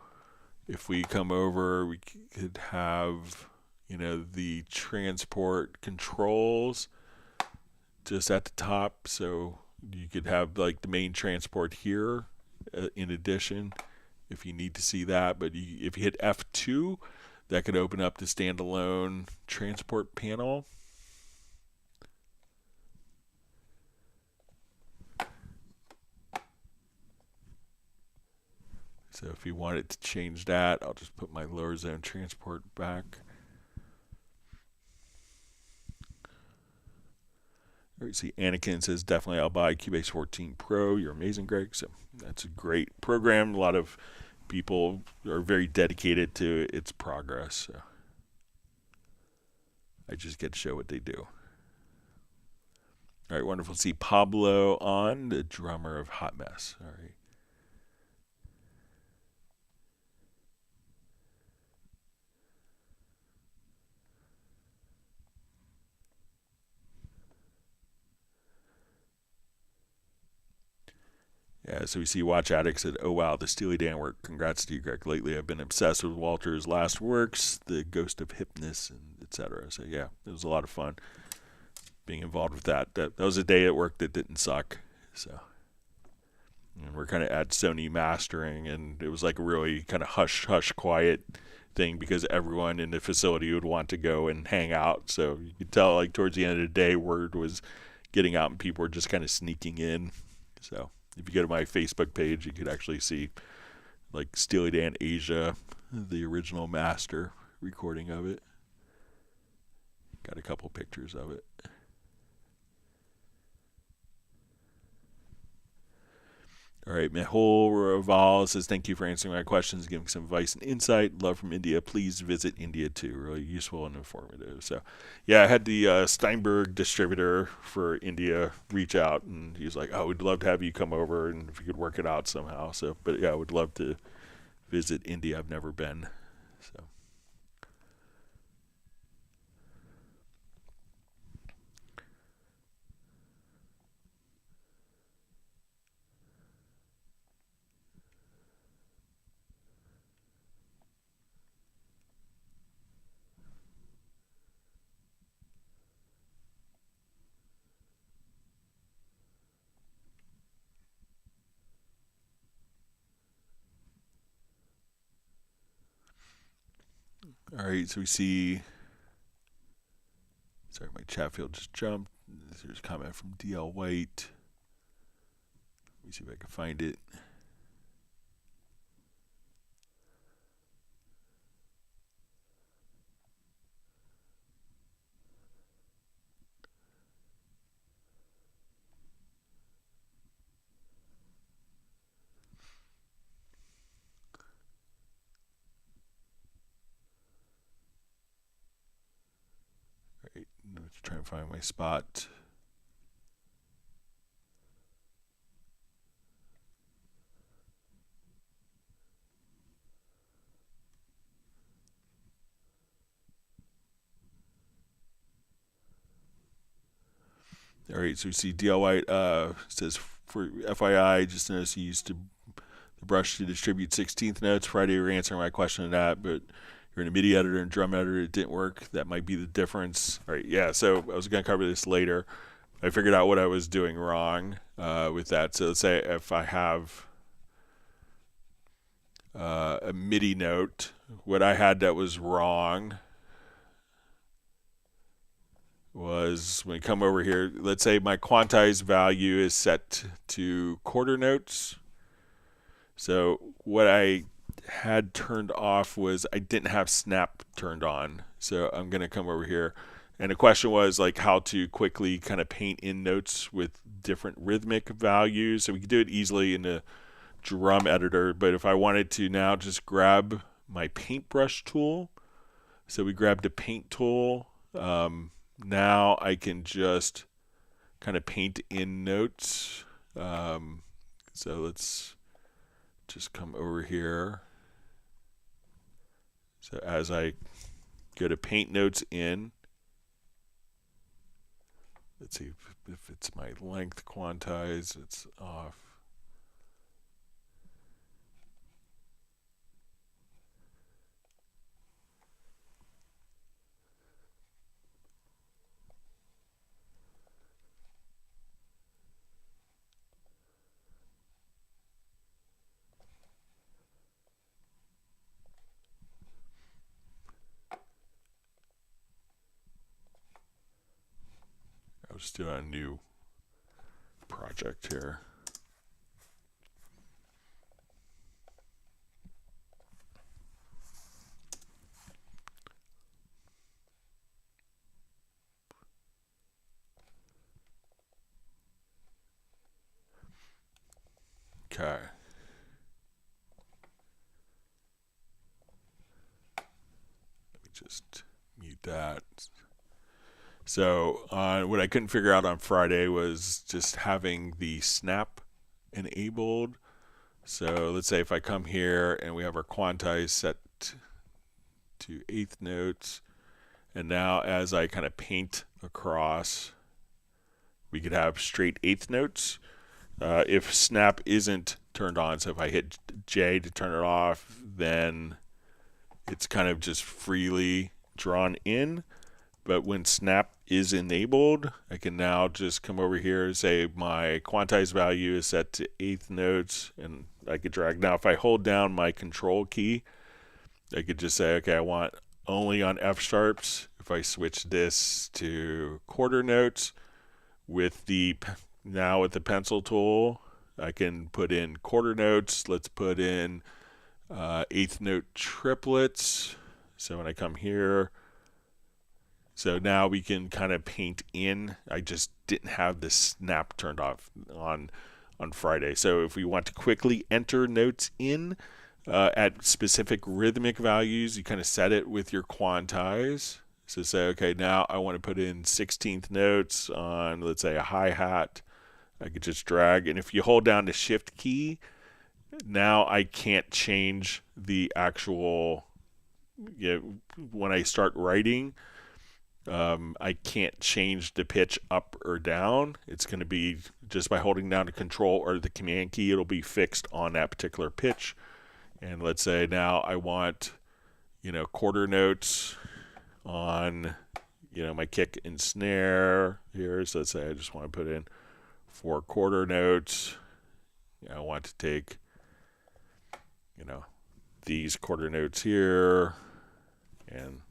if we come over, we could have the transport controls just at the top. So you could have like the main transport here in addition if you need to see that. But if you hit F2, that could open up the standalone transport panel. So if you wanted to change that, I'll just put my lower zone transport back. All right, see, Anakin says, definitely I'll buy Cubase 14 Pro. You're amazing, Greg. So that's a great program. A lot of people are very dedicated to its progress. So I just get to show what they do. All right, wonderful to see Pablo on, the drummer of Hot Mess. All right. Yeah, so we see Watch Addict said, oh wow, the Steely Dan work. Congrats to you, Greg. Lately I've been obsessed with Walter's last works, The Ghost of Hypnus, and etc. So yeah, it was a lot of fun being involved with that. That was a day at work that didn't suck. So and we're kind of at Sony mastering, and it was like a really kind of hush quiet thing because everyone in the facility would want to go and hang out. So you could tell like towards the end of the day, word was getting out and people were just kind of sneaking in. So if you go to my Facebook page, you could actually see like Steely Dan Asia, the original master recording of it. Got a couple pictures of it. All right, Mehul Raval says, thank you for answering my questions, giving some advice and insight. Love from India. Please visit India too. Really useful and informative. So, yeah, I had the Steinberg distributor for India reach out, and he was like, oh, we'd love to have you come over, and if you could work it out somehow. So, but yeah, I would love to visit India. I've never been. So. All right, so we see, sorry, my chat field just jumped. There's a comment from DL White. Let me see if I can find it. All right, let's try and find my spot. All right, so we see DL White says, for FYI, just notice he used the brush to distribute 16th notes. Friday, you were answering my question on that, but you're in a MIDI editor and drum editor. It didn't work. That might be the difference. All right, yeah, so I was going to cover this later. I figured out what I was doing wrong with that. So let's say if I have a MIDI note, what I had that was wrong was when we come over here, let's say my quantized value is set to quarter notes. So what I had turned off was I didn't have snap turned on. So I'm going to come over here. And the question was like how to quickly kind of paint in notes with different rhythmic values. So we could do it easily in the drum editor. But if I wanted to now just grab my paintbrush tool. So we grabbed the paint tool. Now I can just kind of paint in notes. So let's just come over here. So as I go to paint notes in, let's see if it's my length quantized, it's off. I'll just do a new project here. Okay. Let me just mute that. So what I couldn't figure out on Friday was just having the snap enabled. So let's say if I come here and we have our quantize set to eighth notes, and now as I kind of paint across, we could have straight eighth notes. If snap isn't turned on, so if I hit J to turn it off, then it's kind of just freely drawn in. But when snap is enabled, I can now just come over here and say my quantize value is set to eighth notes, and I could drag. Now if I hold down my control key, I could just say, okay, I want only on F sharps. If I switch this to quarter notes with the pencil tool, I can put in quarter notes. Let's put in eighth note triplets. So when I come here, so now we can kind of paint in. I just didn't have the snap turned off on Friday. So if we want to quickly enter notes in at specific rhythmic values, you kind of set it with your quantize. So say, okay, now I want to put in 16th notes on, let's say, a hi-hat. I could just drag, and if you hold down the shift key, now I can't change the actual, when I start writing, I can't change the pitch up or down. It's going to be just by holding down the control or the command key, it'll be fixed on that particular pitch. And let's say now I want, quarter notes on, my kick and snare here. So let's say I just want to put in 4 quarter notes. I want to take, these quarter notes here. And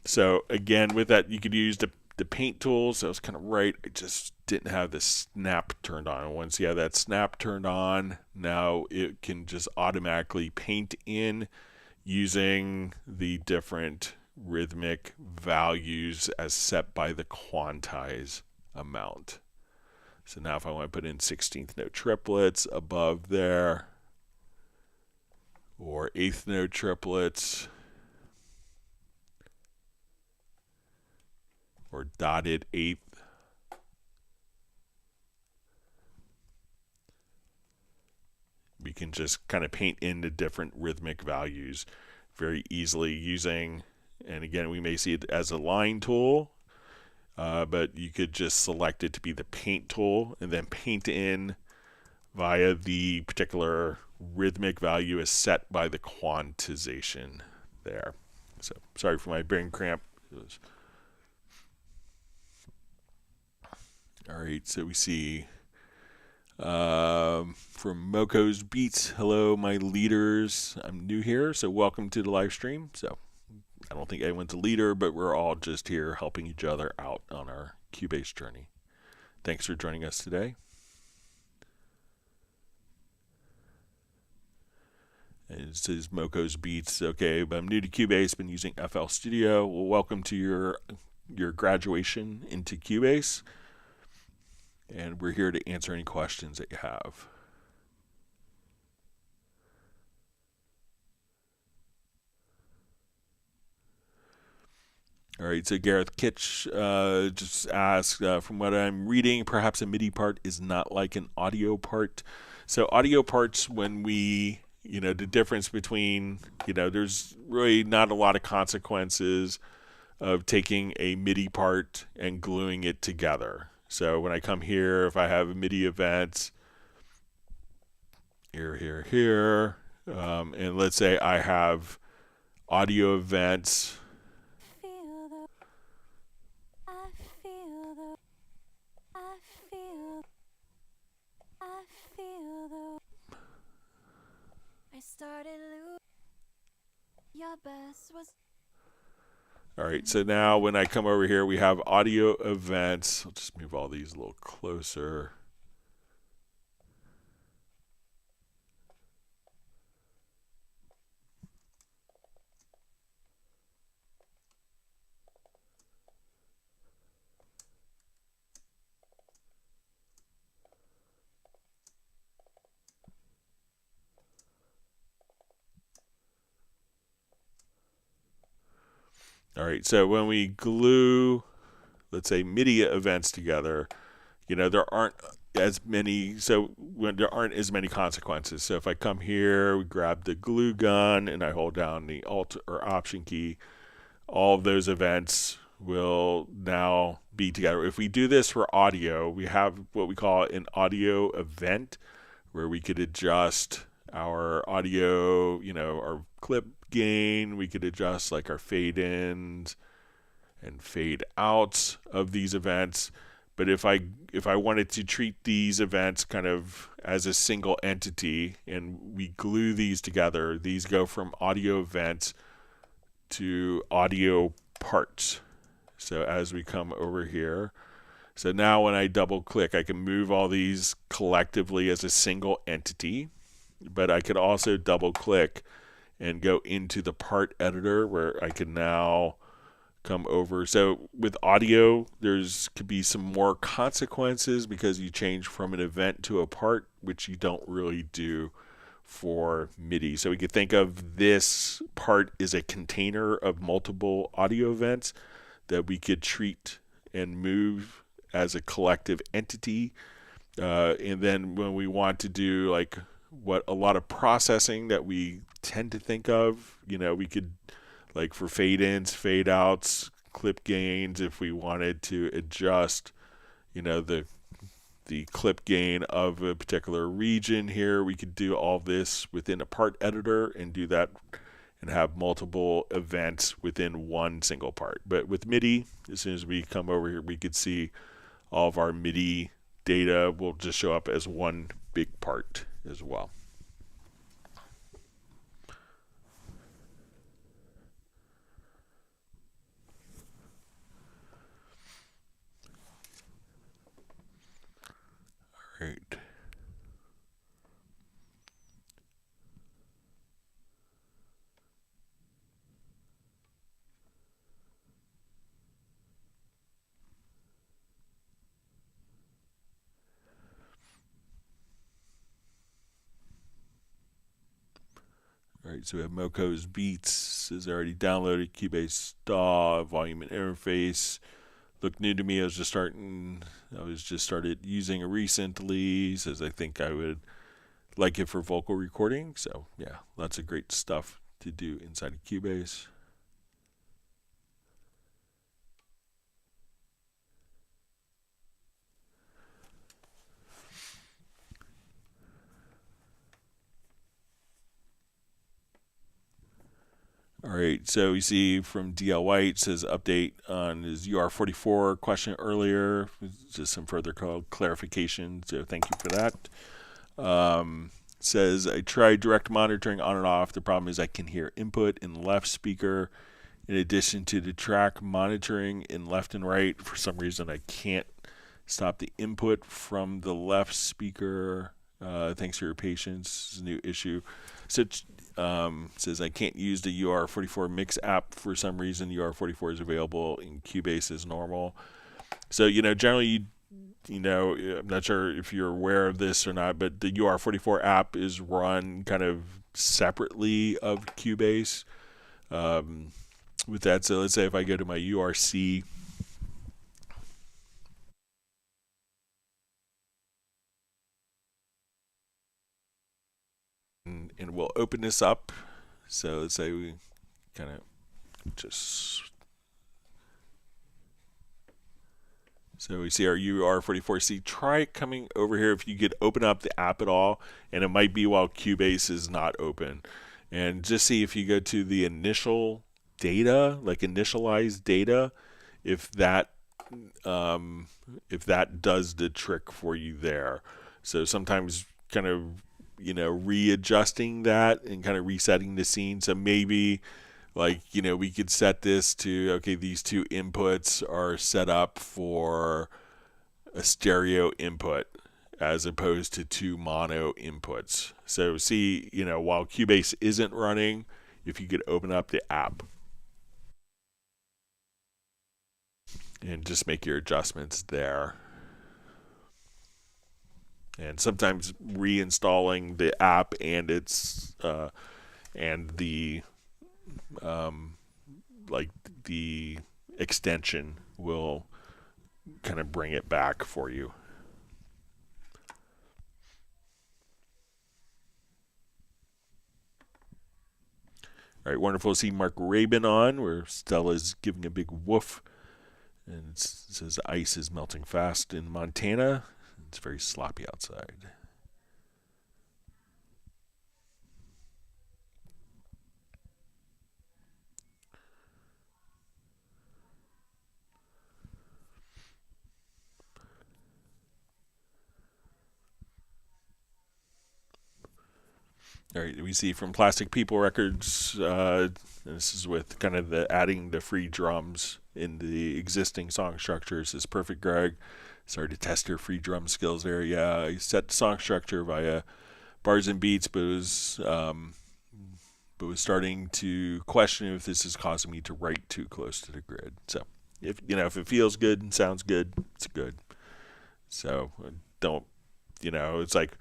so again, with that, you could use the paint tool. So I was kind of right. I just didn't have the snap turned on. Once you have that snap turned on, now it can just automatically paint in using the different rhythmic values as set by the quantize amount. So now if I want to put in 16th note triplets above there, or 8th note triplets, or dotted 8th, we can just kind of paint in the different rhythmic values very easily using, and again, we may see it as a line tool, but you could just select it to be the paint tool and then paint in via the particular rhythmic value is set by the quantization there. So sorry for my brain cramp. All right, so we see from Moko's Beats, hello my leaders. I'm new here, so welcome to the live stream. So I don't think anyone's a leader, but we're all just here helping each other out on our Cubase journey. Thanks for joining us today. And it says Moko's Beats. Okay, but I'm new to Cubase, been using FL Studio. Well, welcome to your graduation into Cubase. And we're here to answer any questions that you have. All right, so Gareth Kitch just asked, from what I'm reading, perhaps a MIDI part is not like an audio part. So audio parts, when we, the difference between, there's really not a lot of consequences of taking a MIDI part and gluing it together. So when I come here, if I have a MIDI event, here, and let's say I have audio events. All right, so now when I come over here, we have audio events. I'll just move all these a little closer. All right, so when we glue, let's say, MIDI events together, there aren't as many, so when there aren't as many consequences. So if I come here, we grab the glue gun, and I hold down the Alt or Option key, all of those events will now be together. If we do this for audio, we have what we call an audio event, where we could adjust our audio, our clip gain. We could adjust like our fade ins and fade outs of these events. But if I wanted to treat these events kind of as a single entity and we glue these together, these go from audio events to audio parts. So as we come over here, so now when I double click, I can move all these collectively as a single entity, but I could also double click and go into the part editor where I can now come over. So with audio, could be some more consequences because you change from an event to a part, which you don't really do for MIDI. So we could think of this part as a container of multiple audio events that we could treat and move as a collective entity. And then when we want to do like what a lot of processing that we tend to think of, we could, like for fade ins, fade outs, clip gains, if we wanted to adjust, the clip gain of a particular region here, we could do all this within a part editor and do that and have multiple events within one single part. But with MIDI, as soon as we come over here, we could see all of our MIDI data will just show up as one big part as well. All right. All right, so we have Moko's Beats is already downloaded, Cubase DAW, volume and interface. Looked new to me. I was just started using it recently. Says I think I would like it for vocal recording. So yeah, lots of great stuff to do inside of Cubase. All right, so we see from DL White says update on his UR44 question earlier. Just some further clarification, so thank you for that. Says I tried direct monitoring on and off. The problem is I can hear input in left speaker in addition to the track monitoring in left and right. For some reason I can't stop the input from the left speaker. Thanks for your patience. It's a new issue. So says I can't use the UR44 mix app for some reason. UR44 is available in Cubase as normal. So generally, I'm not sure if you're aware of this or not, but the UR44 app is run kind of separately of Cubase. With that, so let's say if I go to my URC. And we'll open this up. So let's say we kind of just, so we see our UR44C. Try coming over here if you could open up the app at all, and it might be while Cubase is not open. And just see if you go to the initial data, like initialized data, if that does the trick for you there. So sometimes kind of readjusting that and kind of resetting the scene. So maybe we could set this to, okay, these two inputs are set up for a stereo input as opposed to two mono inputs. So see, while Cubase isn't running, if you could open up the app and just make your adjustments there. And sometimes reinstalling the app and its and the the extension will kind of bring it back for you. All right, wonderful to see Mark Rabin on, where Stella's giving a big woof. And it says ice is melting fast in Montana. It's very sloppy outside. All right, we see from Plastic People Records, this is with kind of the adding the free drums in the existing song structures. Is perfect, Greg. Sorry to test your free drum skills there. Yeah, I set the song structure via bars and beats, but was starting to question if this is causing me to write too close to the grid. So if it feels good and sounds good, it's good. So don't, it's like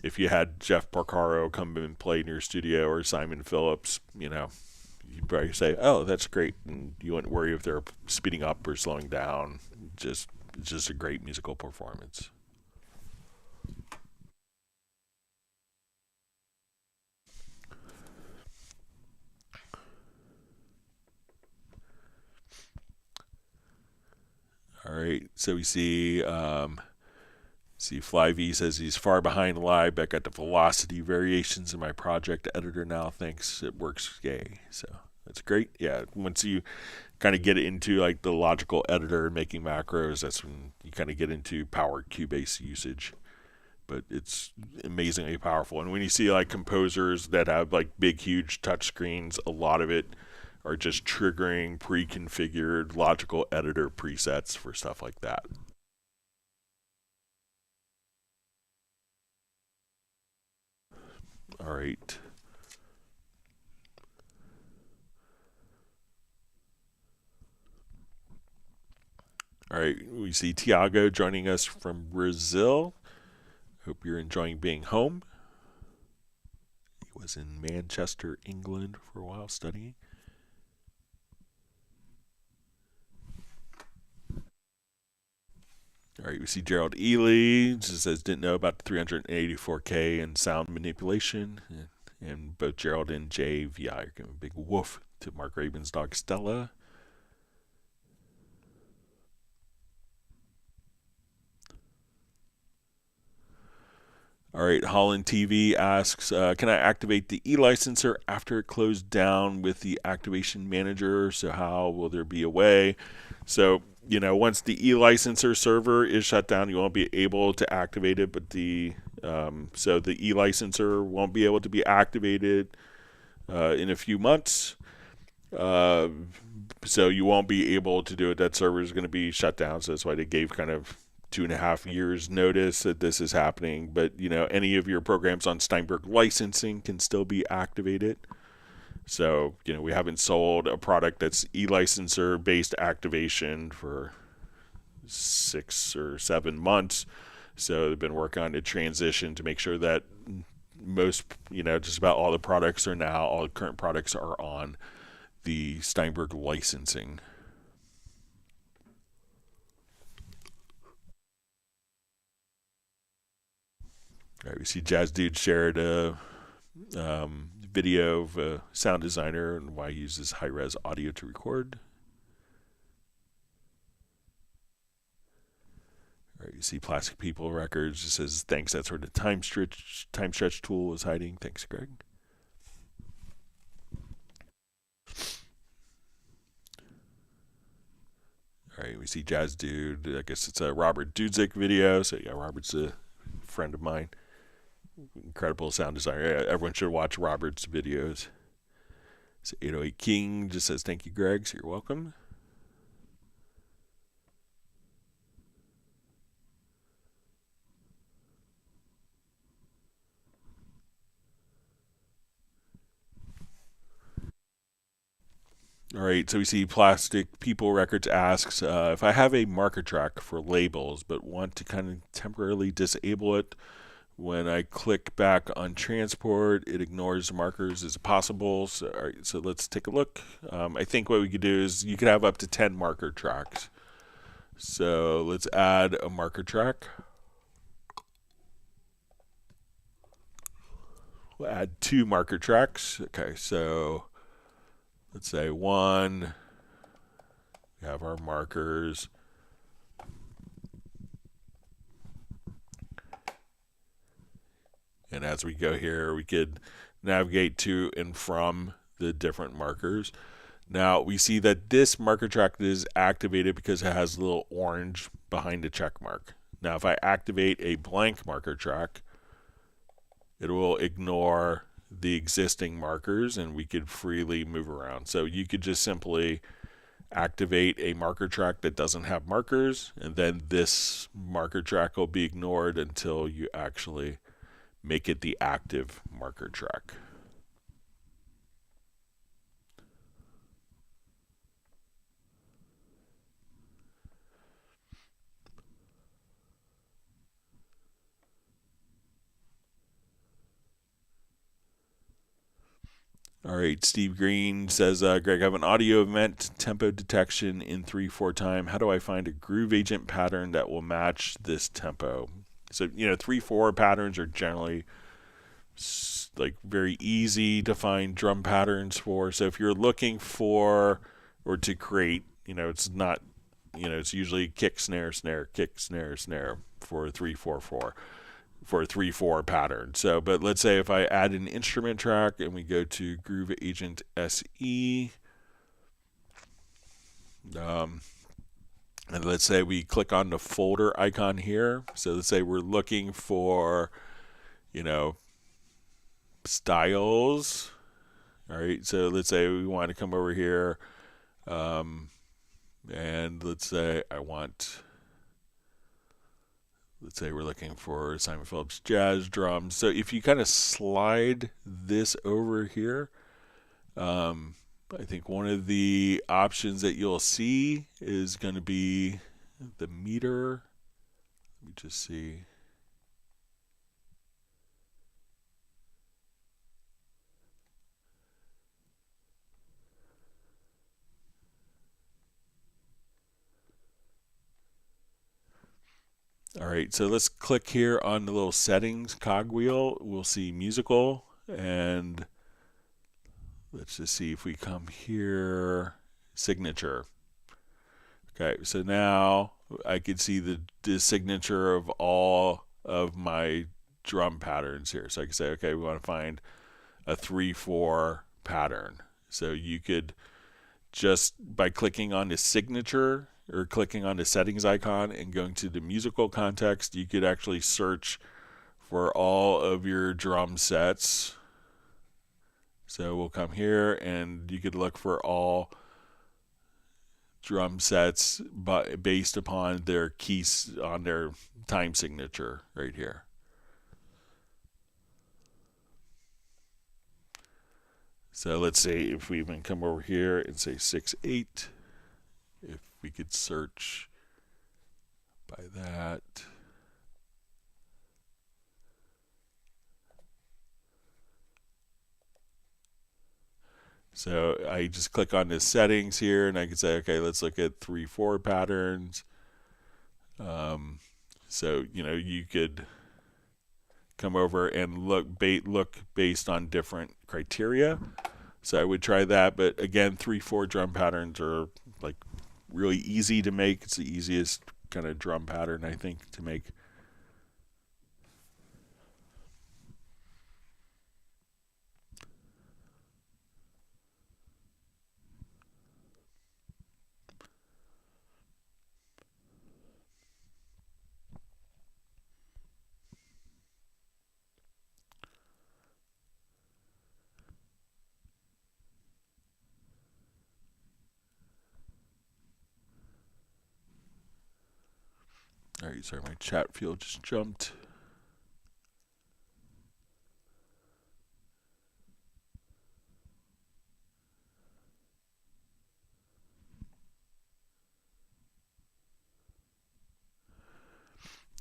if you had Jeff Porcaro come and play in your studio, or Simon Phillips, you'd probably say, "Oh, that's great," and you wouldn't worry if they're speeding up or slowing down. It's just a great musical performance. All right, so we see Fly V says he's far behind live, but I got the velocity variations in my project editor now. Thanks, it works gay. So that's great. Yeah, once you kind of get into like the logical editor and making macros, that's when you kind of get into powered Cubase usage. But it's amazingly powerful. And when you see like composers that have like big, huge touch screens, a lot of it are just triggering pre-configured logical editor presets for stuff like that. All right. All right, we see Tiago joining us from Brazil. Hope you're enjoying being home. He was in Manchester, England for a while studying. All right, we see Gerald Ely, just says, didn't know about the 384K and sound manipulation. And both Gerald and JVI are giving a big woof to Mark Rabin's dog Stella. All right, Holland TV asks, can I activate the e-licenser after it closed down with the activation manager? So how will there be a way? So, once the e-licenser server is shut down, you won't be able to activate it, but the e-licenser won't be able to be activated in a few months. So you won't be able to do it. That server is going to be shut down. So that's why they gave kind of 2.5 years notice that this is happening. But any of your programs on Steinberg licensing can still be activated. So we haven't sold a product that's e-licenser based activation for 6 or 7 months. So they've been working on a transition to make sure that most, just about all the products are now, all the current products are on the Steinberg licensing. All right, we see Jazz Dude shared a video of a sound designer and why he uses high-res audio to record. All right, you see Plastic People Records. It says, thanks, that's where the time stretch tool is hiding. Thanks, Greg. All right, we see Jazz Dude. I guess it's a Robert Dudzik video. So, yeah, Robert's a friend of mine. Incredible sound designer. Everyone should watch Robert's videos. So 808 King just says, thank you, Greg. So you're welcome. All right, so we see Plastic People Records asks, if I have a marker track for labels but want to kind of temporarily disable it, When I click back on transport, it ignores markers as possible. So, all right, so let's take a look. I think what we could do is you could have up to 10 marker tracks. So let's add a marker track. We'll add 2 marker tracks. Okay, so let's say 1. We have our markers. And as we go here, we could navigate to and from the different markers. Now we see that this marker track is activated because it has a little orange behind the check mark. Now if I activate a blank marker track, it will ignore the existing markers and we could freely move around. So you could just simply activate a marker track that doesn't have markers, and then this marker track will be ignored until you actually make it the active marker track. All right, Steve Green says, Greg, I have an audio event tempo detection in 3/4 time. How do I find a groove agent pattern that will match this tempo? So, 3/4 patterns are generally like very easy to find drum patterns for. So if you're looking for or to create, it's not, it's usually kick, snare, snare, kick, snare, snare for 3/4/4. For a 3/4 pattern. So, but let's say if I add an instrument track and we go to Groove Agent SE, and let's say we click on the folder icon here. So let's say we're looking for, styles. All right. So let's say we want to come over here, and let's say let's say we're looking for Simon Phillips jazz drums. So if you kind of slide this over here, I think one of the options that you'll see is going to be the meter. Let me just see. All right, so let's click here on the little settings cogwheel. We'll see musical, and let's just see if we come here, signature. Okay, so now I can see the signature of all of my drum patterns here. So I can say, okay, we want to find a 3/4 pattern. So you could just by clicking on the signature or clicking on the settings icon and going to the musical context, you could actually search for all of your drum sets. So we'll come here and you could look for all drum sets based upon their keys on their time signature right here. So let's say if we even come over here and say 6/8, if we could search by that. So I just click on the settings here and I can say, okay, let's look at 3/4 patterns. So, you could come over and look based on different criteria. So I would try that, but again, 3/4 drum patterns are like really easy to make. It's the easiest kind of drum pattern I think to make. All right, sorry, my chat field just jumped.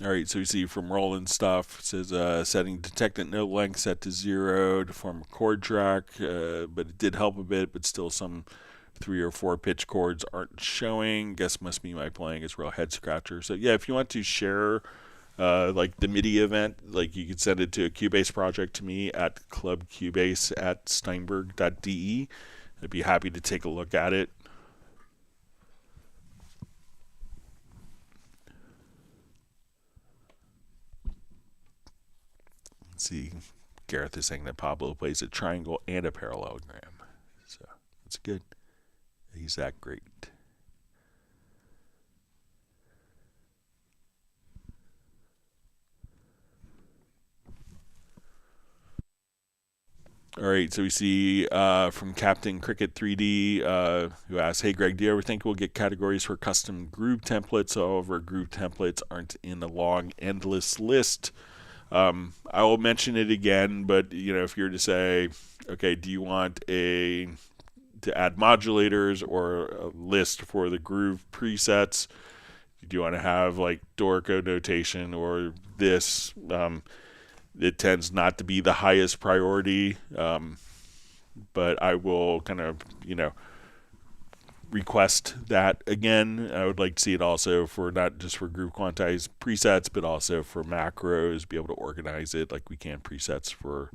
All right, so we see from Roland stuff, it says setting detected note length set to 0 to form a chord track, but it did help a bit, but still some 3 or 4 pitch chords aren't showing. Guess must be my playing is real head scratcher. So yeah, if you want to share like the MIDI event, like you could send it to a Cubase project to me at clubcubase@steinberg.de. I'd be happy to take a look at it. Let's see, Gareth is saying that Pablo plays a triangle and a parallelogram, so that's good. He's that great. All right, so we see from Captain Cricket 3D who asks, "Hey Greg, do you ever think we'll get categories for custom groove templates? However, groove templates aren't in a long, endless list." I will mention it again, but if you're to say, okay, do you want to add modulators or a list for the groove presets? Do you want to have like Dorico notation or this? It tends not to be the highest priority, but I will kind of, request that again. I would like to see it also for not just for groove quantized presets, but also for macros, be able to organize it like we can presets for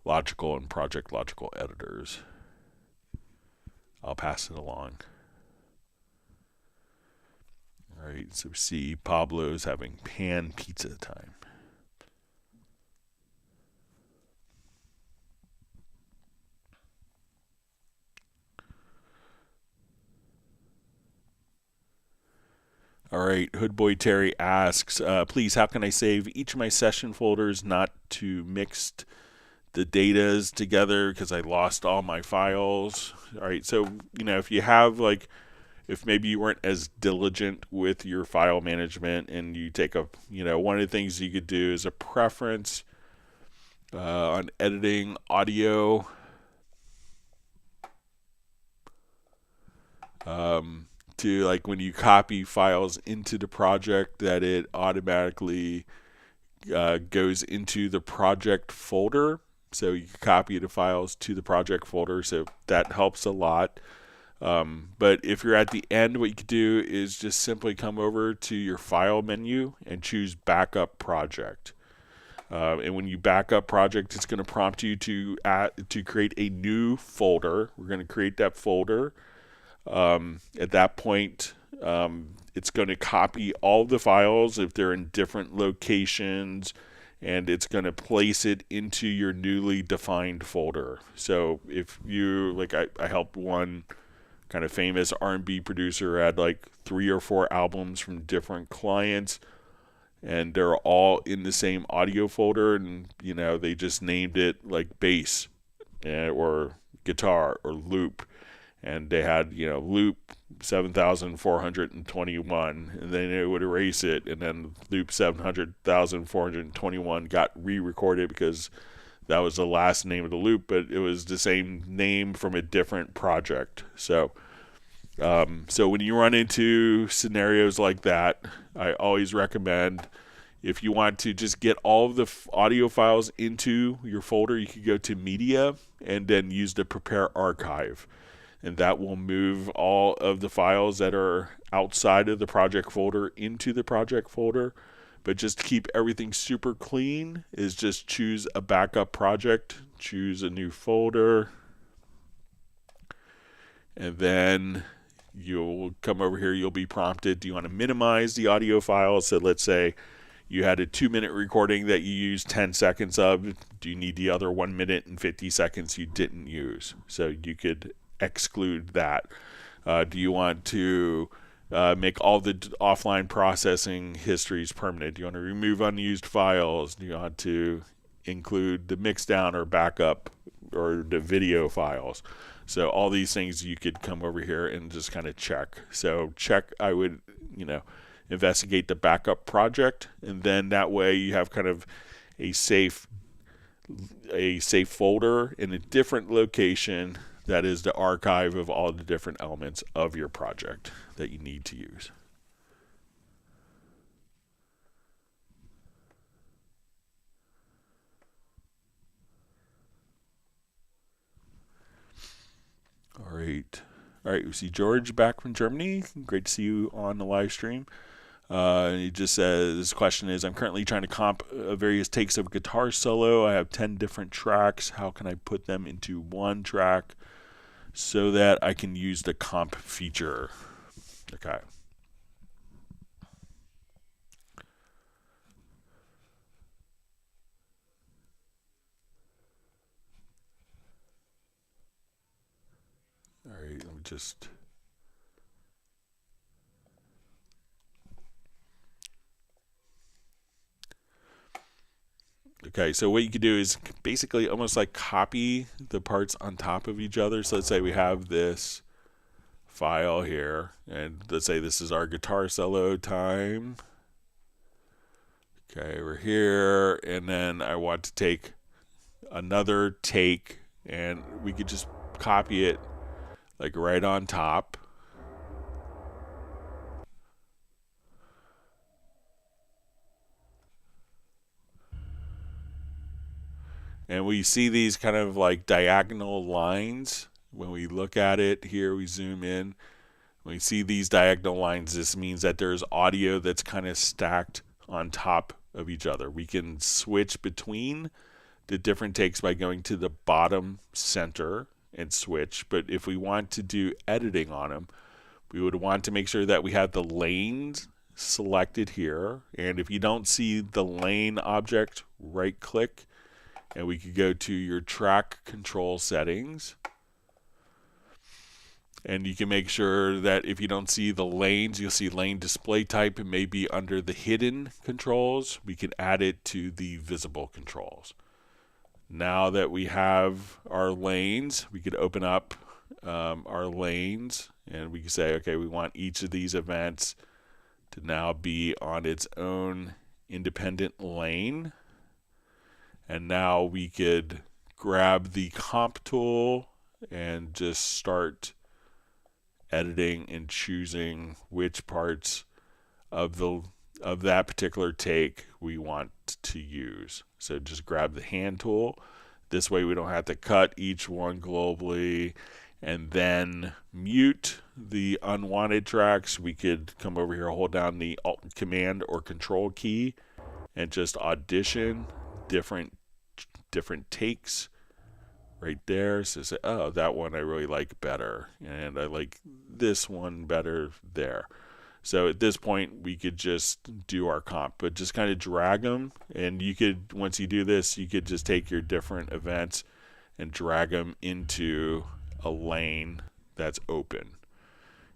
logical and project logical editors. I'll pass it along. All right, so we see Pablo's having pan pizza time. All right, Hoodboy Terry asks, please, how can I save each of my session folders not to mixed the datas together because I lost all my files? All right, so, if you have if maybe you weren't as diligent with your file management and you take one of the things you could do is a preference on editing audio. To when you copy files into the project, that it automatically goes into the project folder. So you copy the files to the project folder, so that helps a lot. But if you're at the end, what you could do is just simply come over to your file menu and choose backup project. And when you backup project, it's going to prompt you to create a new folder. We're going to create that folder. At that point, it's going to copy all the files if they're in different locations, and it's going to place it into your newly defined folder. So if you, I helped one kind of famous R&B producer add 3 or 4 albums from different clients, and they're all in the same audio folder, and they just named it bass or guitar or loop. And they had, loop 7,421, and then it would erase it, and then loop 700,421 got re-recorded because that was the last name of the loop, but it was the same name from a different project. So when you run into scenarios like that, I always recommend, if you want to just get all of the audio files into your folder, you could go to Media and then use the Prepare Archive. And that will move all of the files that are outside of the project folder into the project folder. But just to keep everything super clean is just choose a backup project, choose a new folder, and then you'll come over here, you'll be prompted, do you want to minimize the audio files? So let's say you had a 2-minute recording that you used 10 seconds of. Do you need the other 1 minute and 50 seconds you didn't use? So you could exclude that. Do you want to make all the offline processing histories permanent? Do you want to remove unused files? Do you want to include the mix down or backup or the video files? So all these things you could come over here and just kind of check. So I would, investigate the backup project, and then that way you have kind of a safe folder in a different location that is the archive of all the different elements of your project that you need to use. All right, we see George back from Germany. Great to see you on the live stream. He just says, his question is, I'm currently trying to comp various takes of guitar solo. I have 10 different tracks. How can I put them into one track so that I can use the comp feature? Okay. All right, let me just... Okay, so what you could do is basically almost like copy the parts on top of each other. So let's say we have this file here, and let's say this is our guitar solo time. Okay, we're here, and then I want to take another take, and we could just copy it like right on top. And we see these kind of like diagonal lines. When we look at it here, we zoom in. When we see these diagonal lines, this means that there's audio that's kind of stacked on top of each other. We can switch between the different takes by going to the bottom center and switch. But if we want to do editing on them, we would want to make sure that we have the lanes selected here. And if you don't see the lane object, right click, and we could go to your track control settings. And you can make sure that if you don't see the lanes, you'll see lane display type. It may be under the hidden controls. We can add it to the visible controls. Now that we have our lanes, we could open up our lanes, and we can say, okay, we want each of these events to now be on its own independent lane. And now we could grab the comp tool and just start editing and choosing which parts of that particular take we want to use. So just grab the hand tool. This way we don't have to cut each one globally and then mute the unwanted tracks. We could come over here, hold down the Alt Command or Control key, and just audition different takes right there. So say, oh, that one I really like better, and I like this one better there. So at this point we could just do our comp, but just kind of drag them, and you could, once you do this, you could just take your different events and drag them into a lane that's open.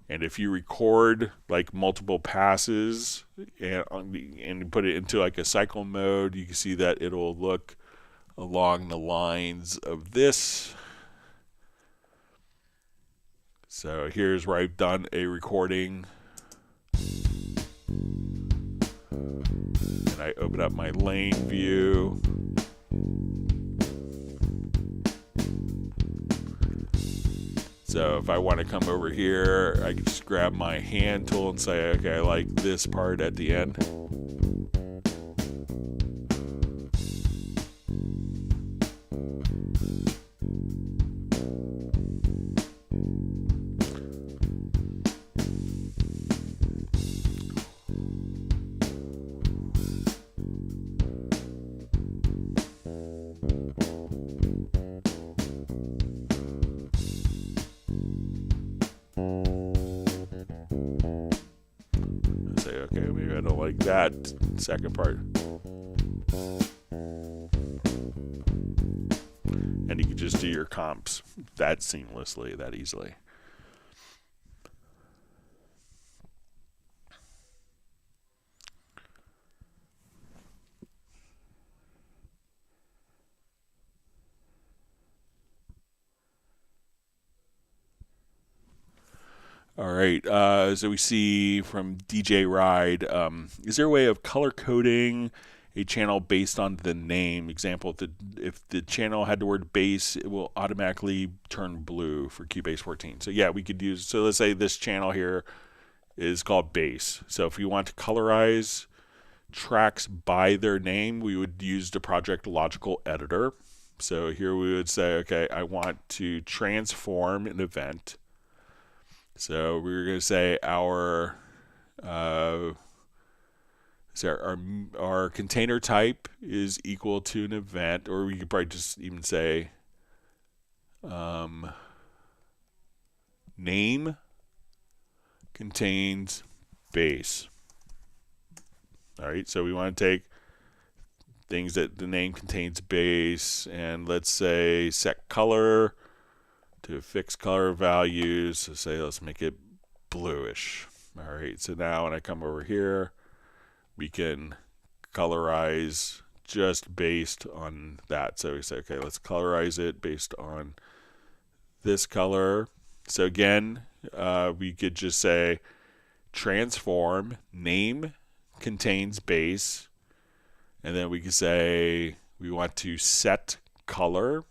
And if you record like multiple passes and put it into like a cycle mode, you can see that it'll look along the lines of this. So here's where I've done a recording. And I open up my lane view. So if I want to come over here, I can just grab my hand tool and say, okay, I like this part at the end. Okay, maybe I don't like that second part. And you can just do your comps that seamlessly, that easily. All right, so we see from DJ Ride, is there a way of color coding a channel based on the name? Example, if the channel had the word bass, it will automatically turn blue for Cubase 14. So yeah, we could use, so let's say this channel here is called bass. So if we want to colorize tracks by their name, we would use the Project Logical Editor. So here we would say, okay, I want to transform an event So we were going to say our our container type is equal to an event, or we could probably just even say name contains bass. All right, so we want to take things that the name contains bass, and let's say set color to a fixed color values. So say let's make it bluish. All right, so now when I come over here, we can colorize just based on that. So we say, okay, let's colorize it based on this color. So again, we could just say transform name contains bass, and then we could say we want to set color,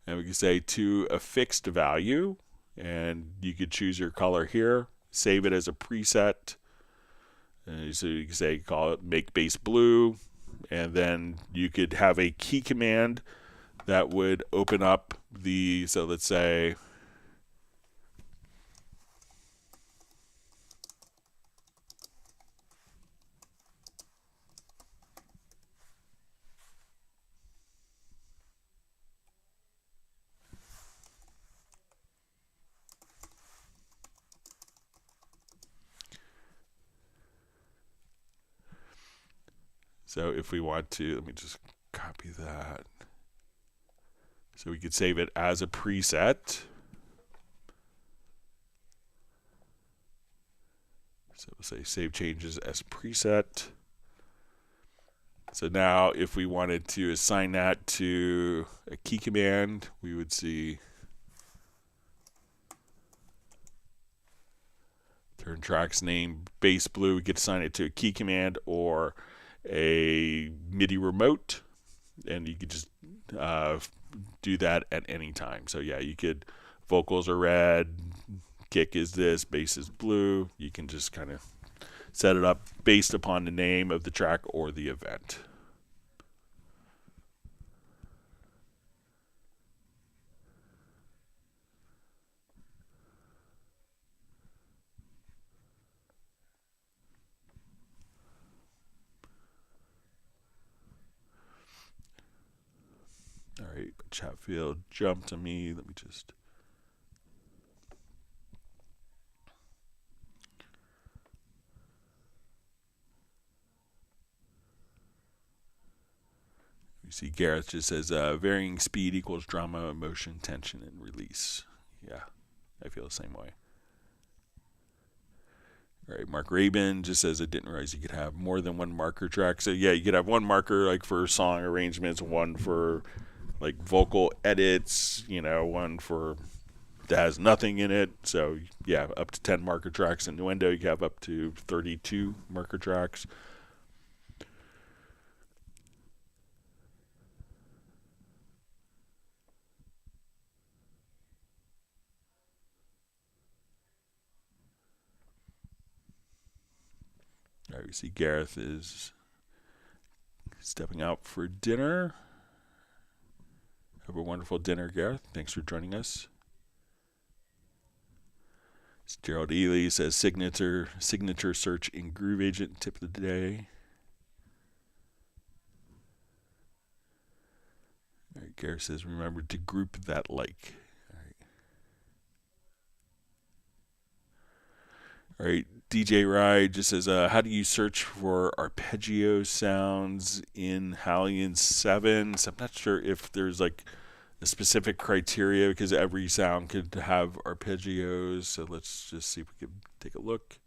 and we can say to a fixed value, and you could choose your color here, save it as a preset. And so you can say call it make bass blue, and then you could have a key command that would open up the, so let's say so if we want to, let me just copy that. So we could save it as a preset. So we'll say save changes as preset. So now if we wanted to assign that to a key command, we would see turn track's name bass blue. We could assign it to a key command or a MIDI remote, and you could just do that at any time. So yeah, you could, vocals are red, kick is this, bass is blue. You can just kind of set it up based upon the name of the track or the event. All right, chat field jumped on me. Let me just. You see Gareth just says varying speed equals drama, emotion, tension, and release. Yeah, I feel the same way. All right, Mark Rabin just says I didn't realize you could have more than one marker track. So yeah, you could have one marker like for song arrangements, one for like vocal edits, you know, one for that has nothing in it. So yeah, up to 10 marker tracks. In Nuendo, you can have up to 32 marker tracks. All right, we see Gareth is stepping out for dinner. Have a wonderful dinner, Gareth. Thanks for joining us. Gerald Ely says signature search in Groove Agent tip of the day. All right, Gareth says remember to group that like. All right, DJ Ride just says, how do you search for arpeggio sounds in Hallion 7? So I'm not sure if there's like a specific criteria because every sound could have arpeggios. So let's just see if we can take a look.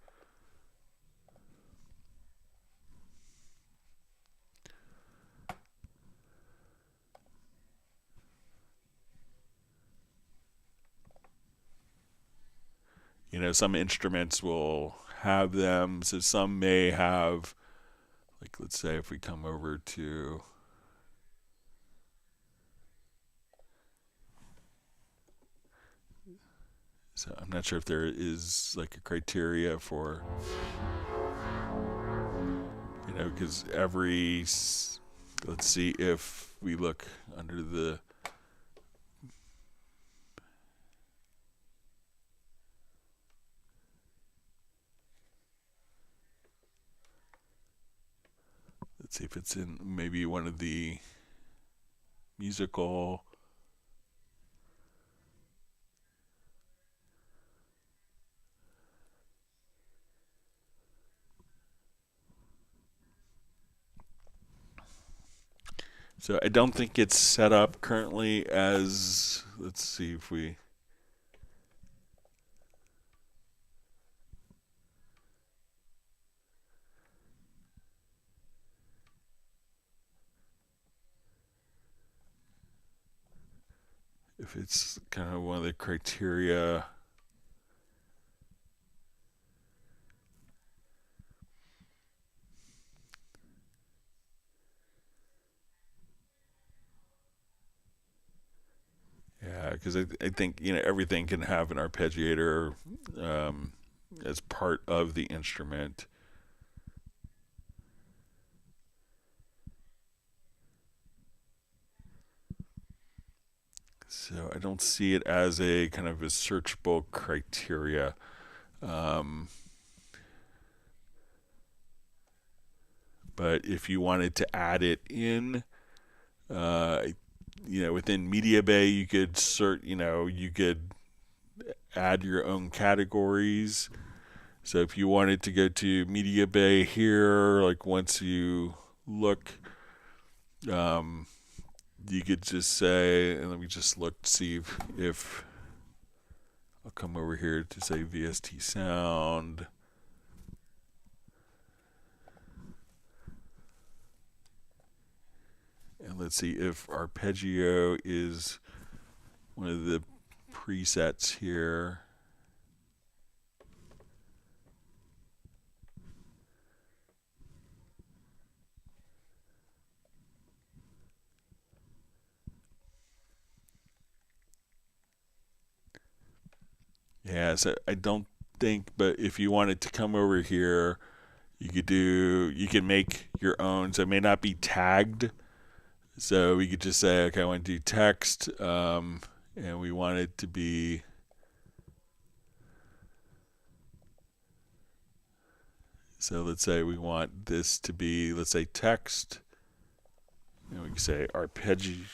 You know, some instruments will have them, so some may have, like, let's say if we come over to, so I'm not sure if there is like a criteria for, you know, because every, let's see if we look under the, Let's see if it's in maybe one of the musical. So I don't think it's set up currently as, let's see if we, if it's kind of one of the criteria. Yeah, because I think, you know, everything can have an arpeggiator as part of the instrument. So I don't see it as a kind of a searchable criteria. But if you wanted to add it in, you know, within Media Bay, you could you could add your own categories. So if you wanted to go to Media Bay here, like once you look, you could just say, and let me just look to see if I'll come over here to say VST sound. And let's see if arpeggio is one of the presets here. Yeah, so I don't think, but if you wanted to come over here, you can make your own. So it may not be tagged. So we could just say, okay, I want to do text, and we want it to be, so let's say we want this to be, let's say text, and we can say arpeggio,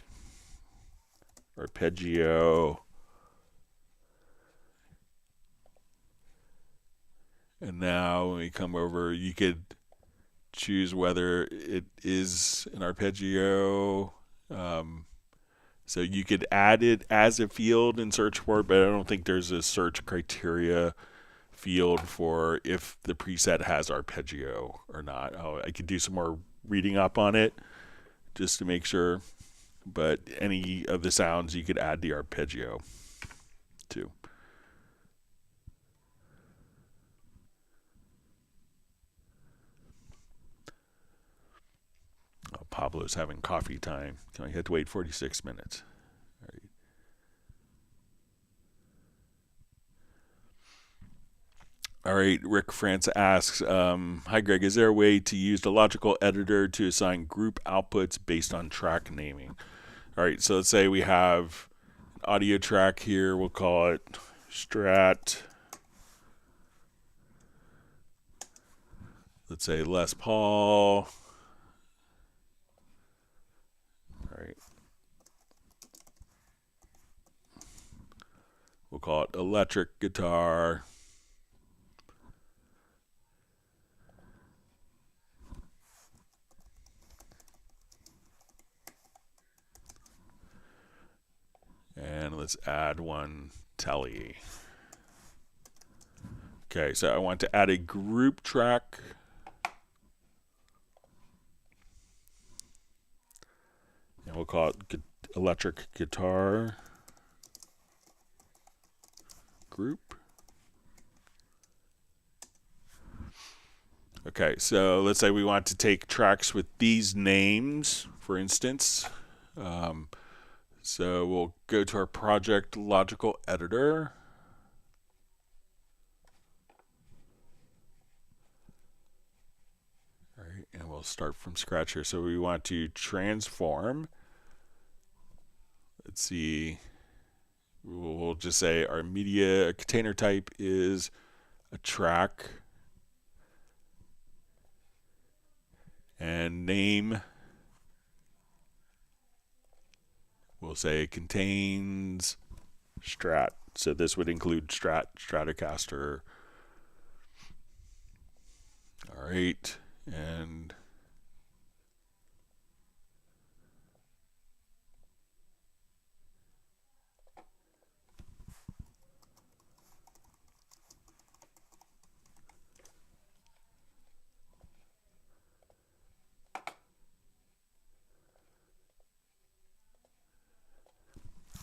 and now when we come over, you could choose whether it is an arpeggio. So you could add it as a field and search for it, but I don't think there's a search criteria field for if the preset has arpeggio or not. Oh, I could do some more reading up on it just to make sure, but any of the sounds you could add the arpeggio to. Oh, Pablo's having coffee time. I had to wait 46 minutes. All right. All right, Rick France asks, hi Greg, is there a way to use the logical editor to assign group outputs based on track naming? All right, so let's say we have an audio track here. We'll call it Strat. Let's say Les Paul. All right. We'll call it electric guitar. And let's add one telly. Okay, so I want to add a group track. And we'll call it electric guitar group. Okay, so let's say we want to take tracks with these names, for instance. So we'll go to our project logical editor. All right, and we'll start from scratch here. So we want to transform. Let's see. We'll just say our media container type is a track. And name, we'll say it contains Strat. So this would include Strat, Stratocaster. All right, and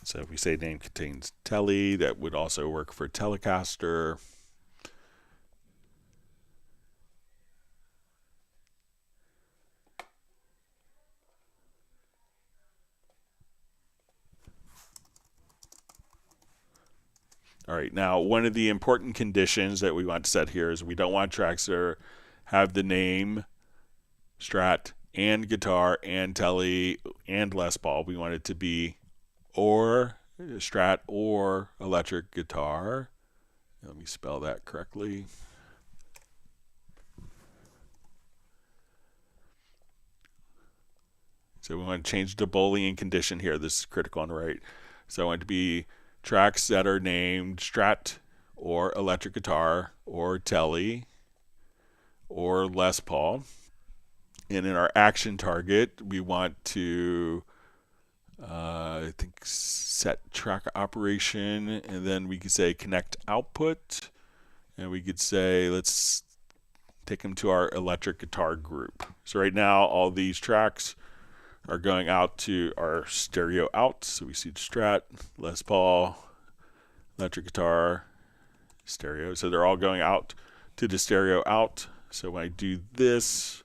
so if we say name contains Tele, that would also work for Telecaster. All right, now one of the important conditions that we want to set here is we don't want tracks that have the name Strat and guitar and Tele and Les Paul. We want it to be or Strat or electric guitar. Let me spell that correctly. So we want to change the Boolean condition here. This is critical on the right. So I want it to be tracks that are named Strat or electric guitar or Tele or Les Paul. And in our action target, we want to I think set track operation, and then we could say connect output, and we could say let's take them to our electric guitar group. So right now all these tracks are going out to our stereo out. So we see Strat, Les Paul, electric guitar, stereo. So they're all going out to the stereo out. So when I do this,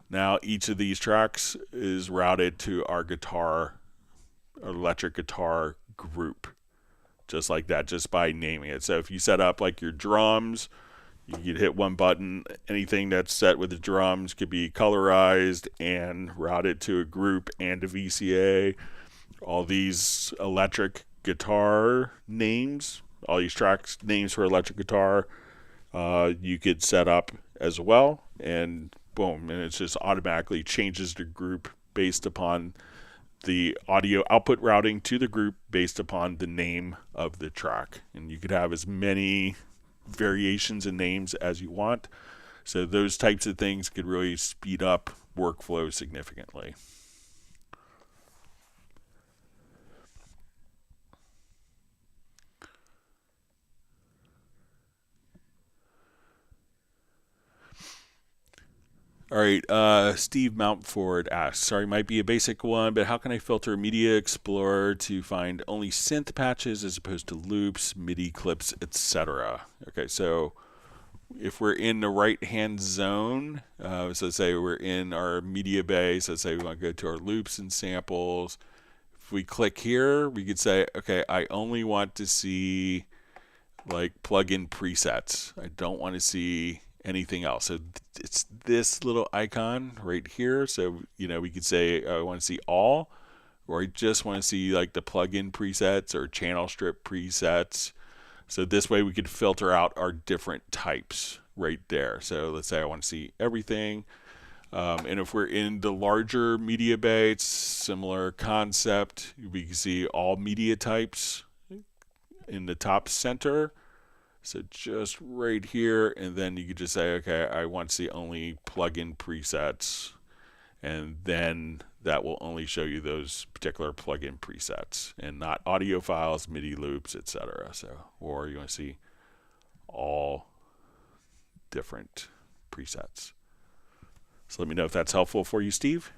now each of these tracks is routed to our guitar, electric guitar group, just like that, just by naming it. So if you set up like your drums, you could hit one button. Anything that's set with the drums could be colorized and routed to a group and a VCA. All these electric guitar names, all these tracks names for electric guitar, you could set up as well, and boom, and it just automatically changes the group based upon the audio output routing to the group based upon the name of the track. And you could have as many variations in names as you want. So those types of things could really speed up workflow significantly. All right, Steve Mountford asks, sorry, might be a basic one, but how can I filter Media Explorer to find only synth patches as opposed to loops, MIDI clips, etc.? Okay, so if we're in the right-hand zone, so let's say we're in our media bay, so let's say we want to go to our loops and samples. If we click here, we could say, okay, I only want to see like plug-in presets. I don't want to see anything else. So it's this little icon right here. So, we could say I want to see all, or I just want to see like the plug-in presets or channel strip presets. So this way we could filter out our different types right there. So let's say I want to see everything. And if we're in the larger media bay, it's similar concept. We can see all media types in the top center. So just right here, and then you could just say, okay, I want to see only plugin presets, and then that will only show you those particular plugin presets and not audio files, MIDI loops, etc. So, or you want to see all different presets. So let me know if that's helpful for you, Steve.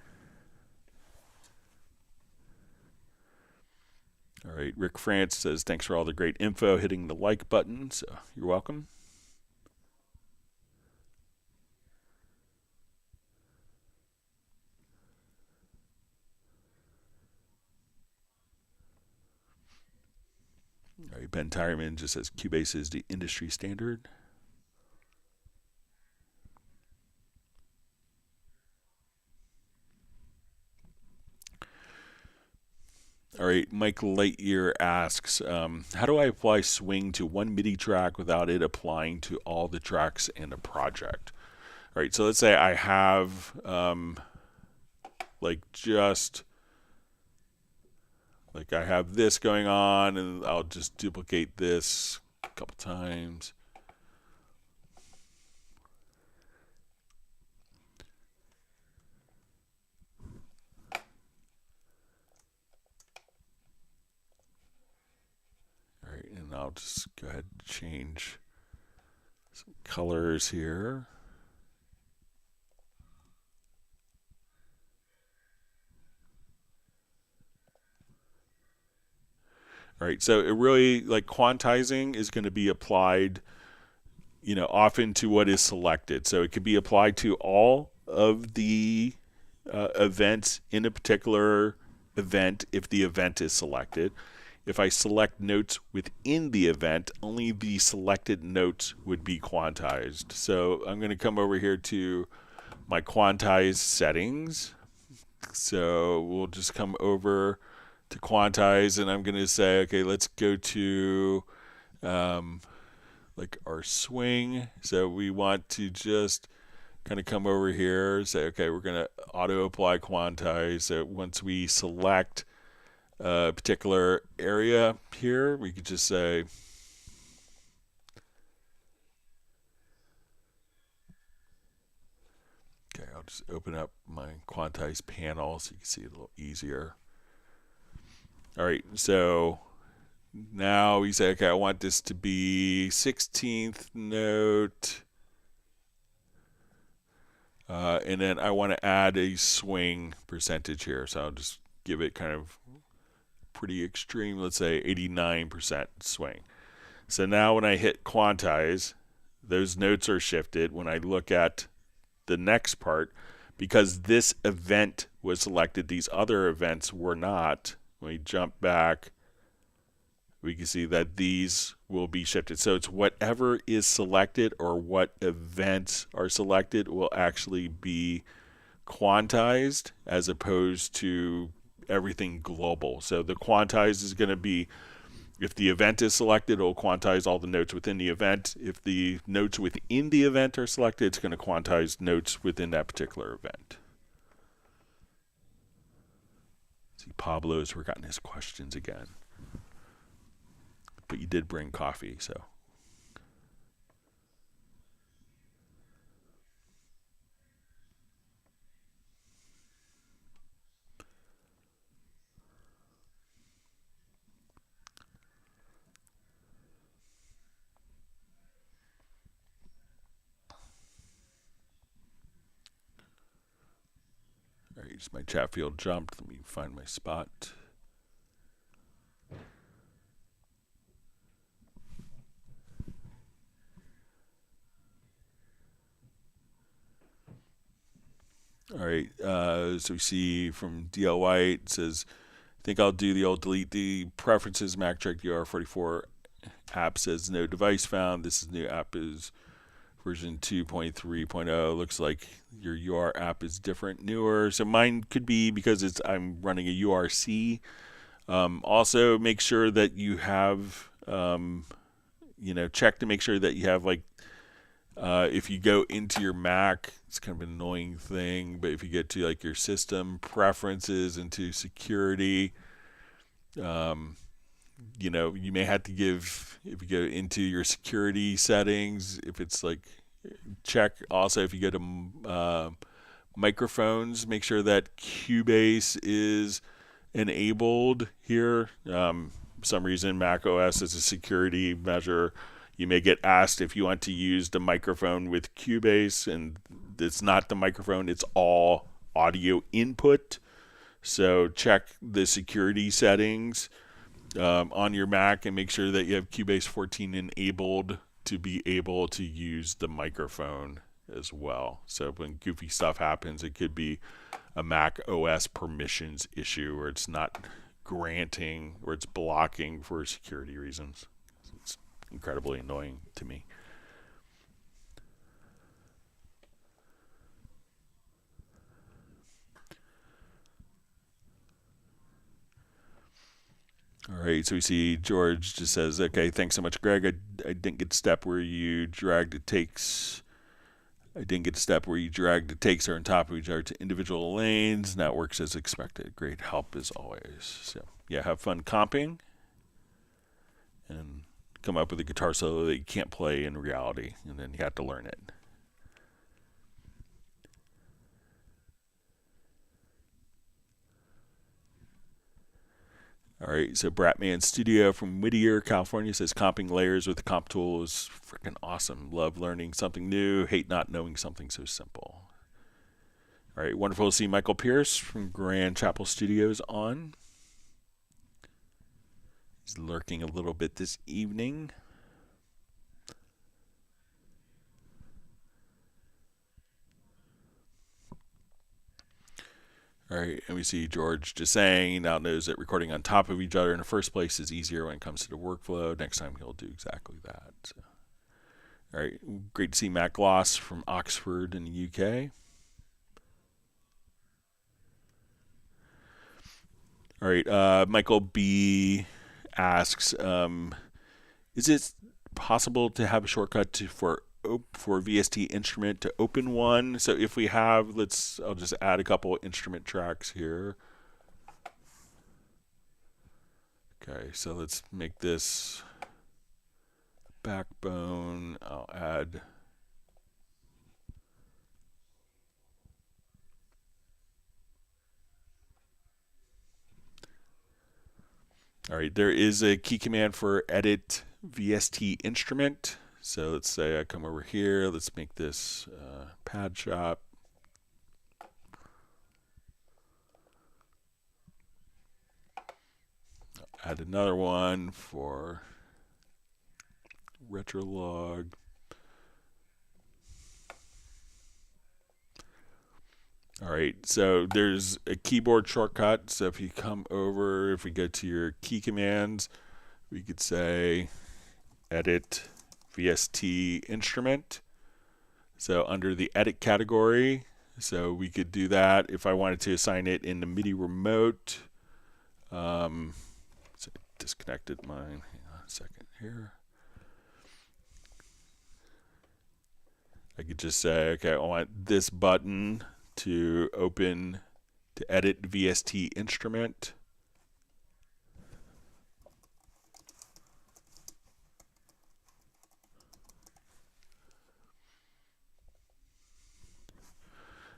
All right, Rick France says, thanks for all the great info, hitting the like button. So you're welcome. All right, Ben Tyreman just says Cubase is the industry standard. All right, Mike Lightyear asks, how do I apply swing to one MIDI track without it applying to all the tracks in a project? All right, so let's say I have I have this going on, and I'll just duplicate this a couple times. All right, and I'll just go ahead and change some colors here. All right, so it really, like, quantizing is going to be applied, often to what is selected. So it could be applied to all of the events in a particular event if the event is selected. If I select notes within the event, only the selected notes would be quantized. So I'm going to come over here to my quantize settings. So we'll just come over to quantize, and I'm going to say, okay, let's go to like our swing. So we want to just kind of come over here, say, okay, we're going to auto apply quantize. So once we select a particular area here, we could just say, okay, I'll just open up my quantize panel so you can see it a little easier. All right, so now we say, okay, I want this to be 16th note, and then I want to add a swing percentage here. So I'll just give it kind of pretty extreme, let's say 89% swing. So now when I hit quantize, those notes are shifted. When I look at the next part, because this event was selected, these other events were not. When we jump back, we can see that these will be shifted. So it's whatever is selected or what events are selected will actually be quantized as opposed to everything global. So the quantize is going to be, if the event is selected, it'll quantize all the notes within the event. If the notes within the event are selected, it's going to quantize notes within that particular event. See, Pablo's forgotten his questions again. But you did bring coffee, so. All right, my chat field jumped. Let me find my spot. All right, so we see from DL White, it says, I think I'll do the old delete the preferences, Mac check UR44 app says no device found. This is new app is version 2.3.0. Looks like your UR app is different, newer. So mine could be because I'm running a URC. Also, make sure that you have, check to make sure that you have, like, if you go into your Mac, it's kind of an annoying thing, but if you get to like your system preferences into security, you may have to give, if you go into your security settings, if it's like, check also if you go to microphones, make sure that Cubase is enabled here. For some reason, Mac OS is a security measure. You may get asked if you want to use the microphone with Cubase, and it's not the microphone, it's all audio input. So check the security settings on your Mac and make sure that you have Cubase 14 enabled to be able to use the microphone as well. So when goofy stuff happens, it could be a Mac OS permissions issue where it's not granting or it's blocking for security reasons. It's incredibly annoying to me. All right, so we see George just says, okay, thanks so much, Greg. I didn't get the step where you dragged. It takes I didn't get a step where you drag the takes are on top of each other to individual lanes, and that works as expected. Great help as always. So yeah, have fun comping and come up with a guitar solo that you can't play in reality, and then you have to learn it. All right, so Bratman Studio from Whittier, California says comping layers with the comp tool is freaking awesome. Love learning something new. Hate not knowing something so simple. All right, wonderful to see Michael Pierce from Grand Chapel Studios on. He's lurking a little bit this evening. All right, and we see George just saying he now knows that recording on top of each other in the first place is easier when it comes to the workflow. Next time he'll do exactly that. So. All right, great to see Matt Gloss from Oxford in the UK. All right, Michael B asks, is it possible to have a shortcut for VST instrument to open one? So if we have, I'll just add a couple instrument tracks here. Okay, so let's make this backbone. I'll add all right, there is a key command for edit VST instrument. So let's say I come over here. Let's make this pad shop. I'll add another one for retrolog. All right, so there's a keyboard shortcut. So if you come over, if we go to your key commands, we could say edit VST instrument. So under the edit category, so we could do that if I wanted to assign it in the MIDI remote. So I disconnected mine. Hang on a second here. I could just say, okay, I want this button to open to edit VST instrument.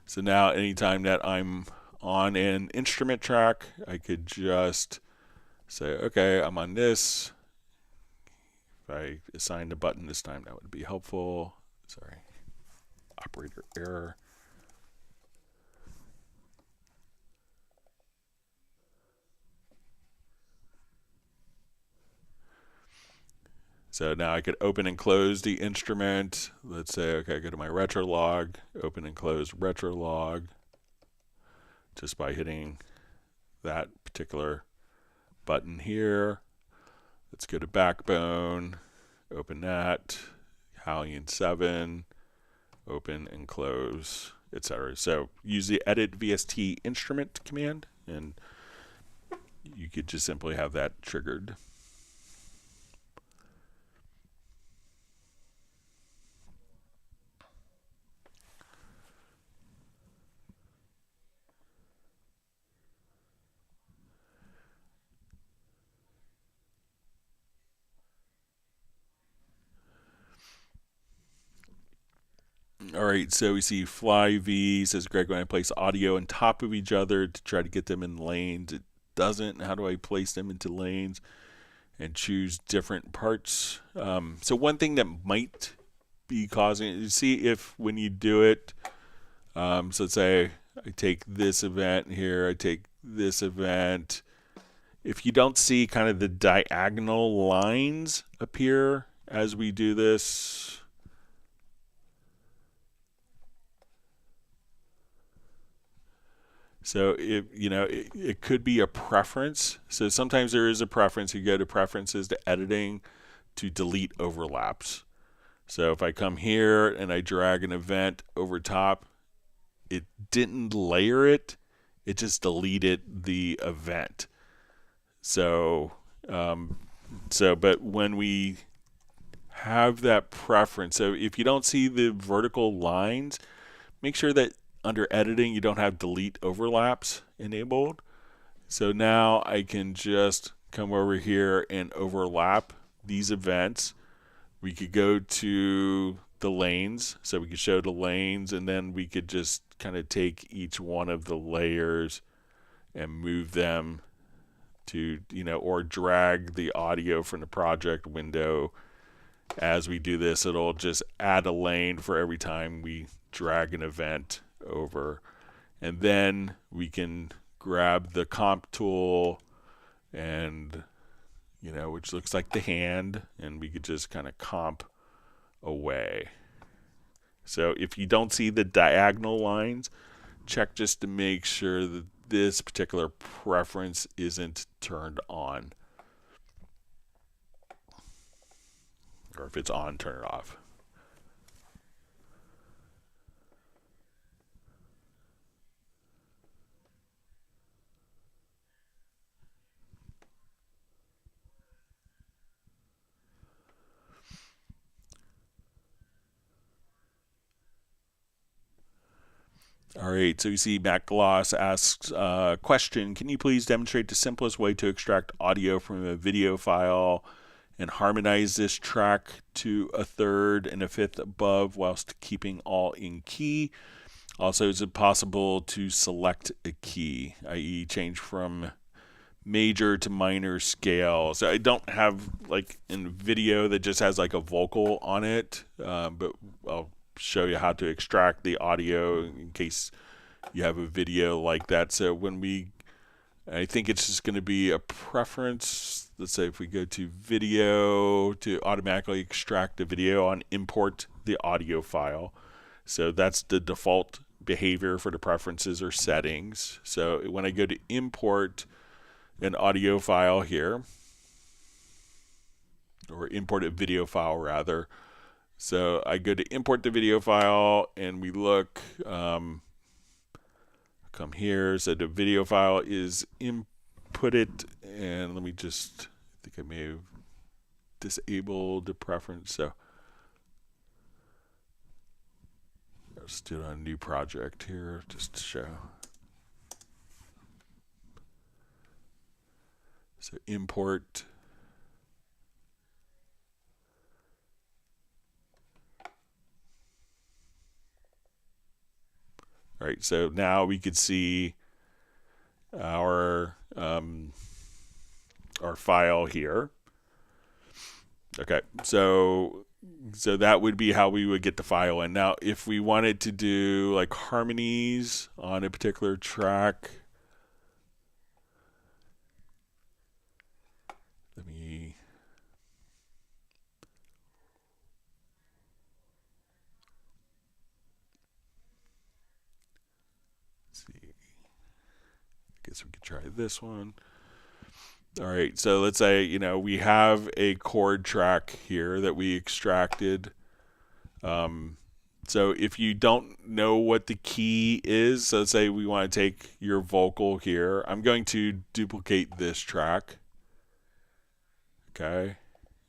So now anytime that I'm on an instrument track, I could just say, okay, I'm on this. If I assign the button this time, that would be helpful. Sorry, operator error. So now I could open and close the instrument. Let's say, okay, I go to my retrolog, open and close retrolog, just by hitting that particular button here. Let's go to backbone, open that, Hallian 7, open and close, etc. So use the edit VST instrument command, and you could just simply have that triggered. All right, so we see Fly V says, Greg, when I place audio on top of each other to try to get them in lanes, it doesn't. How do I place them into lanes and choose different parts? So one thing that might be causing it, you see if when you do it, so let's say I take this event here, I take this event. If you don't see kind of the diagonal lines appear as we do this, so it could be a preference. So sometimes there is a preference. You go to preferences to editing to delete overlaps. So if I come here and I drag an event over top, it didn't layer it. It just deleted the event. So but when we have that preference. So if you don't see the vertical lines, make sure that under editing you don't have delete overlaps enabled. So now I can just come over here and overlap these events. We could go to the lanes, so we could show the lanes, and then we could just kind of take each one of the layers and move them to, or drag the audio from the project window. As we do this, it'll just add a lane for every time we drag an event over. And then we can grab the comp tool and, which looks like the hand, and we could just kind of comp away. So if you don't see the diagonal lines, check just to make sure that this particular preference isn't turned on. Or if it's on, turn it off. All right, so you see Matt Gloss asks question, can you please demonstrate the simplest way to extract audio from a video file and harmonize this track to a third and a fifth above whilst keeping all in key? Also, is it possible to select a key, i.e. change from major to minor scale? So I don't have like in video that just has like a vocal on it, but I'll show you how to extract the audio in case you have a video like that. So I think it's just going to be a preference. Let's say if we go to video to automatically extract the video on import the audio file. So that's the default behavior for the preferences or settings. So when I go to import an audio file here, or import a video file rather, so I go to import the video file and we look, come here, so the video file is inputted, and let me just, I think I may have disabled the preference, so let's do it on a new project here just to show. So import. All right, so now we could see our file here. Okay, so that would be how we would get the file in. Now, if we wanted to do like harmonies on a particular track, let me see. I guess we could try this one. All right, so let's say, we have a chord track here that we extracted. So if you don't know what the key is, so let's say we want to take your vocal here. I'm going to duplicate this track. Okay,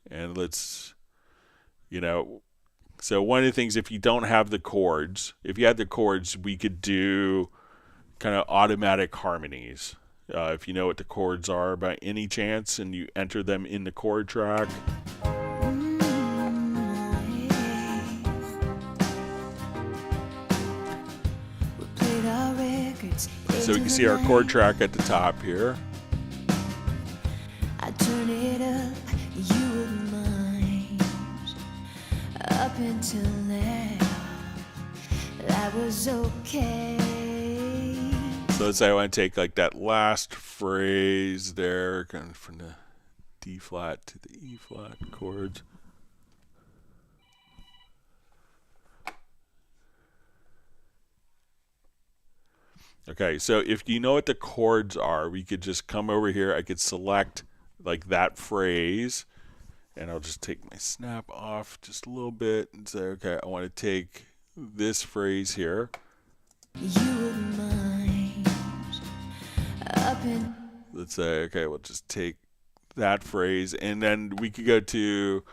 and let's, so one of the things, if you don't have the chords, if you had the chords, we could do kind of automatic harmonies. If you know what the chords are by any chance and you enter them in the chord track. So we can see our chord track at the top here. I turn it up, you wouldn't mind. Up until now, that was okay. So let's say I want to take like that last phrase there, kind of from the D flat to the E flat chords. Okay, so if you know what the chords are, we could just come over here. I could select like that phrase, and I'll just take my snap off just a little bit and say, okay, I want to take this phrase here. You wouldn't mind. Let's say, okay, we'll just take that phrase, and then we could go to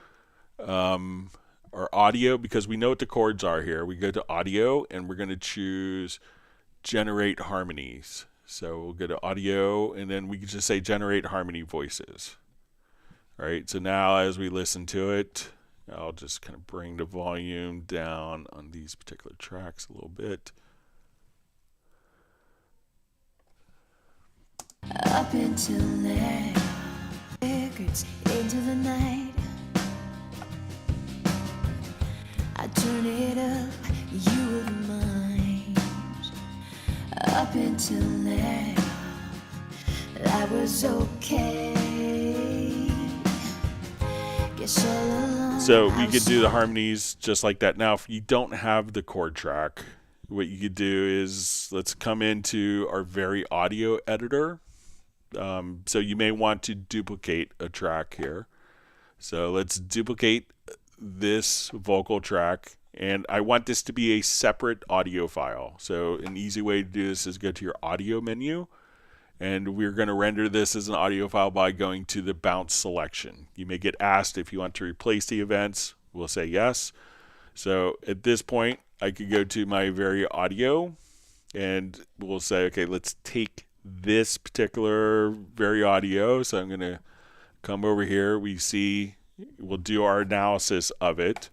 our audio, because we know what the chords are here. We go to audio and we're going to choose generate harmonies. So we'll go to audio and then we can just say generate harmony voices. All right, so now as we listen to it, I'll just kind of bring the volume down on these particular tracks a little bit. Up until now, records into the night. I turn it up, you wouldn't mind. Up until now, that was okay. Guess all along So we I could was do the harmonies just like that. Now, if you don't have the chord track, what you could do is let's come into our VariAudio editor. So you may want to duplicate a track here. So let's duplicate this vocal track, and I want this to be a separate audio file. So an easy way to do this is go to your audio menu, and we're going to render this as an audio file by going to the bounce selection. You may get asked if you want to replace the events. We'll say yes. So at this point, I could go to my VariAudio, and we'll say, okay, let's take this particular VeryAudio. So I'm going to come over here. We'll do our analysis of it.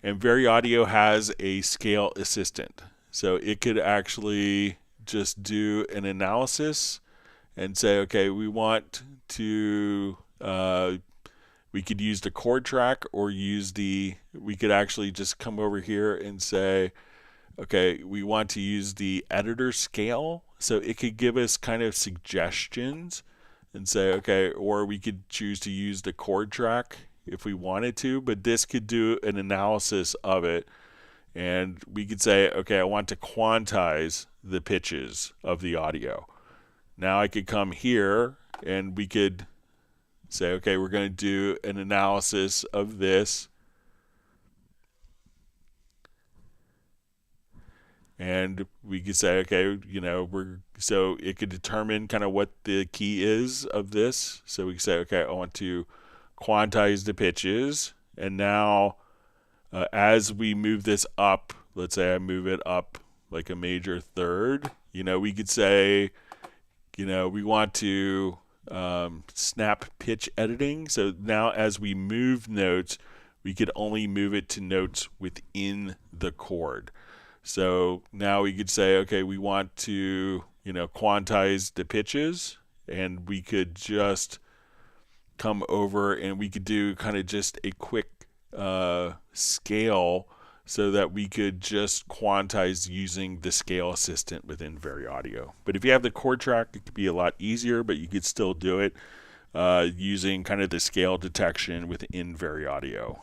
And VeryAudio has a scale assistant. So it could actually just do an analysis and say, okay, we want to, we could use the chord track or we could actually just come over here and say, okay, we want to use the editor scale. So it could give us kind of suggestions and say, okay, or we could choose to use the chord track if we wanted to, but this could do an analysis of it. And we could say, okay, I want to quantize the pitches of the audio. Now I could come here and we could say, okay, we're going to do an analysis of this. And we could say, okay, so it could determine kind of what the key is of this. So we could say, okay, I want to quantize the pitches. And now as we move this up, let's say I move it up like a major third, we could say, we want to snap pitch editing. So now as we move notes, we could only move it to notes within the chord. So now we could say, okay, we want to, quantize the pitches, and we could just come over and we could do kind of just a quick scale so that we could just quantize using the scale assistant within VariAudio. But if you have the chord track, it could be a lot easier, but you could still do it using kind of the scale detection within VariAudio.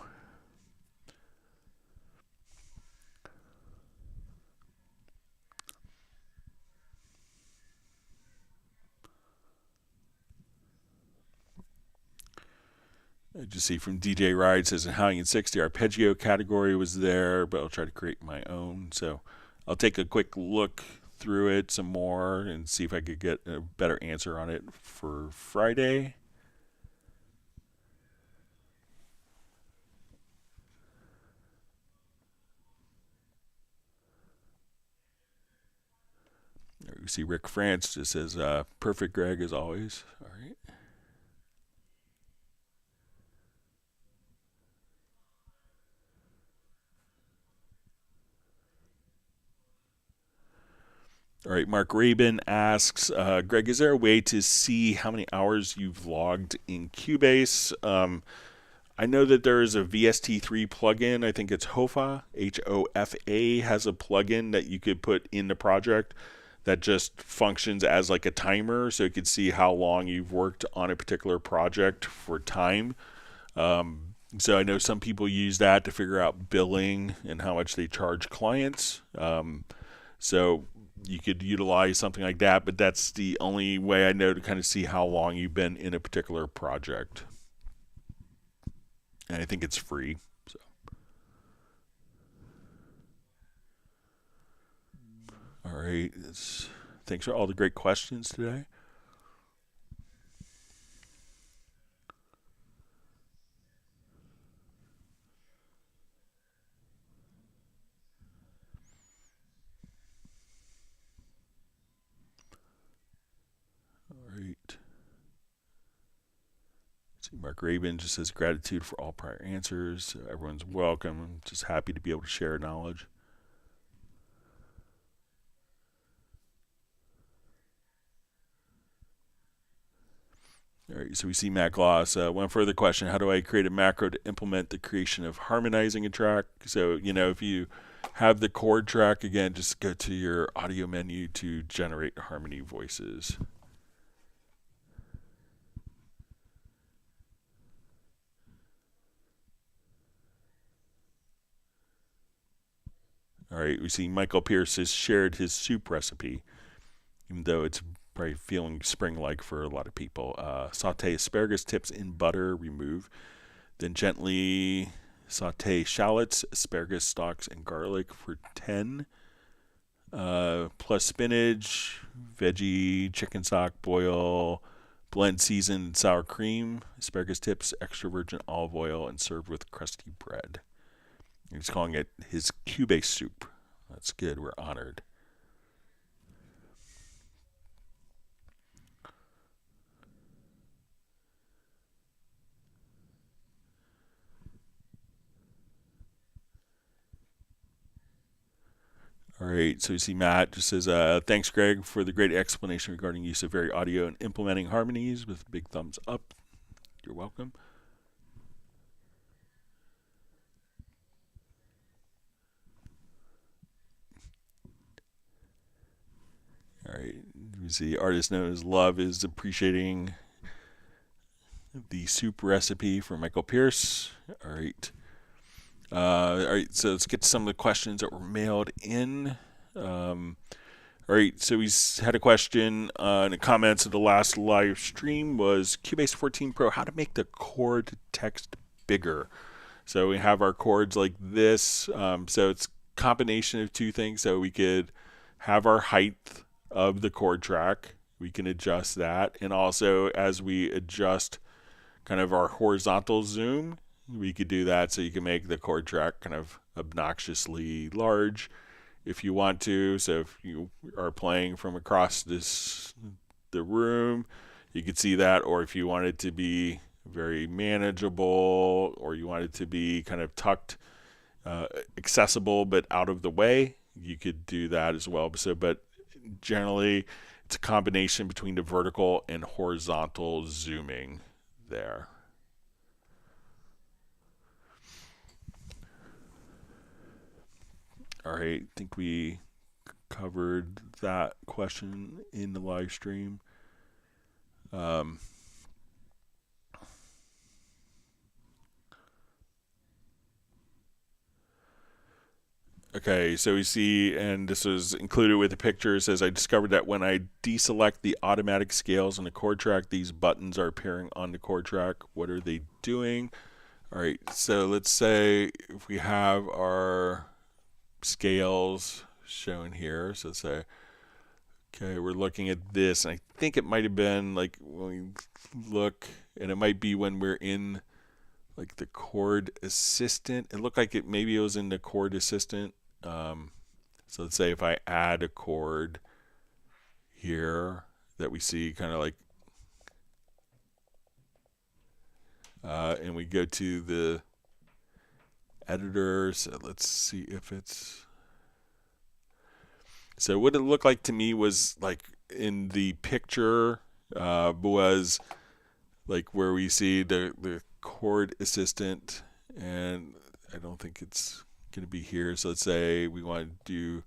I just see from DJ Ride says in Howling in 60, arpeggio category was there, but I'll try to create my own. So I'll take a quick look through it some more and see if I could get a better answer on it for Friday. There you see Rick France just says, perfect Greg as always. All right. All right, Mark Rabin asks, Greg, is there a way to see how many hours you've logged in Cubase? I know that there is a VST3 plugin. I think it's HOFA, H-O-F-A, has a plugin that you could put in the project that just functions as like a timer, so you could see how long you've worked on a particular project for time. So I know some people use that to figure out billing and how much they charge clients. So you could utilize something like that, but that's the only way I know to kind of see how long you've been in a particular project. And I think it's free. So. All right. Thanks for all the great questions today. See, Mark Rabin just says gratitude for all prior answers. Everyone's welcome. I'm just happy to be able to share knowledge. All right, so we see Matt Gloss. One further question: how do I create a macro to implement the creation of harmonizing a track? So, if you have the chord track, again, just go to your audio menu to generate harmony voices. All right, we see Michael Pierce has shared his soup recipe, even though it's probably feeling spring-like for a lot of people. Saute asparagus tips in butter, remove. Then gently saute shallots, asparagus stalks, and garlic for 10. Plus spinach, veggie, chicken stock, boil, blend seasoned sour cream, asparagus tips, extra virgin olive oil, and serve with crusty bread. He's calling it his Cubase soup. That's good. We're honored. All right, so you see Matt just says, thanks, Greg, for the great explanation regarding use of VariAudio and implementing harmonies with big thumbs up. You're welcome. All right, you see artist known as Love is appreciating the soup recipe for Michael Pierce. All right. All right, so let's get to some of the questions that were mailed in. All right, so we had a question in the comments of the last live stream was Cubase 14 Pro, how to make the chord text bigger. So we have our chords like this. So it's a combination of two things. So we could have our height of the chord track. We can adjust that. And also as we adjust kind of our horizontal zoom, we could do that so you can make the chord track kind of obnoxiously large if you want to. So if you are playing from across the room, you could see that. Or if you want it to be very manageable, or you want it to be kind of tucked, accessible but out of the way, you could do that as well. But generally, it's a combination between the vertical and horizontal zooming there. All right, I think we covered that question in the live stream. Okay, so we see, and this was included with the picture, it says, I discovered that when I deselect the automatic scales on the chord track, these buttons are appearing on the chord track. What are they doing? All right, so let's say if we have our scales shown here, so let's say, okay, we're looking at this, and I think it might have been like when we look, and it might be when we're in like the chord assistant. It looked like maybe it was in the chord assistant. So let's say if I add a chord here that we see kind of like, and we go to the editor, so let's see if it's, so what it looked like to me was like in the picture was like where we see the chord assistant, and I don't think it's going to be here. So let's say we want to do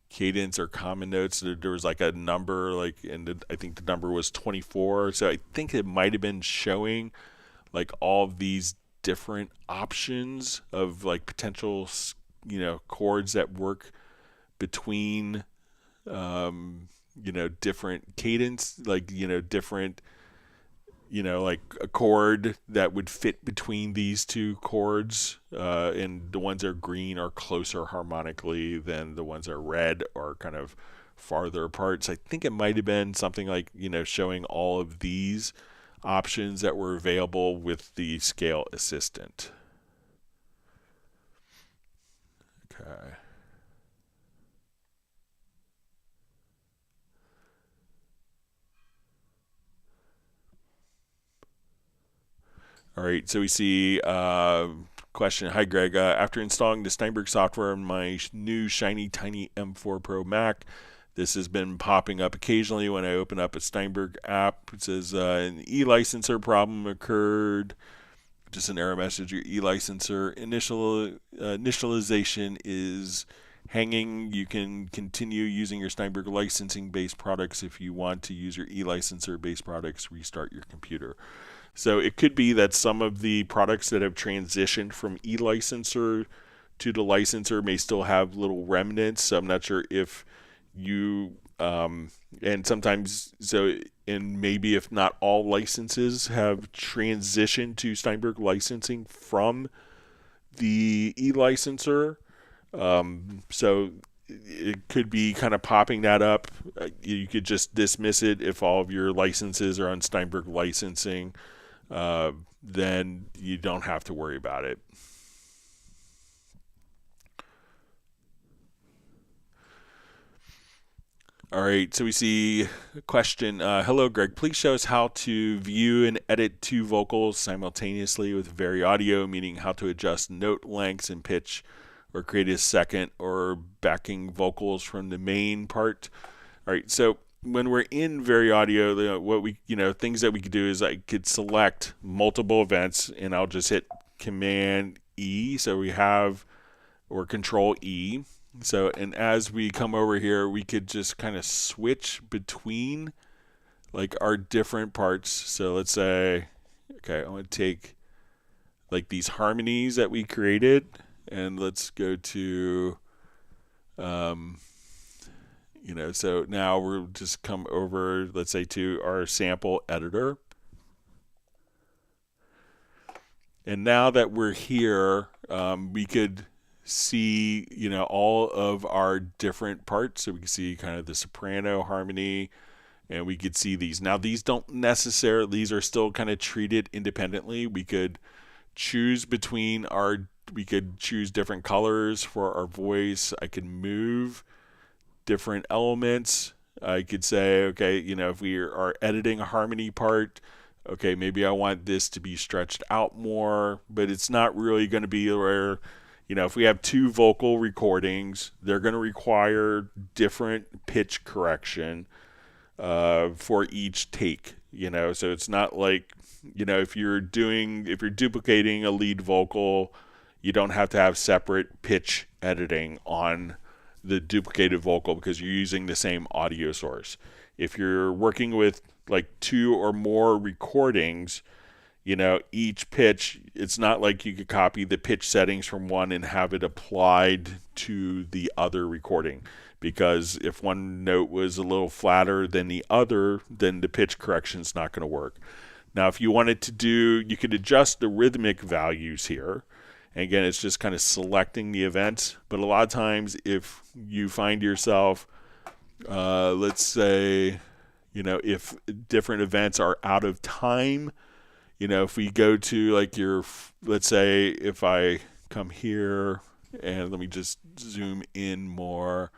cadence or common notes. There was like a number, like, and I think the number was 24. So I think it might have been showing like all of these different options of like potential, chords that work between, different cadence, like, different, like a chord that would fit between these two chords, and the ones that are green are closer harmonically than the ones that are red are kind of farther apart. So I think it might have been something like, showing all of these options that were available with the scale assistant. Okay. All right, so we see question. Hi, Greg. After installing the Steinberg software on my new shiny tiny M4 Pro Mac, this has been popping up occasionally when I open up a Steinberg app. It says an e-licenser problem occurred. Just an error message. Your e-licenser initialization is hanging. You can continue using your Steinberg licensing-based products. If you want to use your e-licenser-based products, restart your computer. So it could be that some of the products that have transitioned from e-licenser to the licenser may still have little remnants. So I'm not sure if you and sometimes so and maybe if not all licenses have transitioned to Steinberg licensing from the e-licenser. So it could be kind of popping that up. You could just dismiss it if all of your licenses are on Steinberg licensing. Then you don't have to worry about it. All right, so we see a question. Hello, Greg. Please show us how to view and edit two vocals simultaneously with VariAudio, meaning how to adjust note lengths and pitch, or create a second or backing vocals from the main part. All right, so when we're in VeryAudio, what we, things that we could do is I could select multiple events, and I'll just hit Command E. So we have, or Control E. So, and as we come over here, we could just kind of switch between like our different parts. So let's say, okay, I want to take like these harmonies that we created, and let's go to, so now we'll just come over, let's say, to our sample editor. And now that we're here, we could see, all of our different parts. So we can see kind of the soprano harmony, and we could see these. Now, these don't necessarily, these are still kind of treated independently. We could choose we could choose different colors for our voice. I could move different elements. I could say, okay, if we are editing a harmony part, okay, maybe I want this to be stretched out more, but it's not really going to be where, if we have two vocal recordings, they're going to require different pitch correction for each take, so it's not like, if you're duplicating a lead vocal, you don't have to have separate pitch editing on the duplicated vocal because you're using the same audio source. If you're working with like two or more recordings, each pitch, it's not like you could copy the pitch settings from one and have it applied to the other recording, because if one note was a little flatter than the other, then the pitch correction is not going to work. Now, if you wanted to you could adjust the rhythmic values here. And again, it's just kind of selecting the events. But a lot of times, if you find yourself, let's say, if different events are out of time, if we go to like let's say if I come here and let me just zoom in more,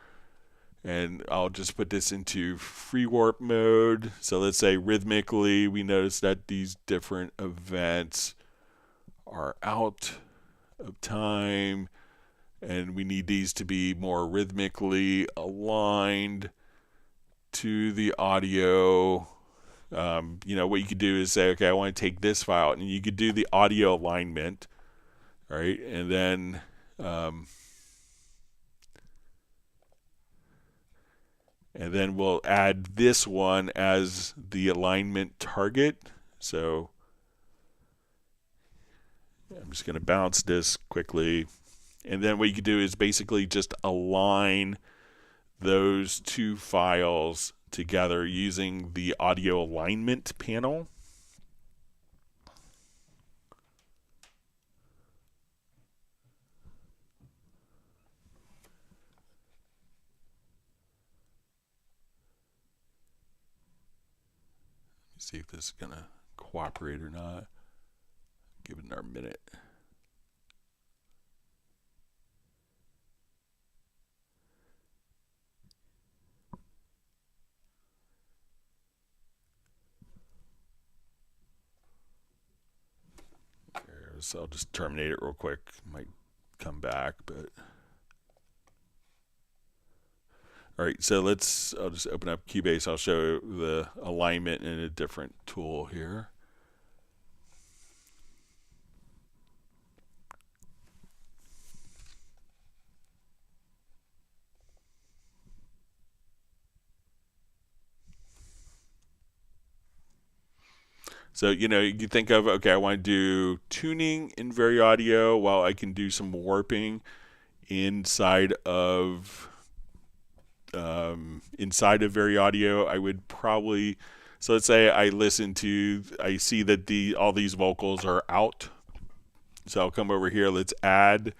and I'll just put this into free warp mode. So let's say rhythmically, we notice that these different events are out of time, and we need these to be more rhythmically aligned to the audio. What you could do is say, okay, I want to take this file, and you could do the audio alignment, right? And then we'll add this one as the alignment target. So I'm just going to bounce this quickly. And then what you can do is basically just align those two files together using the audio alignment panel. Let's see if this is going to cooperate or not. Give it another minute. So I'll just terminate it real quick. Might come back, but all right. So I'll just open up Cubase. I'll show the alignment in a different tool here. So, you know, you think of, okay, I want to do tuning in VeryAudio while I can do some warping inside of VeryAudio. I would probably, so let's say I see that all these vocals are out. So I'll come over here, let's add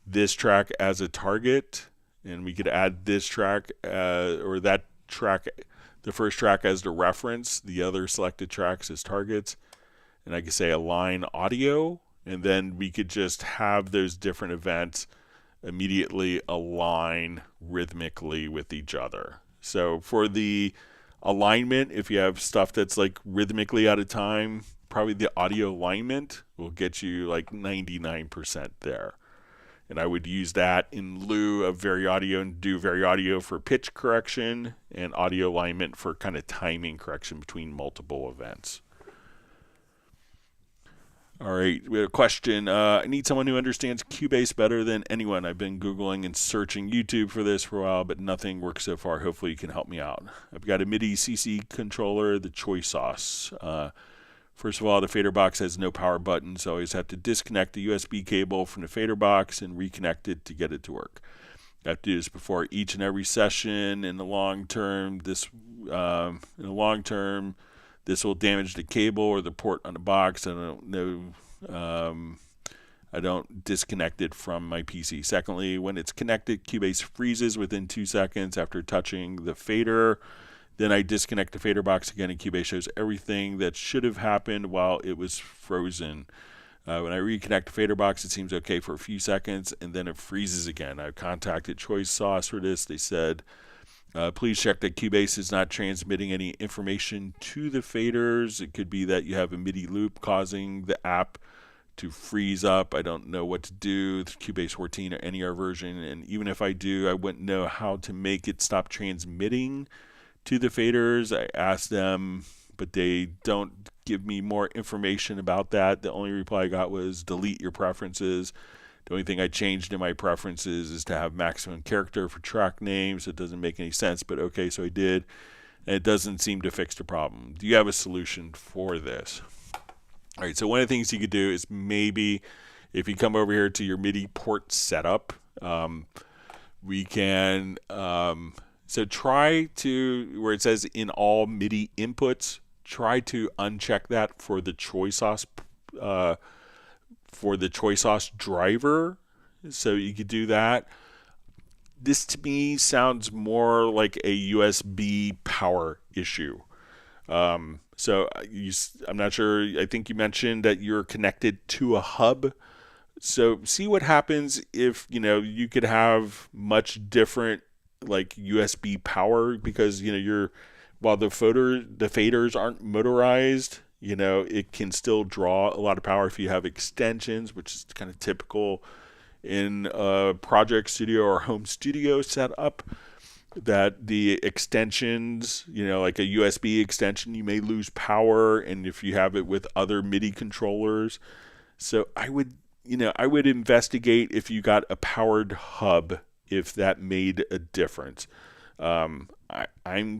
this track as a target, and we could add this track or that track, the first track as the reference, the other selected tracks as targets, and I could say align audio, and then we could just have those different events immediately align rhythmically with each other. So for the alignment, if you have stuff that's like rhythmically out of time, probably the audio alignment will get you like 99% there. And I would use that in lieu of VariAudio and do VariAudio for pitch correction and audio alignment for kind of timing correction between multiple events. All right, we have a question. I need someone who understands Cubase better than anyone. I've been Googling and searching YouTube for this for a while, but nothing works so far. Hopefully you can help me out. I've got a MIDI CC controller, the choice sauce. First of all, the fader box has no power button, so I always have to disconnect the USB cable from the fader box and reconnect it to get it to work. I have to do this before each and every session. In the long term, this will damage the cable or the port on the box. I don't know. I don't disconnect it from my PC. Secondly, when it's connected, Cubase freezes within 2 seconds after touching the fader. Then I disconnect the fader box again, and Cubase shows everything that should have happened while it was frozen. When I reconnect the fader box, it seems okay for a few seconds, and then it freezes again. I've contacted Choice Sauce for this. They said, please check that Cubase is not transmitting any information to the faders. It could be that you have a MIDI loop causing the app to freeze up. I don't know what to do with Cubase 14 or any other version, and even if I do, I wouldn't know how to make it stop transmitting to the faders. I asked them, but they don't give me more information about that. The only reply I got was delete your preferences. The only thing I changed in my preferences is to have maximum character for track names. It doesn't make any sense, but okay, so I did, and it doesn't seem to fix the problem. Do you have a solution for this? All right, so one of the things you could do is maybe if you come over here to your MIDI port setup, we can so try to, where it says in all MIDI inputs, try to uncheck that for the choice sauce driver. So you could do that. This to me sounds more like a USB power issue. So I'm not sure. I think you mentioned that you're connected to a hub. So see what happens if you could have much different like USB power, because while the faders aren't motorized, it can still draw a lot of power if you have extensions, which is kind of typical in a project studio or home studio setup. That the extensions, like a USB extension, you may lose power, and if you have it with other MIDI controllers. So I would investigate if you got a powered hub, if that made a difference. I'm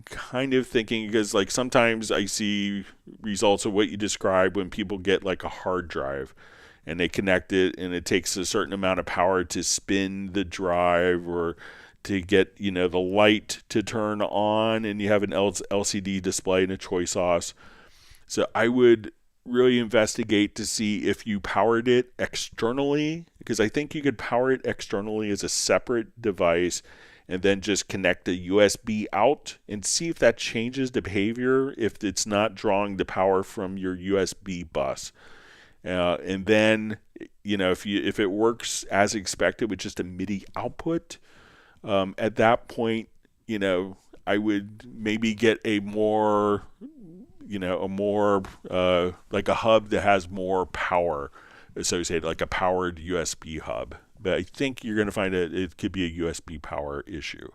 kind of thinking, because like sometimes I see results of what you described when people get like a hard drive and they connect it, and it takes a certain amount of power to spin the drive or to get the light to turn on, and you have an LCD display and a choice sauce. So I would really investigate to see if you powered it externally, because I think you could power it externally as a separate device and then just connect a USB out and see if that changes the behavior, if it's not drawing the power from your USB bus. And then, if it works as expected with just a MIDI output, at that point, I would maybe get a more like a hub that has more power associated, like a powered USB hub. But I think you're going to find it could be a USB power issue.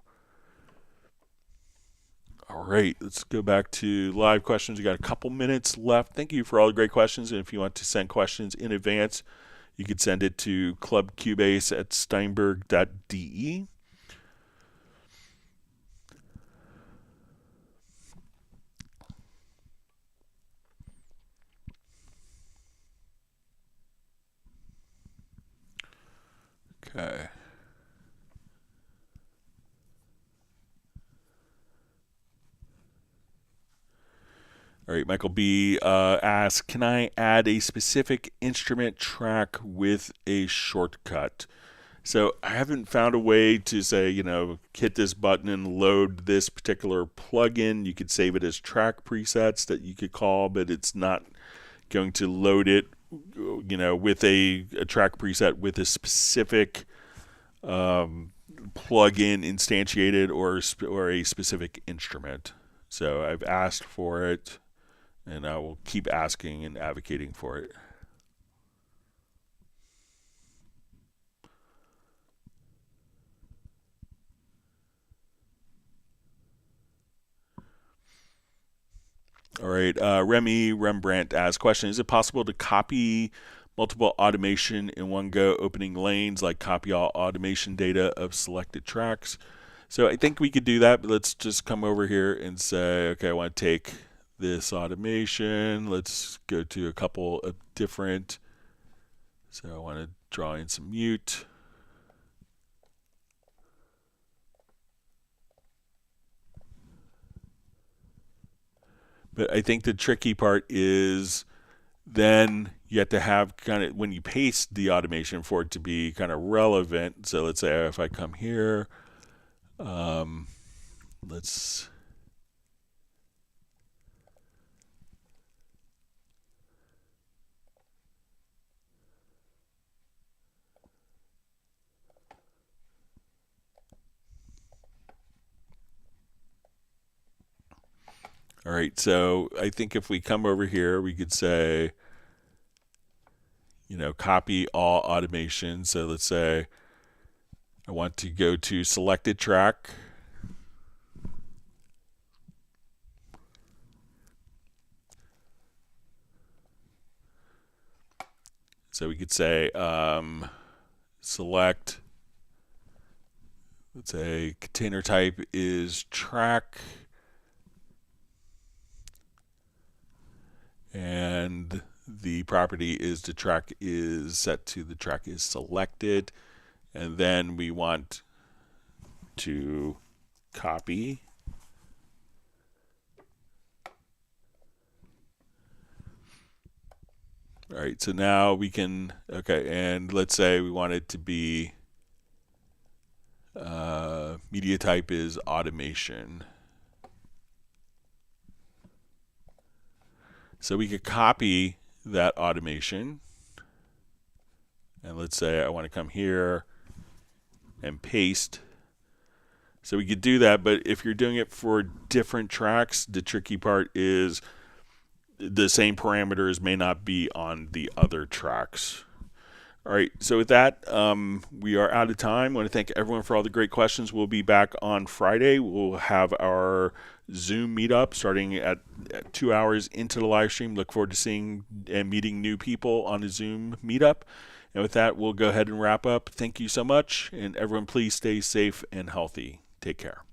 All right, let's go back to live questions. We got a couple minutes left. Thank you for all the great questions. And if you want to send questions in advance, you could send it to clubcubase@steinberg.de. Okay. All right, Michael B. asks, can I add a specific instrument track with a shortcut? So I haven't found a way to say, hit this button and load this particular plugin. You could save it as track presets that you could call, but it's not going to load it, with a track preset with a specific plugin instantiated or a specific instrument. So I've asked for it, and I will keep asking and advocating for it. All right, Remy Rembrandt asks, question, is it possible to copy multiple automation in one go, opening lanes, like copy all automation data of selected tracks? So I think we could do that, but let's just come over here and say, okay, I want to take this automation. Let's go to a couple of different, so I want to draw in some mute. But I think the tricky part is then you have to have kind of, when you paste the automation, for it to be kind of relevant. So let's say if I come here, let's all right, so I think if we come over here, we could say, copy all automation. So let's say I want to go to selected track. So we could say select, let's say container type is track, and the property is the track is set to the track is selected, and then we want to copy. All right, so now we can, okay, and let's say we want it to be media type is automation. So we could copy that automation, and let's say I want to come here and paste. So we could do that, but if you're doing it for different tracks, the tricky part is the same parameters may not be on the other tracks. All right, so with that, we are out of time. I want to thank everyone for all the great questions. We'll be back on Friday. We'll have our Zoom meetup starting at 2 hours into the live stream. Look forward to seeing and meeting new people on the Zoom meetup. And with that, we'll go ahead and wrap up. Thank you so much, and everyone please stay safe and healthy. Take care.